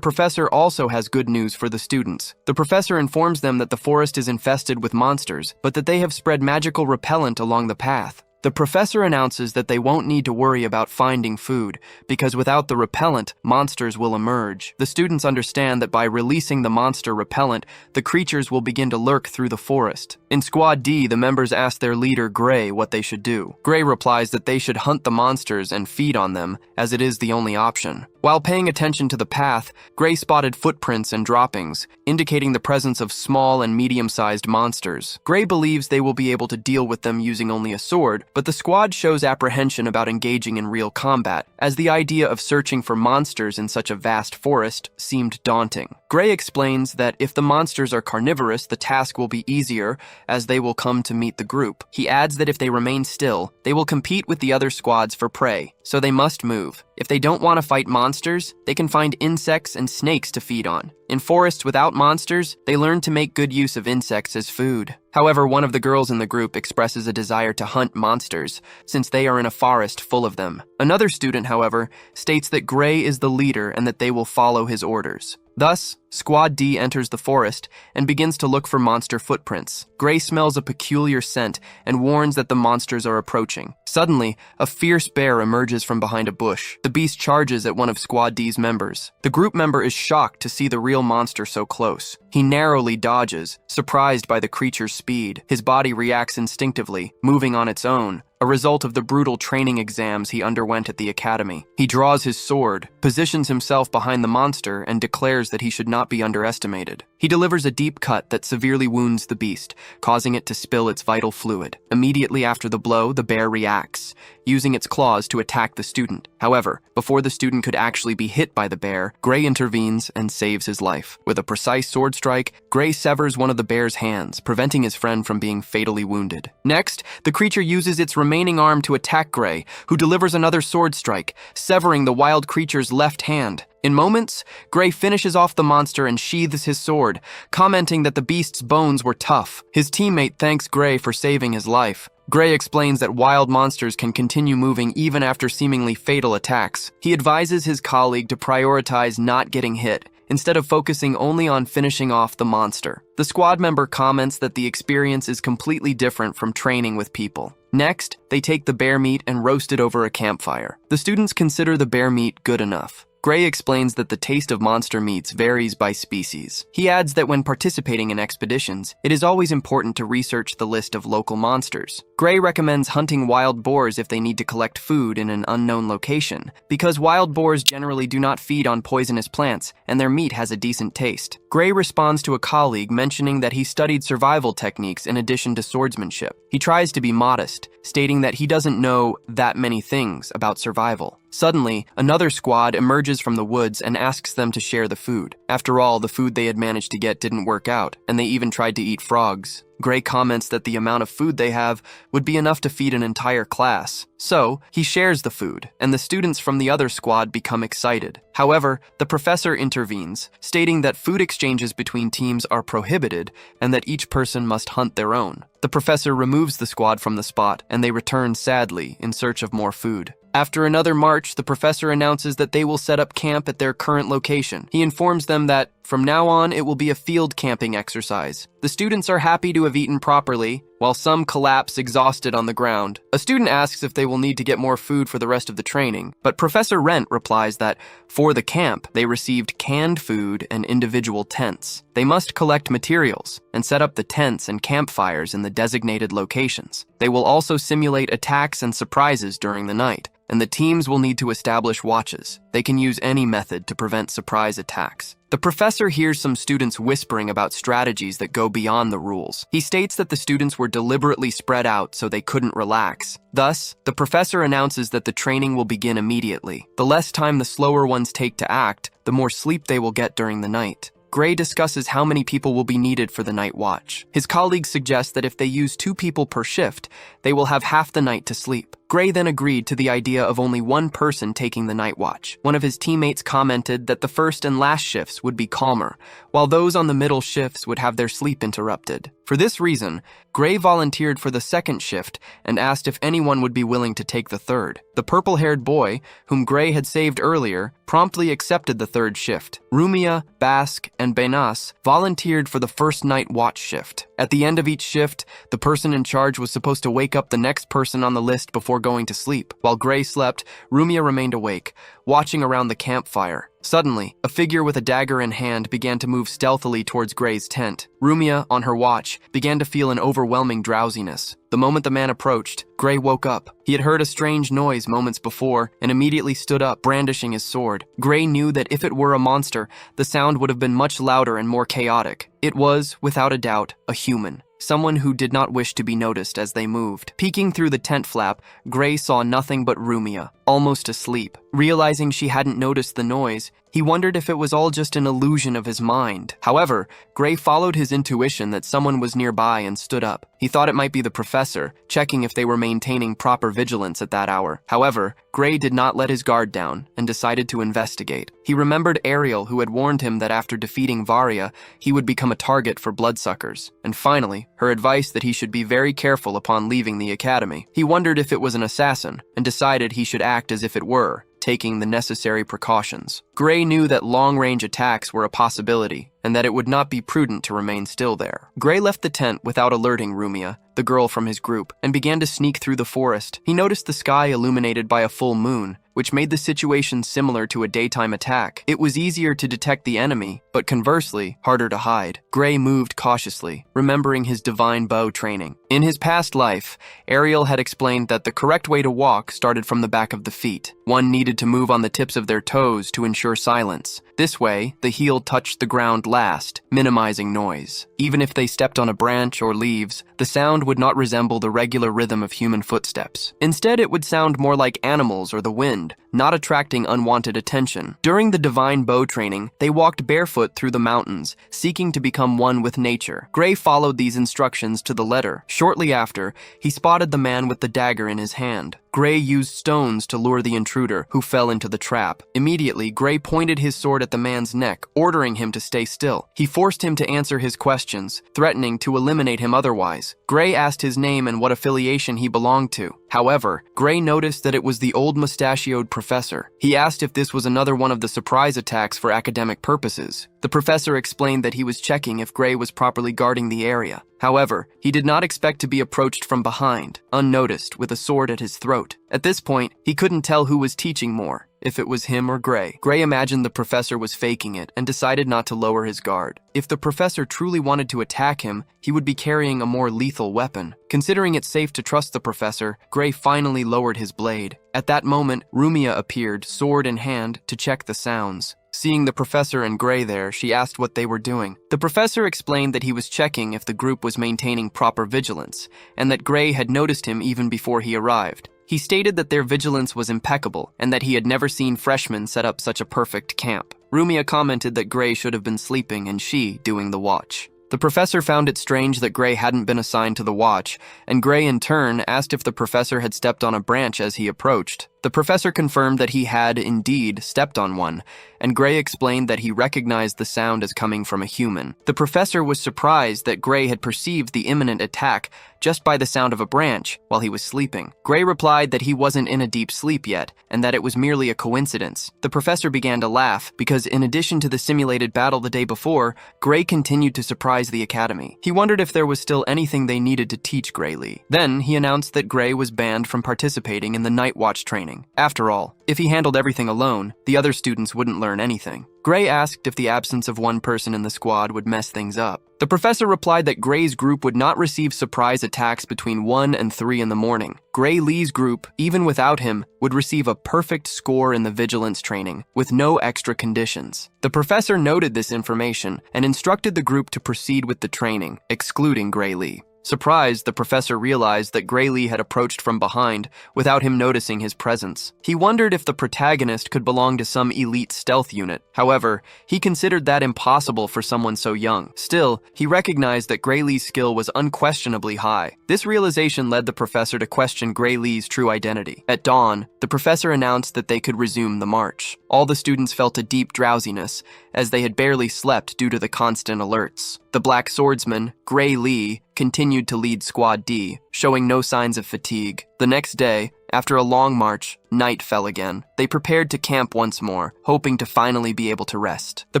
Speaker 1: professor also has good news for the students. The professor informs them that the forest is infested with monsters, but that they have spread magical repellent along the path. The professor announces that they won't need to worry about finding food, because without the repellent, monsters will emerge. The students understand that by releasing the monster repellent, the creatures will begin to lurk through the forest. In Squad D, the members ask their leader, Gray, what they should do. Gray replies that they should hunt the monsters and feed on them, as it is the only option. While paying attention to the path, Gray spotted footprints and droppings, indicating the presence of small and medium-sized monsters. Gray believes they will be able to deal with them using only a sword, but the squad shows apprehension about engaging in real combat, as the idea of searching for monsters in such a vast forest seemed daunting. Gray explains that if the monsters are carnivorous, the task will be easier, as they will come to meet the group. He adds that if they remain still, they will compete with the other squads for prey, so they must move. If they don't want to fight monsters, they can find insects and snakes to feed on. In forests without monsters, they learn to make good use of insects as food. However, one of the girls in the group expresses a desire to hunt monsters, since they are in a forest full of them. Another student, however, states that Gray is the leader and that they will follow his orders. Thus, Squad D enters the forest and begins to look for monster footprints. Gray smells a peculiar scent and warns that the monsters are approaching. Suddenly, a fierce bear emerges from behind a bush. The beast charges at one of Squad D's members. The group member is shocked to see the real monster so close. He narrowly dodges, surprised by the creature's speed. His body reacts instinctively, moving on its own, a result of the brutal training exams he underwent at the academy. He draws his sword, positions himself behind the monster, and declares that he should not be underestimated. He delivers a deep cut that severely wounds the beast, causing it to spill its vital fluid. Immediately after the blow, the bear reacts, using its claws to attack the student. However, before the student could actually be hit by the bear, Gray intervenes and saves his life. With a precise sword strike, Gray severs one of the bear's hands, preventing his friend from being fatally wounded. Next, the creature uses its remaining arm to attack Gray, who delivers another sword strike, severing the wild creature's left hand. In moments, Gray finishes off the monster and sheathes his sword, commenting that the beast's bones were tough. His teammate thanks Gray for saving his life. Gray explains that wild monsters can continue moving even after seemingly fatal attacks. He advises his colleague to prioritize not getting hit, instead of focusing only on finishing off the monster. The squad member comments that the experience is completely different from training with people. Next, they take the bear meat and roast it over a campfire. The students consider the bear meat good enough. Gray explains that the taste of monster meats varies by species. He adds that when participating in expeditions, it is always important to research the list of local monsters. Gray recommends hunting wild boars if they need to collect food in an unknown location, because wild boars generally do not feed on poisonous plants, and their meat has a decent taste. Gray responds to a colleague mentioning that he studied survival techniques in addition to swordsmanship. He tries to be modest, stating that he doesn't know that many things about survival. Suddenly, another squad emerges from the woods and asks them to share the food. After all, the food they had managed to get didn't work out, and they even tried to eat frogs. Gray comments that the amount of food they have would be enough to feed an entire class. So, he shares the food, and the students from the other squad become excited. However, the professor intervenes, stating that food exchanges between teams are prohibited and that each person must hunt their own. The professor removes the squad from the spot, and they return sadly in search of more food. After another march, the professor announces that they will set up camp at their current location. He informs them that, from now on, it will be a field camping exercise. The students are happy to have eaten properly, while some collapse exhausted on the ground. A student asks if they will need to get more food for the rest of the training, but Professor Rent replies that, for the camp, they received canned food and individual tents. They must collect materials and set up the tents and campfires in the designated locations. They will also simulate attacks and surprises during the night, and the teams will need to establish watches. They can use any method to prevent surprise attacks. The professor hears some students whispering about strategies that go beyond the rules. He states that the students were deliberately spread out so they couldn't relax. Thus, the professor announces that the training will begin immediately. The less time the slower ones take to act, the more sleep they will get during the night. Gray discusses how many people will be needed for the night watch. His colleagues suggest that if they use 2 people per shift, they will have half the night to sleep. Gray then agreed to the idea of only one person taking the night watch. One of his teammates commented that the first and last shifts would be calmer, while those on the middle shifts would have their sleep interrupted. For this reason, Gray volunteered for the second shift and asked if anyone would be willing to take the third. The purple-haired boy, whom Gray had saved earlier, promptly accepted the third shift. Rumia, Bask, and Benas volunteered for the first night watch shift. At the end of each shift, the person in charge was supposed to wake up the next person on the list before going to sleep. While Gray slept, Rumia remained awake, watching around the campfire. Suddenly, a figure with a dagger in hand began to move stealthily towards Gray's tent. Rumia, on her watch, began to feel an overwhelming drowsiness. The moment the man approached, Gray woke up. He had heard a strange noise moments before and immediately stood up, brandishing his sword. Gray knew that if it were a monster, the sound would have been much louder and more chaotic. It was, without a doubt, a human. Someone who did not wish to be noticed as they moved. Peeking through the tent flap, Gray saw nothing but Rumia, almost asleep. Realizing she hadn't noticed the noise, he wondered if it was all just an illusion of his mind. However, Gray followed his intuition that someone was nearby and stood up. He thought it might be the professor, checking if they were maintaining proper vigilance at that hour. However, Gray did not let his guard down and decided to investigate. He remembered Ariel, who had warned him that after defeating Varia, he would become a target for bloodsuckers. And finally, her advice that he should be very careful upon leaving the academy. He wondered if it was an assassin and decided he should act as if it were, taking the necessary precautions. Gray knew that long-range attacks were a possibility and that it would not be prudent to remain still there. Gray left the tent without alerting Rumia, the girl from his group, and began to sneak through the forest. He noticed the sky illuminated by a full moon, which made the situation similar to a daytime attack. It was easier to detect the enemy, but conversely, harder to hide. Gray moved cautiously, remembering his divine bow training. In his past life, Ariel had explained that the correct way to walk started from the back of the feet. One needed to move on the tips of their toes to ensure silence. This way, the heel touched the ground last, minimizing noise. Even if they stepped on a branch or leaves, the sound would not resemble the regular rhythm of human footsteps. Instead, it would sound more like animals or the wind, not attracting unwanted attention. During the divine bow training, they walked barefoot through the mountains, seeking to become one with nature. Gray followed these instructions to the letter. Shortly after, he spotted the man with the dagger in his hand. Gray used stones to lure the intruder, who fell into the trap. Immediately, Gray pointed his sword at the man's neck, ordering him to stay still. He forced him to answer his questions, threatening to eliminate him otherwise. Gray asked his name and what affiliation he belonged to. However, Gray noticed that it was the old mustachioed professor. He asked if this was another one of the surprise attacks for academic purposes. The professor explained that he was checking if Gray was properly guarding the area. However, he did not expect to be approached from behind, unnoticed, with a sword at his throat. At this point, he couldn't tell who was teaching more, if it was him or Gray. Gray imagined the professor was faking it and decided not to lower his guard. If the professor truly wanted to attack him, he would be carrying a more lethal weapon. Considering it safe to trust the professor, Gray finally lowered his blade. At that moment, Rumia appeared, sword in hand, to check the sounds. Seeing the professor and Gray there, she asked what they were doing. The professor explained that he was checking if the group was maintaining proper vigilance, and that Gray had noticed him even before he arrived. He stated that their vigilance was impeccable, and that he had never seen freshmen set up such a perfect camp. Rumia commented that Gray should have been sleeping and she doing the watch. The professor found it strange that Gray hadn't been assigned to the watch, and Gray in turn asked if the professor had stepped on a branch as he approached. The professor confirmed that he had, indeed, stepped on one, and Gray explained that he recognized the sound as coming from a human. The professor was surprised that Gray had perceived the imminent attack just by the sound of a branch while he was sleeping. Gray replied that he wasn't in a deep sleep yet, and that it was merely a coincidence. The professor began to laugh, because in addition to the simulated battle the day before, Gray continued to surprise the academy. He wondered if there was still anything they needed to teach Gray Lee. Then, he announced that Gray was banned from participating in the Night Watch training. After all, if he handled everything alone, the other students wouldn't learn anything. Gray asked if the absence of one person in the squad would mess things up. The professor replied that Gray's group would not receive surprise attacks between 1 and 3 in the morning. Gray Lee's group, even without him, would receive a perfect score in the vigilance training, with no extra conditions. The professor noted this information and instructed the group to proceed with the training, excluding Gray Lee. Surprised, the professor realized that Gray Lee had approached from behind without him noticing his presence. He wondered if the protagonist could belong to some elite stealth unit. However, he considered that impossible for someone so young. Still, he recognized that Gray Lee's skill was unquestionably high. This realization led the professor to question Gray Lee's true identity. At dawn, the professor announced that they could resume the march. All the students felt a deep drowsiness, as they had barely slept due to the constant alerts. The Black Swordsman, Gray Lee, continued to lead Squad D, showing no signs of fatigue. The next day, after a long march, night fell again. They prepared to camp once more, hoping to finally be able to rest. The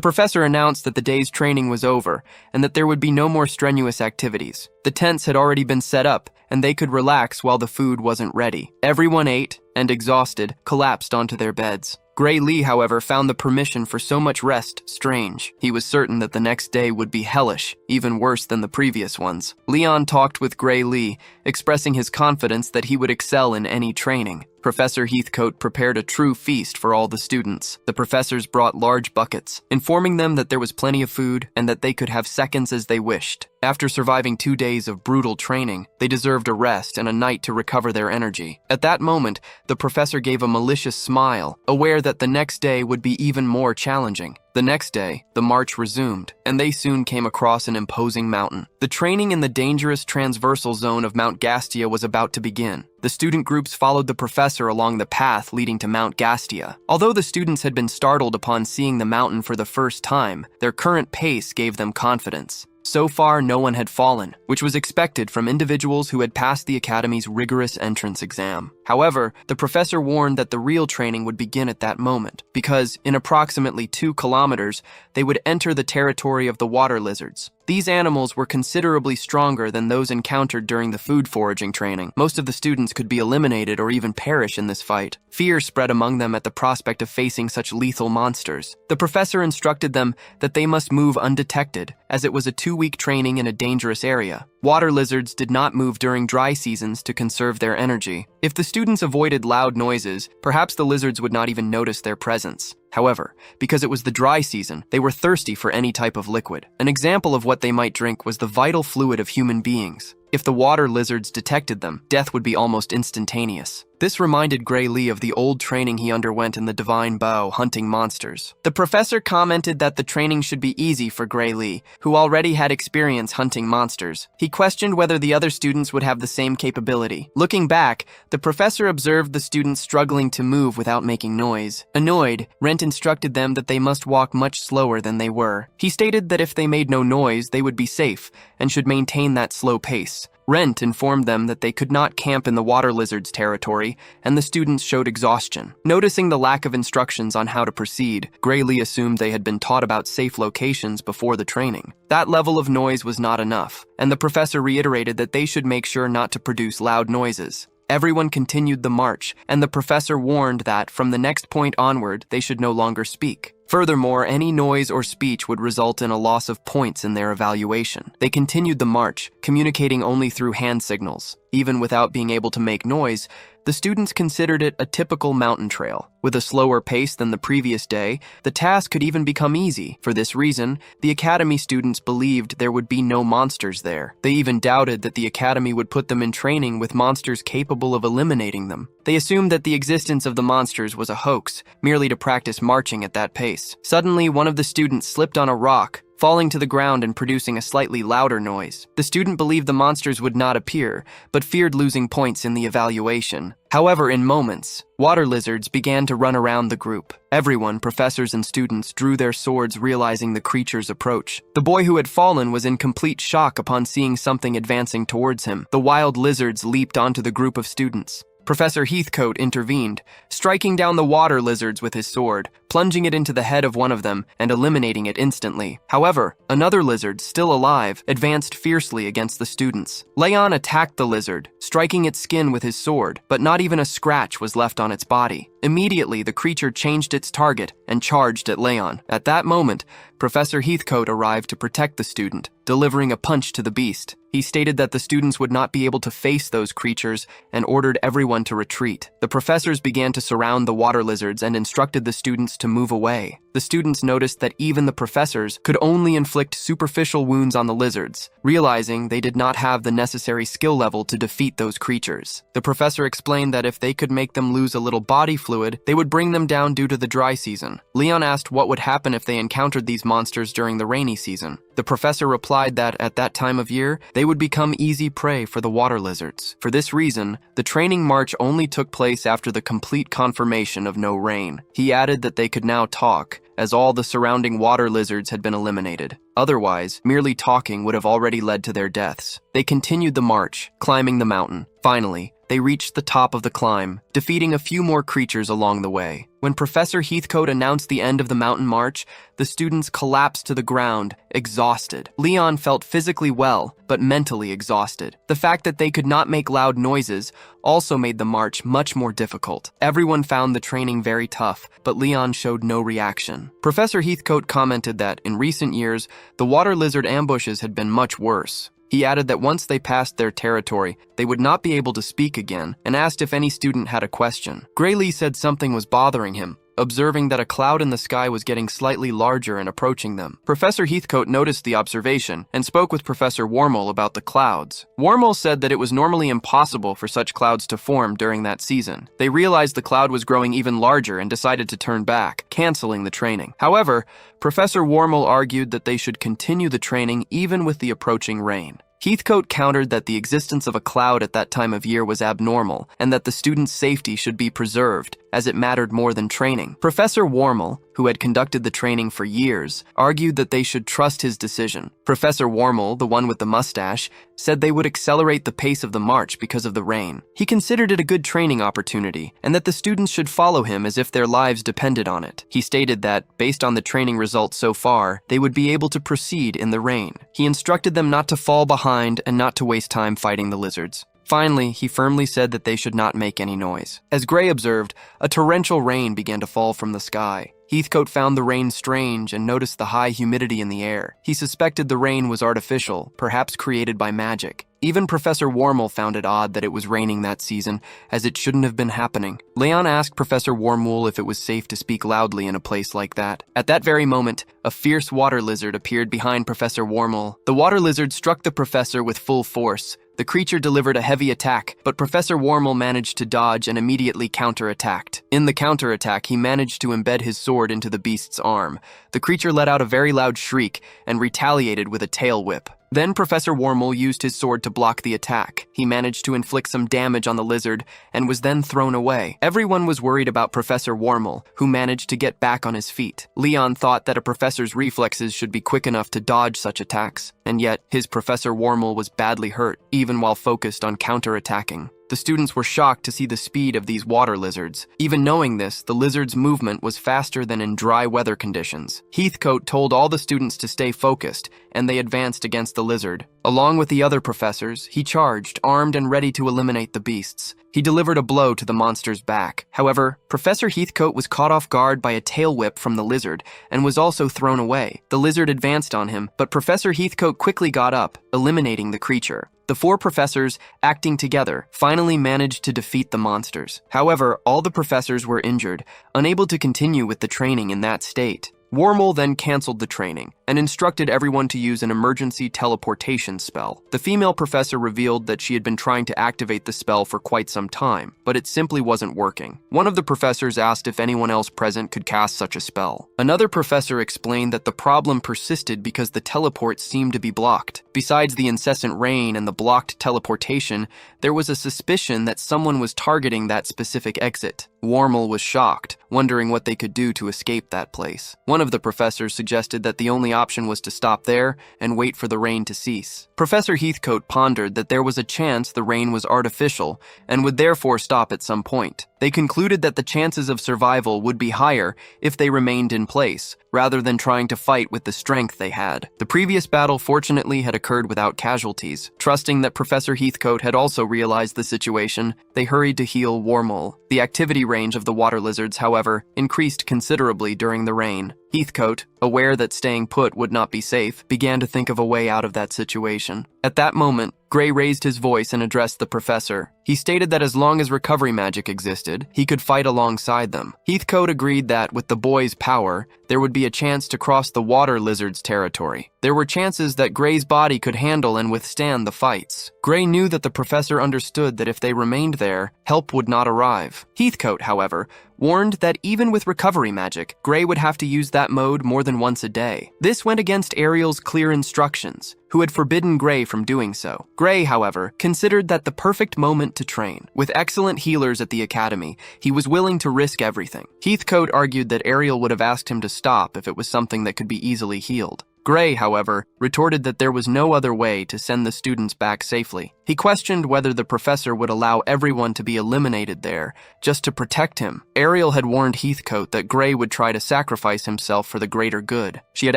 Speaker 1: professor announced that the day's training was over, and that there would be no more strenuous activities. The tents had already been set up, and they could relax while the food wasn't ready. Everyone ate, and exhausted, collapsed onto their beds. Gray Lee, however, found the permission for so much rest strange. He was certain that the next day would be hellish, even worse than the previous ones. Leon talked with Gray Lee, expressing his confidence that he would excel in any training. Professor Heathcote prepared a true feast for all the students. The professors brought large buckets, informing them that there was plenty of food and that they could have seconds as they wished. After surviving 2 days of brutal training, they deserved a rest and a night to recover their energy. At that moment, the professor gave a malicious smile, aware that the next day would be even more challenging. The next day, the march resumed, and they soon came across an imposing mountain. The training in the dangerous transversal zone of Mount Gastia was about to begin. The student groups followed the professor along the path leading to Mount Gastia. Although the students had been startled upon seeing the mountain for the first time, their current pace gave them confidence. So far, no one had fallen, which was expected from individuals who had passed the academy's rigorous entrance exam. However, the professor warned that the real training would begin at that moment, because in approximately 2 kilometers, they would enter the territory of the water lizards. These animals were considerably stronger than those encountered during the food foraging training. Most of the students could be eliminated or even perish in this fight. Fear spread among them at the prospect of facing such lethal monsters. The professor instructed them that they must move undetected, as it was a 2-week training in a dangerous area. Water lizards did not move during dry seasons to conserve their energy. If the students avoided loud noises, perhaps the lizards would not even notice their presence. However, because it was the dry season, they were thirsty for any type of liquid. An example of what they might drink was the vital fluid of human beings. If the water lizards detected them, death would be almost instantaneous. This reminded Gray Lee of the old training he underwent in the Divine Bow hunting monsters. The professor commented that the training should be easy for Gray Lee, who already had experience hunting monsters. He questioned whether the other students would have the same capability. Looking back, the professor observed the students struggling to move without making noise. Annoyed, Rent instructed them that they must walk much slower than they were. He stated that if they made no noise, they would be safe and should maintain that slow pace. Rent informed them that they could not camp in the water lizards' territory, and the students showed exhaustion. Noticing the lack of instructions on how to proceed, Gray Lee assumed they had been taught about safe locations before the training. That level of noise was not enough, and the professor reiterated that they should make sure not to produce loud noises. Everyone continued the march, and the professor warned that from the next point onward, they should no longer speak. Furthermore, any noise or speech would result in a loss of points in their evaluation. They continued the march, communicating only through hand signals. Even without being able to make noise, the students considered it a typical mountain trail. With a slower pace than the previous day, the task could even become easy. For this reason, the academy students believed there would be no monsters there. They even doubted that the academy would put them in training with monsters capable of eliminating them. They assumed that the existence of the monsters was a hoax, merely to practice marching at that pace. Suddenly, one of the students slipped on a rock, falling to the ground and producing a slightly louder noise. The student believed the monsters would not appear, but feared losing points in the evaluation. However, in moments, water lizards began to run around the group. Everyone, professors and students, drew their swords, realizing the creature's approach. The boy who had fallen was in complete shock upon seeing something advancing towards him. The wild lizards leaped onto the group of students. Professor Heathcote intervened, striking down the water lizards with his sword, plunging it into the head of one of them and eliminating it instantly. However, another lizard, still alive, advanced fiercely against the students. Leon attacked the lizard, striking its skin with his sword, but not even a scratch was left on its body. Immediately, the creature changed its target and charged at Leon. At that moment, Professor Heathcote arrived to protect the student, delivering a punch to the beast. He stated that the students would not be able to face those creatures and ordered everyone to retreat. The professors began to surround the water lizards and instructed the students to move away. The students noticed that even the professors could only inflict superficial wounds on the lizards, realizing they did not have the necessary skill level to defeat those creatures. The professor explained that if they could make them lose a little body fluid, they would bring them down due to the dry season. Leon asked what would happen if they encountered these monsters during the rainy season. The professor replied that at that time of year, they would become easy prey for the water lizards. For this reason, the training march only took place after the complete confirmation of no rain. He added that they could now talk, as all the surrounding water lizards had been eliminated. Otherwise, merely talking would have already led to their deaths. They continued the march, climbing the mountain. Finally, they reached the top of the climb, defeating a few more creatures along the way. When Professor Heathcote announced the end of the mountain march, the students collapsed to the ground, exhausted. Leon felt physically well, but mentally exhausted. The fact that they could not make loud noises also made the march much more difficult. Everyone found the training very tough, but Leon showed no reaction. Professor Heathcote commented that, in recent years, the water lizard ambushes had been much worse. He added that once they passed their territory, they would not be able to speak again, and asked if any student had a question. Graylee said something was bothering him, observing that a cloud in the sky was getting slightly larger and approaching them. Professor Heathcote noticed the observation and spoke with Professor Wormel about the clouds. Wormel said that it was normally impossible for such clouds to form during that season. They realized the cloud was growing even larger and decided to turn back, canceling the training. However, Professor Wormel argued that they should continue the training even with the approaching rain. Heathcote countered that the existence of a cloud at that time of year was abnormal and that the students' safety should be preserved, as it mattered more than training. Professor Wormel, who had conducted the training for years, argued that they should trust his decision. Professor Wormel, the one with the mustache, said they would accelerate the pace of the march because of the rain. He considered it a good training opportunity and that the students should follow him as if their lives depended on it. He stated that, based on the training results so far, they would be able to proceed in the rain. He instructed them not to fall behind and not to waste time fighting the lizards. Finally, he firmly said that they should not make any noise. As Gray observed, a torrential rain began to fall from the sky. Heathcote found the rain strange and noticed the high humidity in the air. He suspected the rain was artificial, perhaps created by magic. Even Professor Wormel found it odd that it was raining that season, as it shouldn't have been happening. Leon asked Professor Wormel if it was safe to speak loudly in a place like that. At that very moment, a fierce water lizard appeared behind Professor Wormel. The water lizard struck the professor with full force. The creature delivered a heavy attack, but Professor Wormel managed to dodge and immediately counterattacked. In the counterattack, he managed to embed his sword into the beast's arm. The creature let out a very loud shriek and retaliated with a tail whip. Then Professor Wormel used his sword to block the attack. He managed to inflict some damage on the lizard and was then thrown away. Everyone was worried about Professor Wormel, who managed to get back on his feet. Leon thought that a professor's reflexes should be quick enough to dodge such attacks, and yet his Professor Wormel was badly hurt, even while focused on counterattacking. The students were shocked to see the speed of these water lizards. Even knowing this, the lizard's movement was faster than in dry weather conditions. Heathcote told all the students to stay focused, and they advanced against the lizard. Along with the other professors, he charged, armed and ready to eliminate the beasts. He delivered a blow to the monster's back. However, Professor Heathcote was caught off guard by a tail whip from the lizard and was also thrown away. The lizard advanced on him, but Professor Heathcote quickly got up, eliminating the creature. The four professors, acting together, finally managed to defeat the monsters. However, all the professors were injured, unable to continue with the training in that state. Wormel then canceled the training, and instructed everyone to use an emergency teleportation spell. The female professor revealed that she had been trying to activate the spell for quite some time, but it simply wasn't working. One of the professors asked if anyone else present could cast such a spell. Another professor explained that the problem persisted because the teleport seemed to be blocked. Besides the incessant rain and the blocked teleportation, there was a suspicion that someone was targeting that specific exit. Wormel was shocked, wondering what they could do to escape that place. One of the professors suggested that the only option was to stop there and wait for the rain to cease. Professor Heathcote pondered that there was a chance the rain was artificial and would therefore stop at some point. They concluded that the chances of survival would be higher if they remained in place, rather than trying to fight with the strength they had. The previous battle fortunately had occurred without casualties. Trusting that Professor Heathcote had also realized the situation, they hurried to heal Wormel. The activity range of the water lizards, however, increased considerably during the rain. Heathcote, aware that staying put would not be safe, began to think of a way out of that situation. At that moment, Gray raised his voice and addressed the professor. He stated that as long as recovery magic existed, he could fight alongside them. Heathcote agreed that, with the boy's power, there would be a chance to cross the water lizard's territory. There were chances that Gray's body could handle and withstand the fights. Gray knew that the professor understood that if they remained there, help would not arrive. Heathcote, however, warned that even with recovery magic, Gray would have to use that mode more than once a day. This went against Ariel's clear instructions, who had forbidden Gray from doing so. Gray, however, considered that the perfect moment to train. With excellent healers at the academy, he was willing to risk everything. Heathcote argued that Ariel would have asked him to stop if it was something that could be easily healed. Gray, however, retorted that there was no other way to send the students back safely. He questioned whether the professor would allow everyone to be eliminated there, just to protect him. Ariel had warned Heathcote that Gray would try to sacrifice himself for the greater good. She had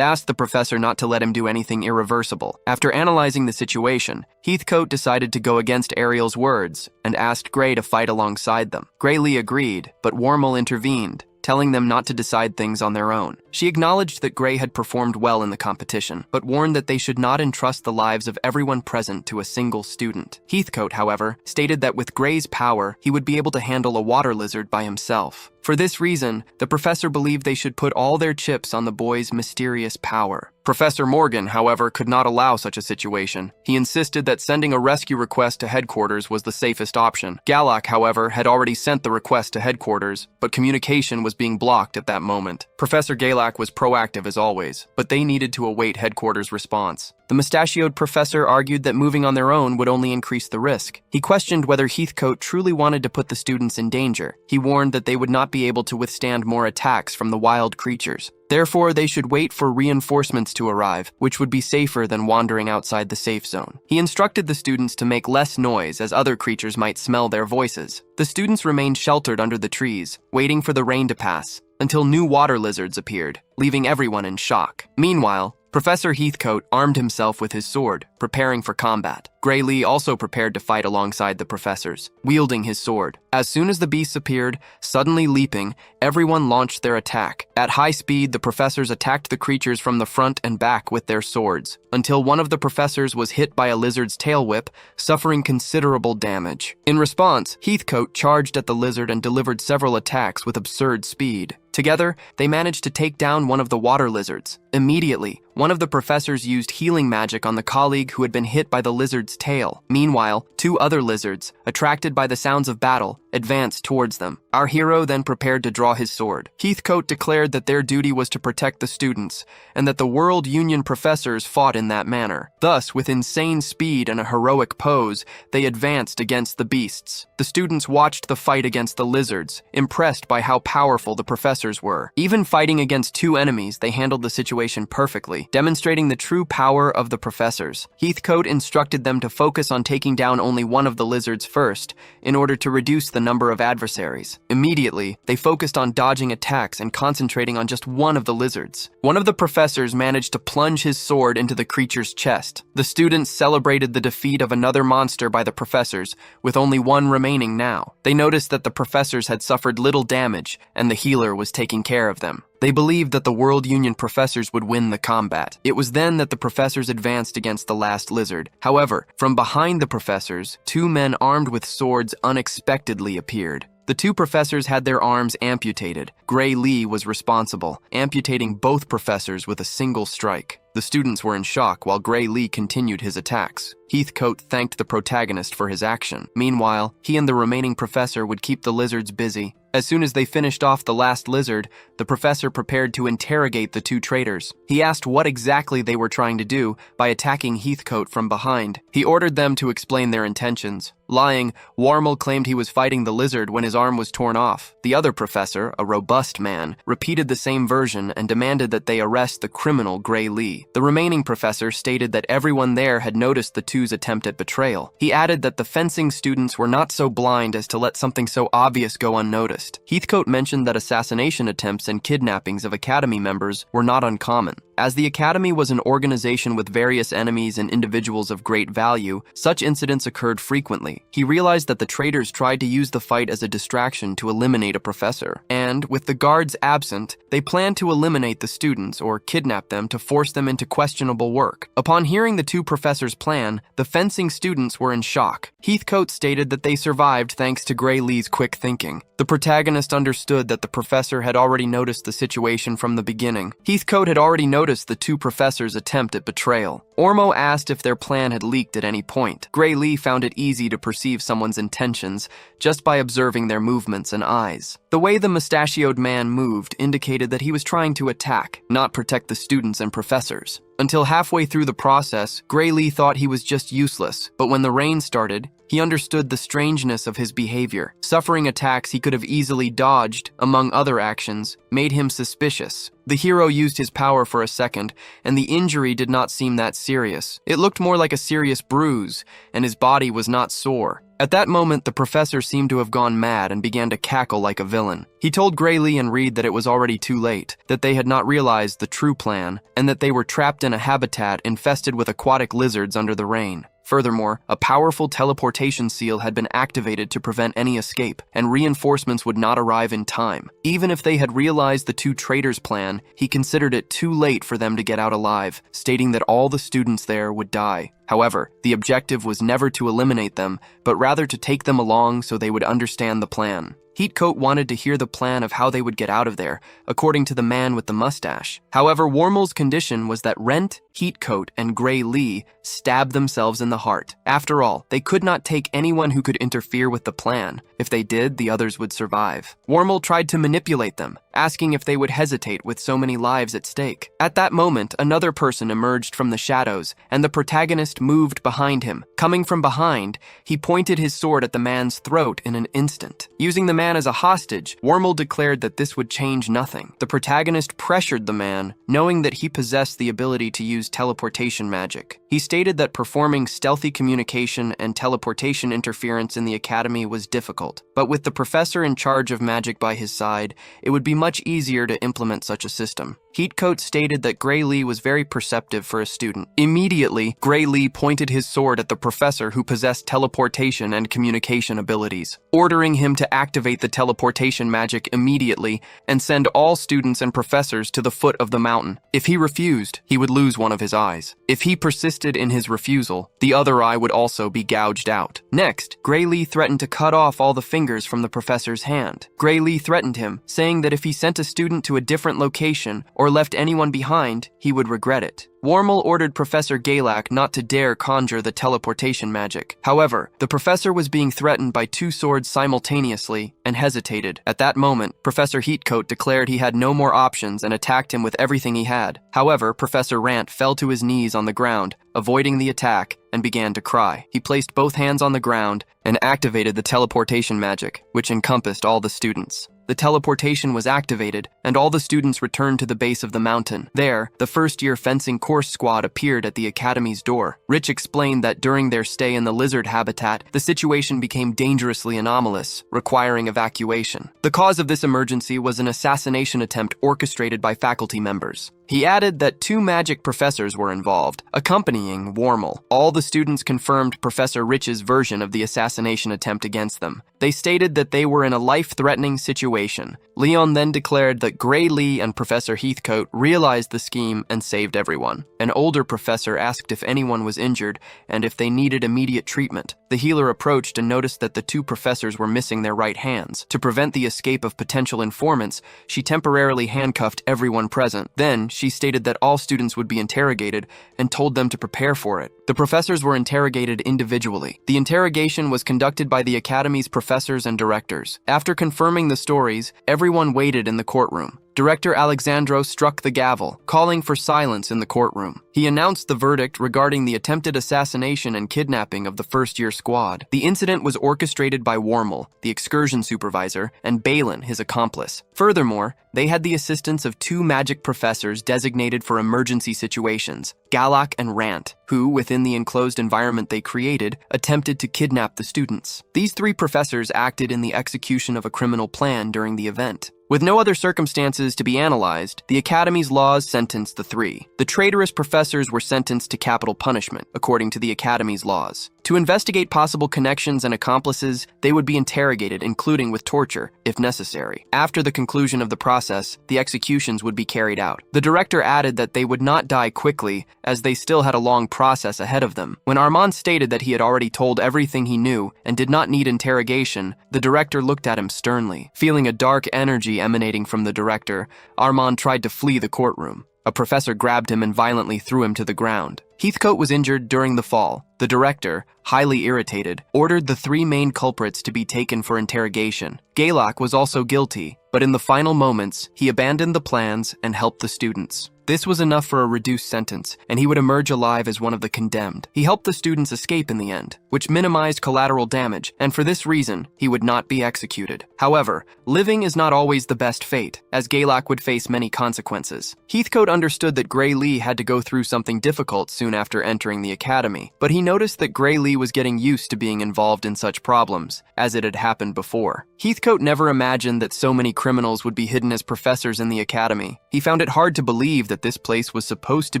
Speaker 1: asked the professor not to let him do anything irreversible. After analyzing the situation, Heathcote decided to go against Ariel's words and asked Gray to fight alongside them. Graylee agreed, but Wormel intervened, telling them not to decide things on their own. She acknowledged that Gray had performed well in the competition, but warned that they should not entrust the lives of everyone present to a single student. Heathcote, however, stated that with Gray's power, he would be able to handle a water lizard by himself. For this reason, the professor believed they should put all their chips on the boy's mysterious power. Professor Morgan, however, could not allow such a situation. He insisted that sending a rescue request to headquarters was the safest option. Galak, however, had already sent the request to headquarters, but communication was being blocked at that moment. Professor Galak was proactive as always, but they needed to await headquarters' response. The mustachioed professor argued that moving on their own would only increase the risk. He questioned whether Heathcote truly wanted to put the students in danger. He warned that they would not be able to withstand more attacks from the wild creatures. Therefore, they should wait for reinforcements to arrive, which would be safer than wandering outside the safe zone. He instructed the students to make less noise as other creatures might smell their voices. The students remained sheltered under the trees, waiting for the rain to pass, until new water lizards appeared, leaving everyone in shock. Meanwhile, Professor Heathcote armed himself with his sword, preparing for combat. Graylee also prepared to fight alongside the professors, wielding his sword. As soon as the beasts appeared, suddenly leaping, everyone launched their attack. At high speed, the professors attacked the creatures from the front and back with their swords, until one of the professors was hit by a lizard's tail whip, suffering considerable damage. In response, Heathcote charged at the lizard and delivered several attacks with absurd speed. Together, they managed to take down one of the water lizards. Immediately, one of the professors used healing magic on the colleague who had been hit by the lizard's tail. Meanwhile, two other lizards, attracted by the sounds of battle, advanced towards them. Our hero then prepared to draw his sword. Heathcote declared that their duty was to protect the students, and that the World Union professors fought in that manner. Thus, with insane speed and a heroic pose, they advanced against the beasts. The students watched the fight against the lizards, impressed by how powerful the professors were. Even fighting against two enemies, they handled the situation perfectly, demonstrating the true power of the professors. Heathcote instructed them to focus on taking down only one of the lizards first, in order to reduce the number of adversaries. Immediately, they focused on dodging attacks and concentrating on just one of the lizards. One of the professors managed to plunge his sword into the creature's chest. The students celebrated the defeat of another monster by the professors, with only one remaining now. They noticed that the professors had suffered little damage, and the healer was taking care of them. They believed that the World Union professors would win the combat. It was then that the professors advanced against the last lizard. However, from behind the professors, two men armed with swords unexpectedly appeared. The two professors had their arms amputated. Graylee was responsible, amputating both professors with a single strike. The students were in shock while Gray Lee continued his attacks. Heathcote thanked the protagonist for his action. Meanwhile, he and the remaining professor would keep the lizards busy. As soon as they finished off the last lizard, the professor prepared to interrogate the two traitors. He asked what exactly they were trying to do by attacking Heathcote from behind. He ordered them to explain their intentions. Lying, Warmel claimed he was fighting the lizard when his arm was torn off. The other professor, a robust man, repeated the same version and demanded that they arrest the criminal Gray Lee. The remaining professor stated that everyone there had noticed the two's attempt at betrayal. He added that the fencing students were not so blind as to let something so obvious go unnoticed. Heathcote mentioned that assassination attempts and kidnappings of Academy members were not uncommon. As the Academy was an organization with various enemies and individuals of great value, such incidents occurred frequently. He realized that the traitors tried to use the fight as a distraction to eliminate a professor. And, with the guards absent, they planned to eliminate the students or kidnap them to force them into questionable work. Upon hearing the two professors' plan, the fencing students were in shock. Heathcote stated that they survived thanks to Gray Lee's quick thinking. The protagonist understood that the professor had already noticed the situation from the beginning. Heathcote had already noticed the two professors' attempt at betrayal. Ormo asked if their plan had leaked at any point. Gray Lee found it easy to perceive someone's intentions just by observing their movements and eyes. The way the mustachioed man moved indicated that he was trying to attack, not protect the students and professors. Until halfway through the process, Gray Lee thought he was just useless, but when the rain started, he understood the strangeness of his behavior. Suffering attacks he could have easily dodged, among other actions, made him suspicious. The hero used his power for a second, and the injury did not seem that serious. It looked more like a serious bruise, and his body was not sore. At that moment, the professor seemed to have gone mad and began to cackle like a villain. He told Gray Lee and Reed that it was already too late, that they had not realized the true plan, and that they were trapped in a habitat infested with aquatic lizards under the rain. Furthermore, a powerful teleportation seal had been activated to prevent any escape, and reinforcements would not arrive in time. Even if they had realized the two traitors' plan, he considered it too late for them to get out alive, stating that all the students there would die. However, the objective was never to eliminate them, but rather to take them along so they would understand the plan. Heathcote wanted to hear the plan of how they would get out of there, according to the man with the mustache. However, Warmel's condition was that Rent, Heathcote, and Gray Lee stabbed themselves in the heart. After all, they could not take anyone who could interfere with the plan. If they did, the others would survive. Warmel tried to manipulate them, asking if they would hesitate with so many lives at stake. At that moment, another person emerged from the shadows, and the protagonist moved behind him. Coming from behind, he pointed his sword at the man's throat in an instant. Using the man as a hostage, Warmel declared that this would change nothing. The protagonist pressured the man, knowing that he possessed the ability to use teleportation magic. He stated that performing stealthy communication and teleportation interference in the academy was difficult, but with the professor in charge of magic by his side, it would be much easier to implement such a system. Heathcote stated that Gray Lee was very perceptive for a student. Immediately, Gray Lee pointed his sword at the professor who possessed teleportation and communication abilities, ordering him to activate the teleportation magic immediately and send all students and professors to the foot of the mountain. If he refused, he would lose one of his eyes. If he persisted in his refusal, the other eye would also be gouged out. Next, Gray Lee threatened to cut off all the fingers from the professor's hand. Gray Lee threatened him, saying that if he sent a student to a different location or left anyone behind, he would regret it. Warmel ordered Professor Galak not to dare conjure the teleportation magic. However, the professor was being threatened by two swords simultaneously and hesitated. At that moment, Professor Heathcote declared he had no more options and attacked him with everything he had. However, Professor Rant fell to his knees on the ground, avoiding the attack, and began to cry. He placed both hands on the ground and activated the teleportation magic, which encompassed all the students. The teleportation was activated, and all the students returned to the base of the mountain. There, the first-year fencing course squad appeared at the academy's door. Rich explained that during their stay in the lizard habitat, the situation became dangerously anomalous, requiring evacuation. The cause of this emergency was an assassination attempt orchestrated by faculty members. He added that two magic professors were involved, accompanying Warmel. All the students confirmed Professor Rich's version of the assassination attempt against them. They stated that they were in a life-threatening situation. Leon then declared that Gray Lee and Professor Heathcote realized the scheme and saved everyone. An older professor asked if anyone was injured and if they needed immediate treatment. The healer approached and noticed that the two professors were missing their right hands. To prevent the escape of potential informants, she temporarily handcuffed everyone present. Then, she stated that all students would be interrogated and told them to prepare for it. The professors were interrogated individually. The interrogation was conducted by the Academy's professors and directors. After confirming the stories, everyone waited in the courtroom. Director Alexandro struck the gavel, calling for silence in the courtroom. He announced the verdict regarding the attempted assassination and kidnapping of the first-year squad. The incident was orchestrated by Wormel, the excursion supervisor, and Balin, his accomplice. Furthermore, they had the assistance of two magic professors designated for emergency situations, Galak and Rant, who, within the enclosed environment they created, attempted to kidnap the students. These three professors acted in the execution of a criminal plan during the event. With no other circumstances to be analyzed, the Academy's laws sentenced the three. The traitorous professors were sentenced to capital punishment, according to the Academy's laws. To investigate possible connections and accomplices, they would be interrogated, including with torture, if necessary. After the conclusion of the process, the executions would be carried out. The director added that they would not die quickly, as they still had a long process ahead of them. When Armand stated that he had already told everything he knew and did not need interrogation, the director looked at him sternly. Feeling a dark energy emanating from the director, Armand tried to flee the courtroom. A professor grabbed him and violently threw him to the ground. Heathcote was injured during the fall. The director, highly irritated, ordered the three main culprits to be taken for interrogation. Galak was also guilty, but in the final moments, he abandoned the plans and helped the students. This was enough for a reduced sentence, and he would emerge alive as one of the condemned. He helped the students escape in the end, which minimized collateral damage, and for this reason, he would not be executed. However, living is not always the best fate, as Galak would face many consequences. Heathcote understood that Gray Lee had to go through something difficult soon after entering the academy, but he noticed that Gray Lee was getting used to being involved in such problems, as it had happened before. Heathcote never imagined that so many criminals would be hidden as professors in the academy. He found it hard to believe that this place was supposed to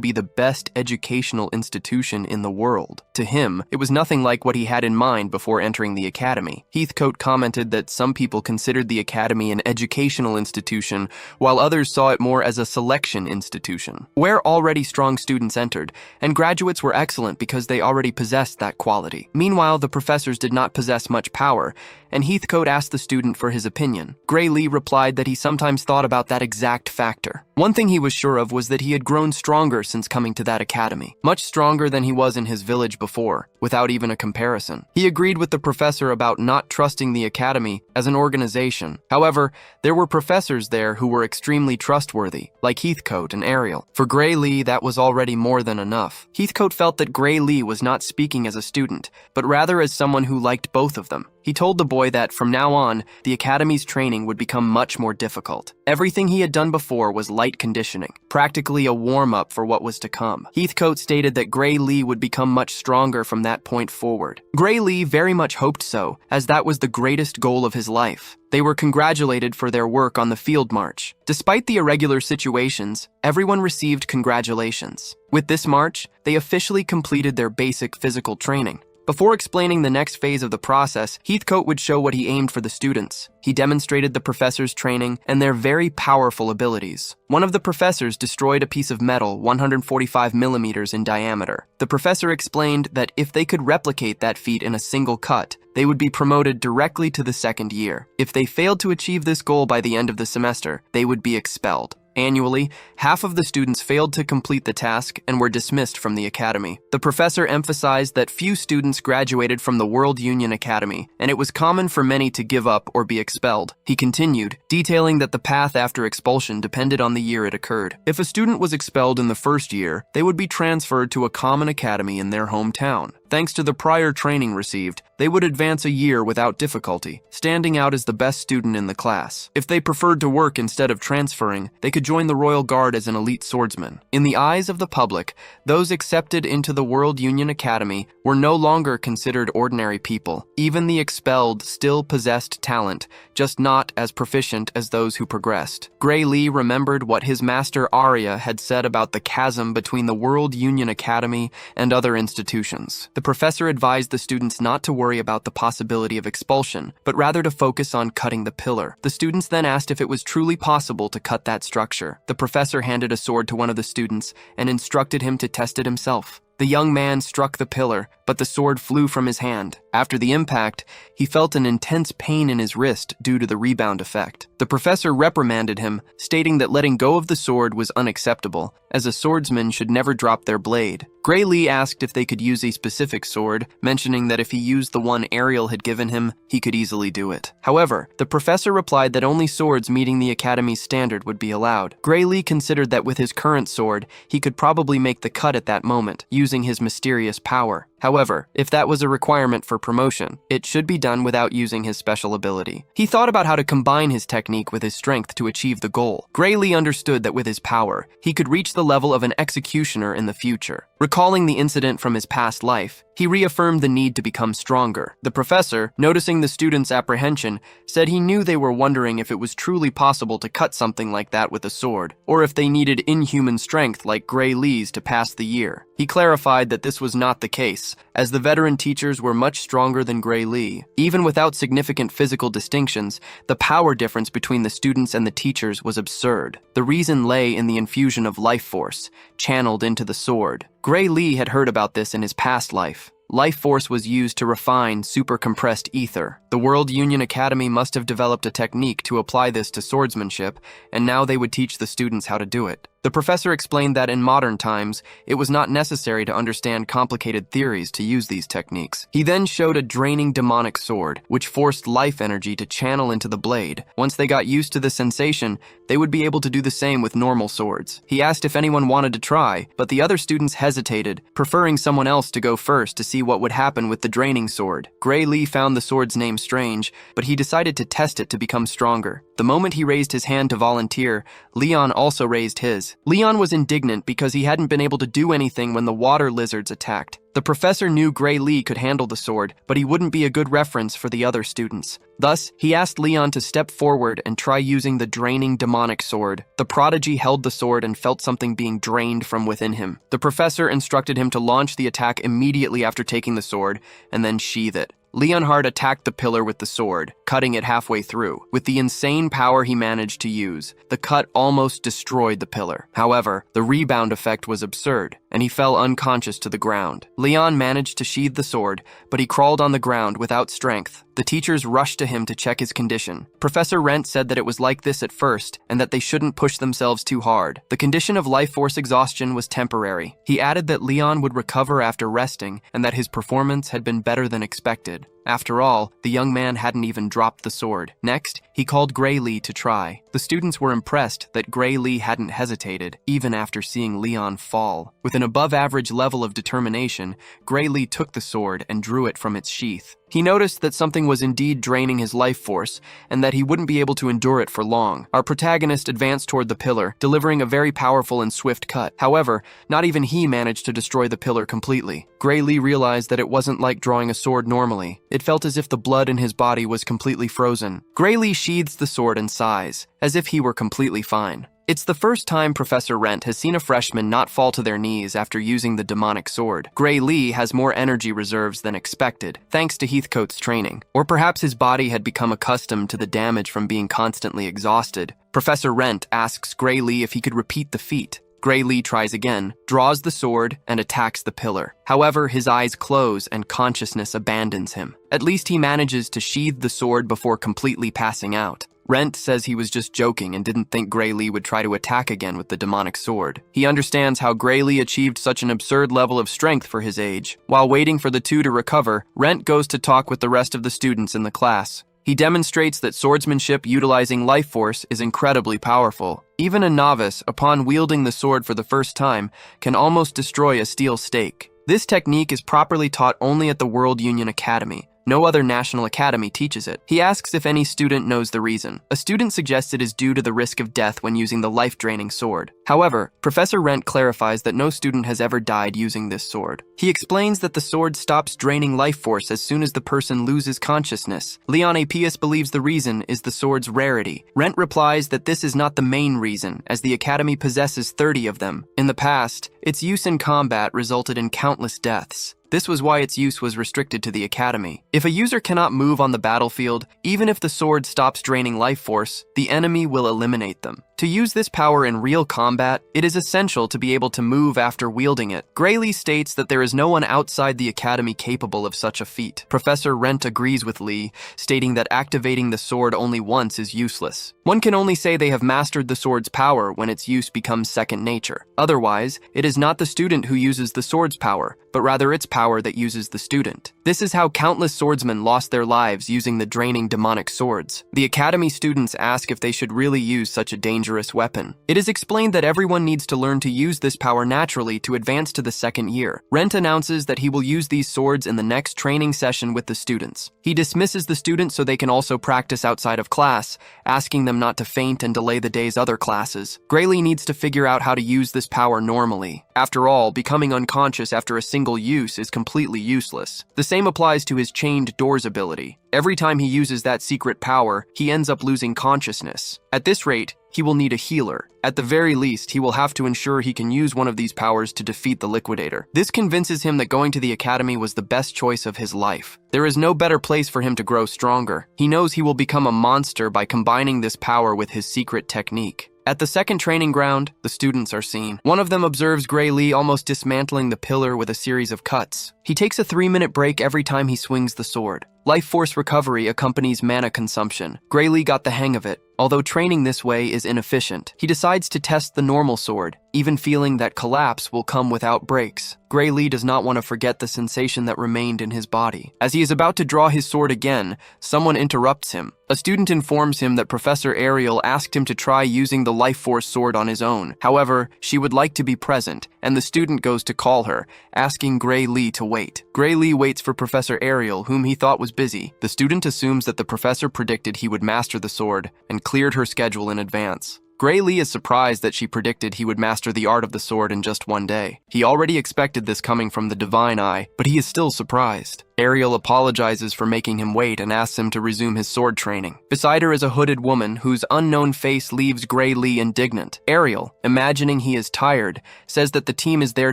Speaker 1: be the best educational institution in the world. To him, it was nothing like what he had in mind before entering the academy. Heathcote commented that some people considered the academy an educational institution, while others saw it more as a selection institution, where already strong students entered, and graduates were excellent because they already possessed that quality. Meanwhile, the professors did not possess much power, and Heathcote asked the student for his opinion. Gray Lee replied that he sometimes thought about that exact factor. One thing he was sure of was that he had grown stronger since coming to that academy, much stronger than he was in his village before, without even a comparison. He agreed with the professor about not trusting the academy as an organization. However, there were professors there who were extremely trustworthy, like Heathcote and Ariel. For Gray Lee, that was already more than enough. Heathcote felt that Gray Lee was not speaking as a student, but rather as someone who liked both of them. He told the boy that, from now on, the academy's training would become much more difficult. Everything he had done before was light conditioning, practically a warm-up for what was to come. Heathcote stated that Gray Lee would become much stronger from that point forward. Gray Lee very much hoped so, as that was the greatest goal of his life. They were congratulated for their work on the field march. Despite the irregular situations, everyone received congratulations. With this march, they officially completed their basic physical training. Before explaining the next phase of the process, Heathcote would show what he aimed for the students. He demonstrated the professors' training and their very powerful abilities. One of the professors destroyed a piece of metal 145 millimeters in diameter. The professor explained that if they could replicate that feat in a single cut, they would be promoted directly to the second year. If they failed to achieve this goal by the end of the semester, they would be expelled. Annually, half of the students failed to complete the task and were dismissed from the academy. The professor emphasized that few students graduated from the World Union Academy, and it was common for many to give up or be expelled. He continued, detailing that the path after expulsion depended on the year it occurred. If a student was expelled in the first year, they would be transferred to a common academy in their hometown. Thanks to the prior training received, they would advance a year without difficulty, standing out as the best student in the class. If they preferred to work instead of transferring, they could join the Royal Guard as an elite swordsman. In the eyes of the public, those accepted into the World Union Academy were no longer considered ordinary people. Even the expelled still possessed talent, just not as proficient as those who progressed. Gray Lee remembered what his master Arya had said about the chasm between the World Union Academy and other institutions. The professor advised the students not to worry about the possibility of expulsion, but rather to focus on cutting the pillar. The students then asked if it was truly possible to cut that structure. The professor handed a sword to one of the students and instructed him to test it himself. The young man struck the pillar, but the sword flew from his hand. After the impact, he felt an intense pain in his wrist due to the rebound effect. The professor reprimanded him, stating that letting go of the sword was unacceptable, as a swordsman should never drop their blade. Gray Lee asked if they could use a specific sword, mentioning that if he used the one Ariel had given him, he could easily do it. However, the professor replied that only swords meeting the Academy's standard would be allowed. Gray Lee considered that with his current sword, he could probably make the cut at that moment, using his mysterious power. However, if that was a requirement for promotion, it should be done without using his special ability. He thought about how to combine his technique with his strength to achieve the goal. Gray Lee understood that with his power, he could reach the level of an executioner in the future. Recalling the incident from his past life, he reaffirmed the need to become stronger. The professor, noticing the students' apprehension, said he knew they were wondering if it was truly possible to cut something like that with a sword, or if they needed inhuman strength like Gray Lee's to pass the year. He clarified that this was not the case, as the veteran teachers were much stronger than Gray Lee. Even without significant physical distinctions, the power difference between the students and the teachers was absurd. The reason lay in the infusion of life force, channeled into the sword. Gray Lee had heard about this in his past life. Life force was used to refine super-compressed ether. The World Union Academy must have developed a technique to apply this to swordsmanship, and now they would teach the students how to do it. The professor explained that in modern times, it was not necessary to understand complicated theories to use these techniques. He then showed a draining demonic sword, which forced life energy to channel into the blade. Once they got used to the sensation, they would be able to do the same with normal swords. He asked if anyone wanted to try, but the other students hesitated, preferring someone else to go first to see what would happen with the draining sword. Gray Lee found the sword's name strange, but he decided to test it to become stronger. The moment he raised his hand to volunteer, Leon also raised his. Leon was indignant because he hadn't been able to do anything when the water lizards attacked. The professor knew Gray Lee could handle the sword, but he wouldn't be a good reference for the other students. Thus, he asked Leon to step forward and try using the draining demonic sword. The prodigy held the sword and felt something being drained from within him. The professor instructed him to launch the attack immediately after taking the sword, and then sheath it. Leonhard attacked the pillar with the sword, cutting it halfway through. With the insane power he managed to use, the cut almost destroyed the pillar. However, the rebound effect was absurd, and he fell unconscious to the ground. Leon managed to sheathe the sword, but he crawled on the ground without strength. The teachers rushed to him to check his condition. Professor Rent said that it was like this at first, and that they shouldn't push themselves too hard. The condition of life force exhaustion was temporary. He added that Leon would recover after resting, and that his performance had been better than expected. After all, the young man hadn't even dropped the sword. Next, he called Gray Lee to try. The students were impressed that Gray Lee hadn't hesitated, even after seeing Leon fall. With an above-average level of determination, Gray Lee took the sword and drew it from its sheath. He noticed that something was indeed draining his life force, and that he wouldn't be able to endure it for long. Our protagonist advanced toward the pillar, delivering a very powerful and swift cut. However, not even he managed to destroy the pillar completely. Gray Lee realized that it wasn't like drawing a sword normally. It felt as if the blood in his body was completely frozen. Gray Lee sheathes the sword and sighs, as if he were completely fine. It's the first time Professor Rent has seen a freshman not fall to their knees after using the demonic sword. Gray Lee has more energy reserves than expected, thanks to Heathcote's training. Or perhaps his body had become accustomed to the damage from being constantly exhausted. Professor Rent asks Gray Lee if he could repeat the feat. Gray Lee tries again, draws the sword, and attacks the pillar. However, his eyes close and consciousness abandons him. At least he manages to sheathe the sword before completely passing out. Rent says he was just joking and didn't think Gray Lee would try to attack again with the demonic sword. He understands how Gray Lee achieved such an absurd level of strength for his age. While waiting for the two to recover, Rent goes to talk with the rest of the students in the class. He demonstrates that swordsmanship utilizing life force is incredibly powerful. Even a novice, upon wielding the sword for the first time, can almost destroy a steel stake. This technique is properly taught only at the World Union Academy. No other national academy teaches it. He asks if any student knows the reason. A student suggests it is due to the risk of death when using the life-draining sword. However, Professor Rent clarifies that no student has ever died using this sword. He explains that the sword stops draining life force as soon as the person loses consciousness. Leon Apius believes the reason is the sword's rarity. Rent replies that this is not the main reason, as the academy possesses 30 of them. In the past, its use in combat resulted in countless deaths. This was why its use was restricted to the academy. If a user cannot move on the battlefield, even if the sword stops draining life force, the enemy will eliminate them. To use this power in real combat, it is essential to be able to move after wielding it. Gray Lee states that there is no one outside the academy capable of such a feat. Professor Rent agrees with Lee, stating that activating the sword only once is useless. One can only say they have mastered the sword's power when its use becomes second nature. Otherwise, it is not the student who uses the sword's power, but rather its power that uses the student. This is how countless swordsmen lost their lives using the draining demonic swords. The academy students ask if they should really use such a dangerous weapon. It is explained that everyone needs to learn to use this power naturally to advance to the second year. Rent announces that he will use these swords in the next training session with the students. He dismisses the students so they can also practice outside of class, asking them not to faint and delay the day's other classes. Gray Lee needs to figure out how to use this power normally. After all, becoming unconscious after a single use is completely useless. The same applies to his chained doors ability. Every time he uses that secret power, he ends up losing consciousness. At this rate, he will need a healer. At the very least, he will have to ensure he can use one of these powers to defeat the Liquidator. This convinces him that going to the academy was the best choice of his life. There is no better place for him to grow stronger. He knows he will become a monster by combining this power with his secret technique. At the second training ground, the students are seen. One of them observes Gray Lee almost dismantling the pillar with a series of cuts. He takes a 3-minute break every time he swings the sword. Life force recovery accompanies mana consumption. Gray Lee got the hang of it. Although training this way is inefficient, he decides to test the normal sword, even feeling that collapse will come without breaks. Gray Lee does not want to forget the sensation that remained in his body. As he is about to draw his sword again, someone interrupts him. A student informs him that Professor Ariel asked him to try using the life force sword on his own. However, she would like to be present, and the student goes to call her, asking Gray Lee to wait. Gray Lee waits for Professor Ariel, whom he thought was busy. The student assumes that the professor predicted he would master the sword and cleared her schedule in advance. Gray Lee is surprised that she predicted he would master the art of the sword in just one day. He already expected this coming from the Divine Eye, but he is still surprised. Ariel apologizes for making him wait and asks him to resume his sword training. Beside her is a hooded woman whose unknown face leaves Gray Lee indignant. Ariel, imagining he is tired, says that the team is there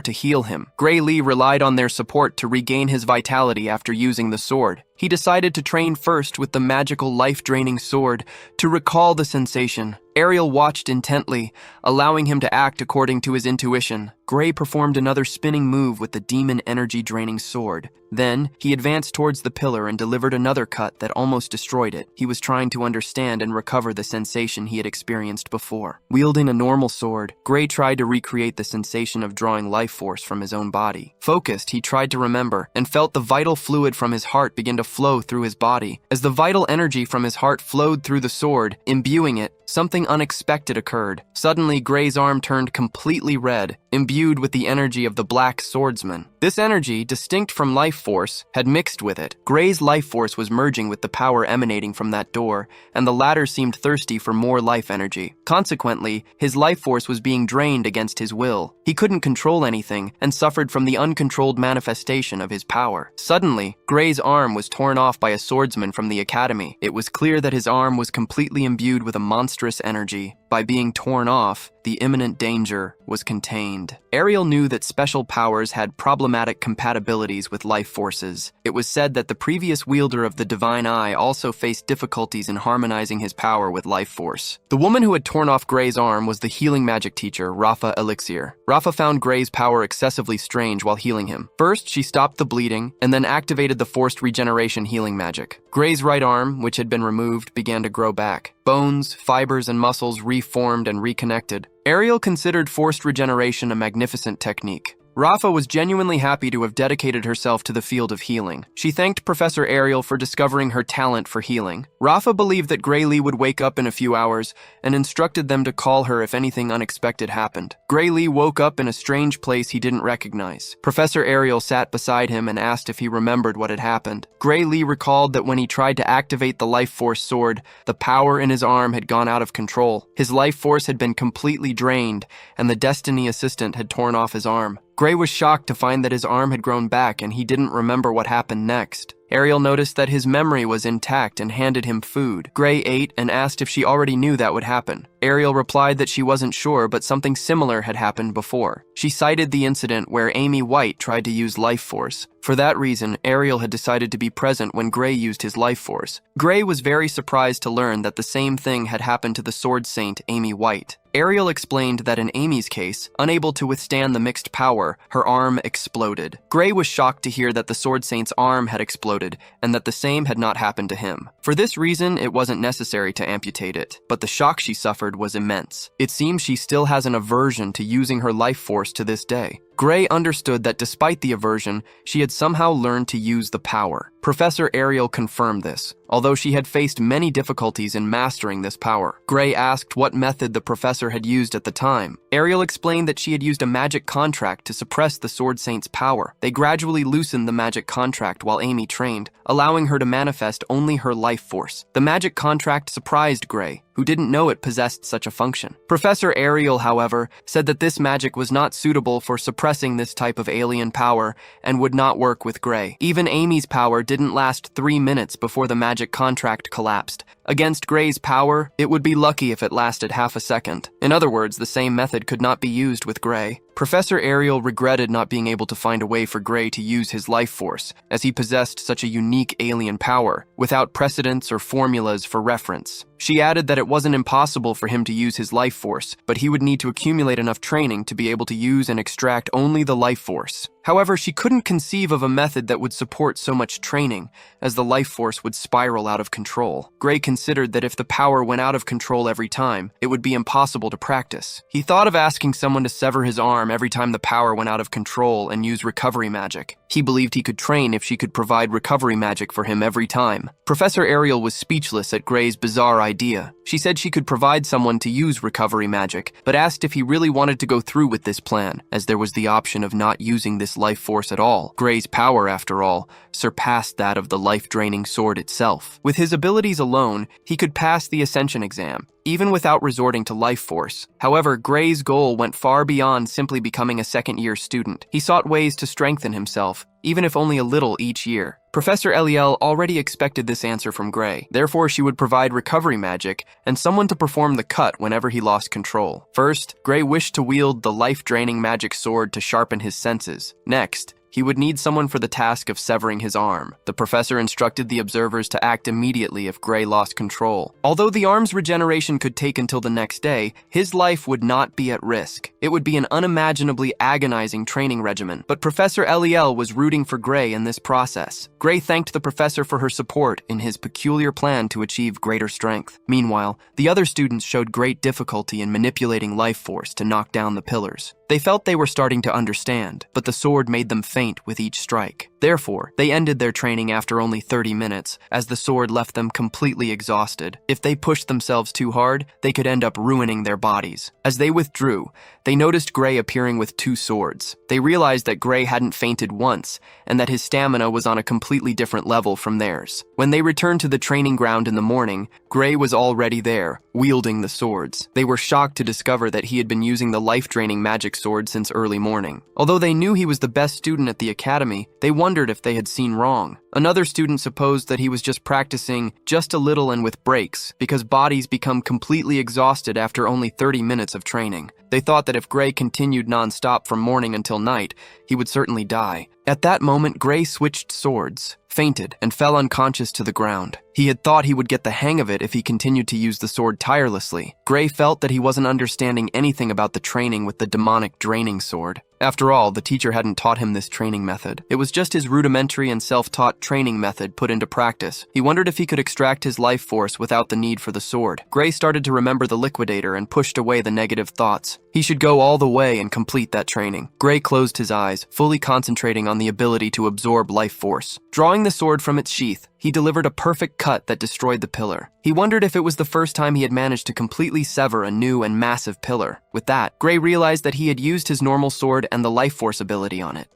Speaker 1: to heal him. Gray Lee relied on their support to regain his vitality after using the sword. He decided to train first with the magical life-draining sword to recall the sensation. Ariel watched intently, allowing him to act according to his intuition. Gray performed another spinning move with the demon energy-draining sword. Then, he advanced towards the pillar and delivered another cut that almost destroyed it. He was trying to understand and recover the sensation he had experienced before. Wielding a normal sword, Gray tried to recreate the sensation of drawing life force from his own body. Focused, he tried to remember, and felt the vital fluid from his heart begin to flow through his body. As the vital energy from his heart flowed through the sword, imbuing it, something unexpected occurred. Suddenly, Gray's arm turned completely red, imbued with the energy of the Black Swordsman. This energy, distinct from life force, had mixed with it. Gray's life force was merging with the power emanating from that door, and the latter seemed thirsty for more life energy. Consequently, his life force was being drained against his will. He couldn't control anything, and suffered from the uncontrolled manifestation of his power. Suddenly, Gray's arm was torn off by a swordsman from the academy. It was clear that his arm was completely imbued with a monstrous energy. By being torn off, the imminent danger was contained. Ariel knew that special powers had problematic compatibilities with life forces. It was said that the previous wielder of the Divine Eye also faced difficulties in harmonizing his power with life force. The woman who had torn off Gray's arm was the healing magic teacher, Rafa Elixir. Rafa found Gray's power excessively strange while healing him. First, she stopped the bleeding, and then activated the forced regeneration healing magic. Gray's right arm, which had been removed, began to grow back. Bones, fibers, and muscles reformed and reconnected. Ariel considered forced regeneration a magnificent technique. Rafa was genuinely happy to have dedicated herself to the field of healing. She thanked Professor Ariel for discovering her talent for healing. Rafa believed that Gray Lee would wake up in a few hours and instructed them to call her if anything unexpected happened. Gray Lee woke up in a strange place he didn't recognize. Professor Ariel sat beside him and asked if he remembered what had happened. Gray Lee recalled that when he tried to activate the life force sword, the power in his arm had gone out of control. His life force had been completely drained, and the Destiny assistant had torn off his arm. Gray was shocked to find that his arm had grown back and he didn't remember what happened next. Ariel noticed that his memory was intact and handed him food. Gray ate and asked if she already knew that would happen. Ariel replied that she wasn't sure, but something similar had happened before. She cited the incident where Amy White tried to use life force. For that reason, Ariel had decided to be present when Gray used his life force. Gray was very surprised to learn that the same thing had happened to the Sword Saint Amy White. Ariel explained that in Amy's case, unable to withstand the mixed power, her arm exploded. Gray was shocked to hear that the Sword Saint's arm had exploded and that the same had not happened to him. For this reason, it wasn't necessary to amputate it, but the shock she suffered was immense. It seems she still has an aversion to using her life force to this day. Gray understood that despite the aversion, she had somehow learned to use the power. Professor Ariel confirmed this, although she had faced many difficulties in mastering this power. Gray asked what method the professor had used at the time. Ariel explained that she had used a magic contract to suppress the Sword Saint's power. They gradually loosened the magic contract while Amy trained, allowing her to manifest only her life force. The magic contract surprised Gray, who didn't know it possessed such a function. Professor Ariel, however, said that this magic was not suitable for suppressing this type of alien power and would not work with Gray. Even Amy's power didn't last 3 minutes before the magic contract collapsed. Against Gray's power, it would be lucky if it lasted half a second. In other words, the same method could not be used with Gray. Professor Ariel regretted not being able to find a way for Gray to use his life force, as he possessed such a unique alien power, without precedents or formulas for reference. She added that it wasn't impossible for him to use his life force, but he would need to accumulate enough training to be able to use and extract only the life force. However, she couldn't conceive of a method that would support so much training, as the life force would spiral out of control. Gray considered that if the power went out of control every time, it would be impossible to practice. He thought of asking someone to sever his arm every time the power went out of control and use recovery magic. He believed he could train if she could provide recovery magic for him every time. Professor Ariel was speechless at Gray's bizarre idea. She said she could provide someone to use recovery magic, but asked if he really wanted to go through with this plan, as there was the option of not using this life force at all. Gray's power, after all, surpassed that of the life-draining sword itself. With his abilities alone, he could pass the Ascension exam, even without resorting to life force. However, Gray's goal went far beyond simply becoming a second-year student. He sought ways to strengthen himself, even if only a little each year. Professor Eliel already expected this answer from Gray. Therefore, she would provide recovery magic and someone to perform the cut whenever he lost control. First, Gray wished to wield the life-draining magic sword to sharpen his senses. Next, he would need someone for the task of severing his arm. The professor instructed the observers to act immediately if Gray lost control. Although the arm's regeneration could take until the next day, his life would not be at risk. It would be an unimaginably agonizing training regimen. But Professor Eliel was rooting for Gray in this process. Gray thanked the professor for her support in his peculiar plan to achieve greater strength. Meanwhile, the other students showed great difficulty in manipulating life force to knock down the pillars. They felt they were starting to understand, but the sword made them faint with each strike. Therefore, they ended their training after only 30 minutes, as the sword left them completely exhausted. If they pushed themselves too hard, they could end up ruining their bodies. As they withdrew, they noticed Gray appearing with 2 swords. They realized that Gray hadn't fainted once, and that his stamina was on a completely different level from theirs. When they returned to the training ground in the morning, Gray was already there, wielding the swords. They were shocked to discover that he had been using the life-draining magic sword since early morning. Although they knew he was the best student at the academy, they wondered if they had seen wrong. Another student supposed that he was just practicing just a little and with breaks, because bodies become completely exhausted after only 30 minutes of training. They thought that if Gray continued non-stop from morning until night, he would certainly die. At that moment, Gray switched swords, fainted, and fell unconscious to the ground. He had thought he would get the hang of it if he continued to use the sword tirelessly. Gray felt that he wasn't understanding anything about the training with the demonic draining sword. After all, the teacher hadn't taught him this training method. It was just his rudimentary and self-taught training method put into practice. He wondered if he could extract his life force without the need for the sword. Gray started to remember the liquidator and pushed away the negative thoughts. He should go all the way and complete that training. Gray closed his eyes, fully concentrating on the ability to absorb life force. Drawing the sword from its sheath, he delivered a perfect cut that destroyed the pillar. He wondered if it was the first time he had managed to completely sever a new and massive pillar. With that, Gray realized that he had used his normal sword and the life force ability on it.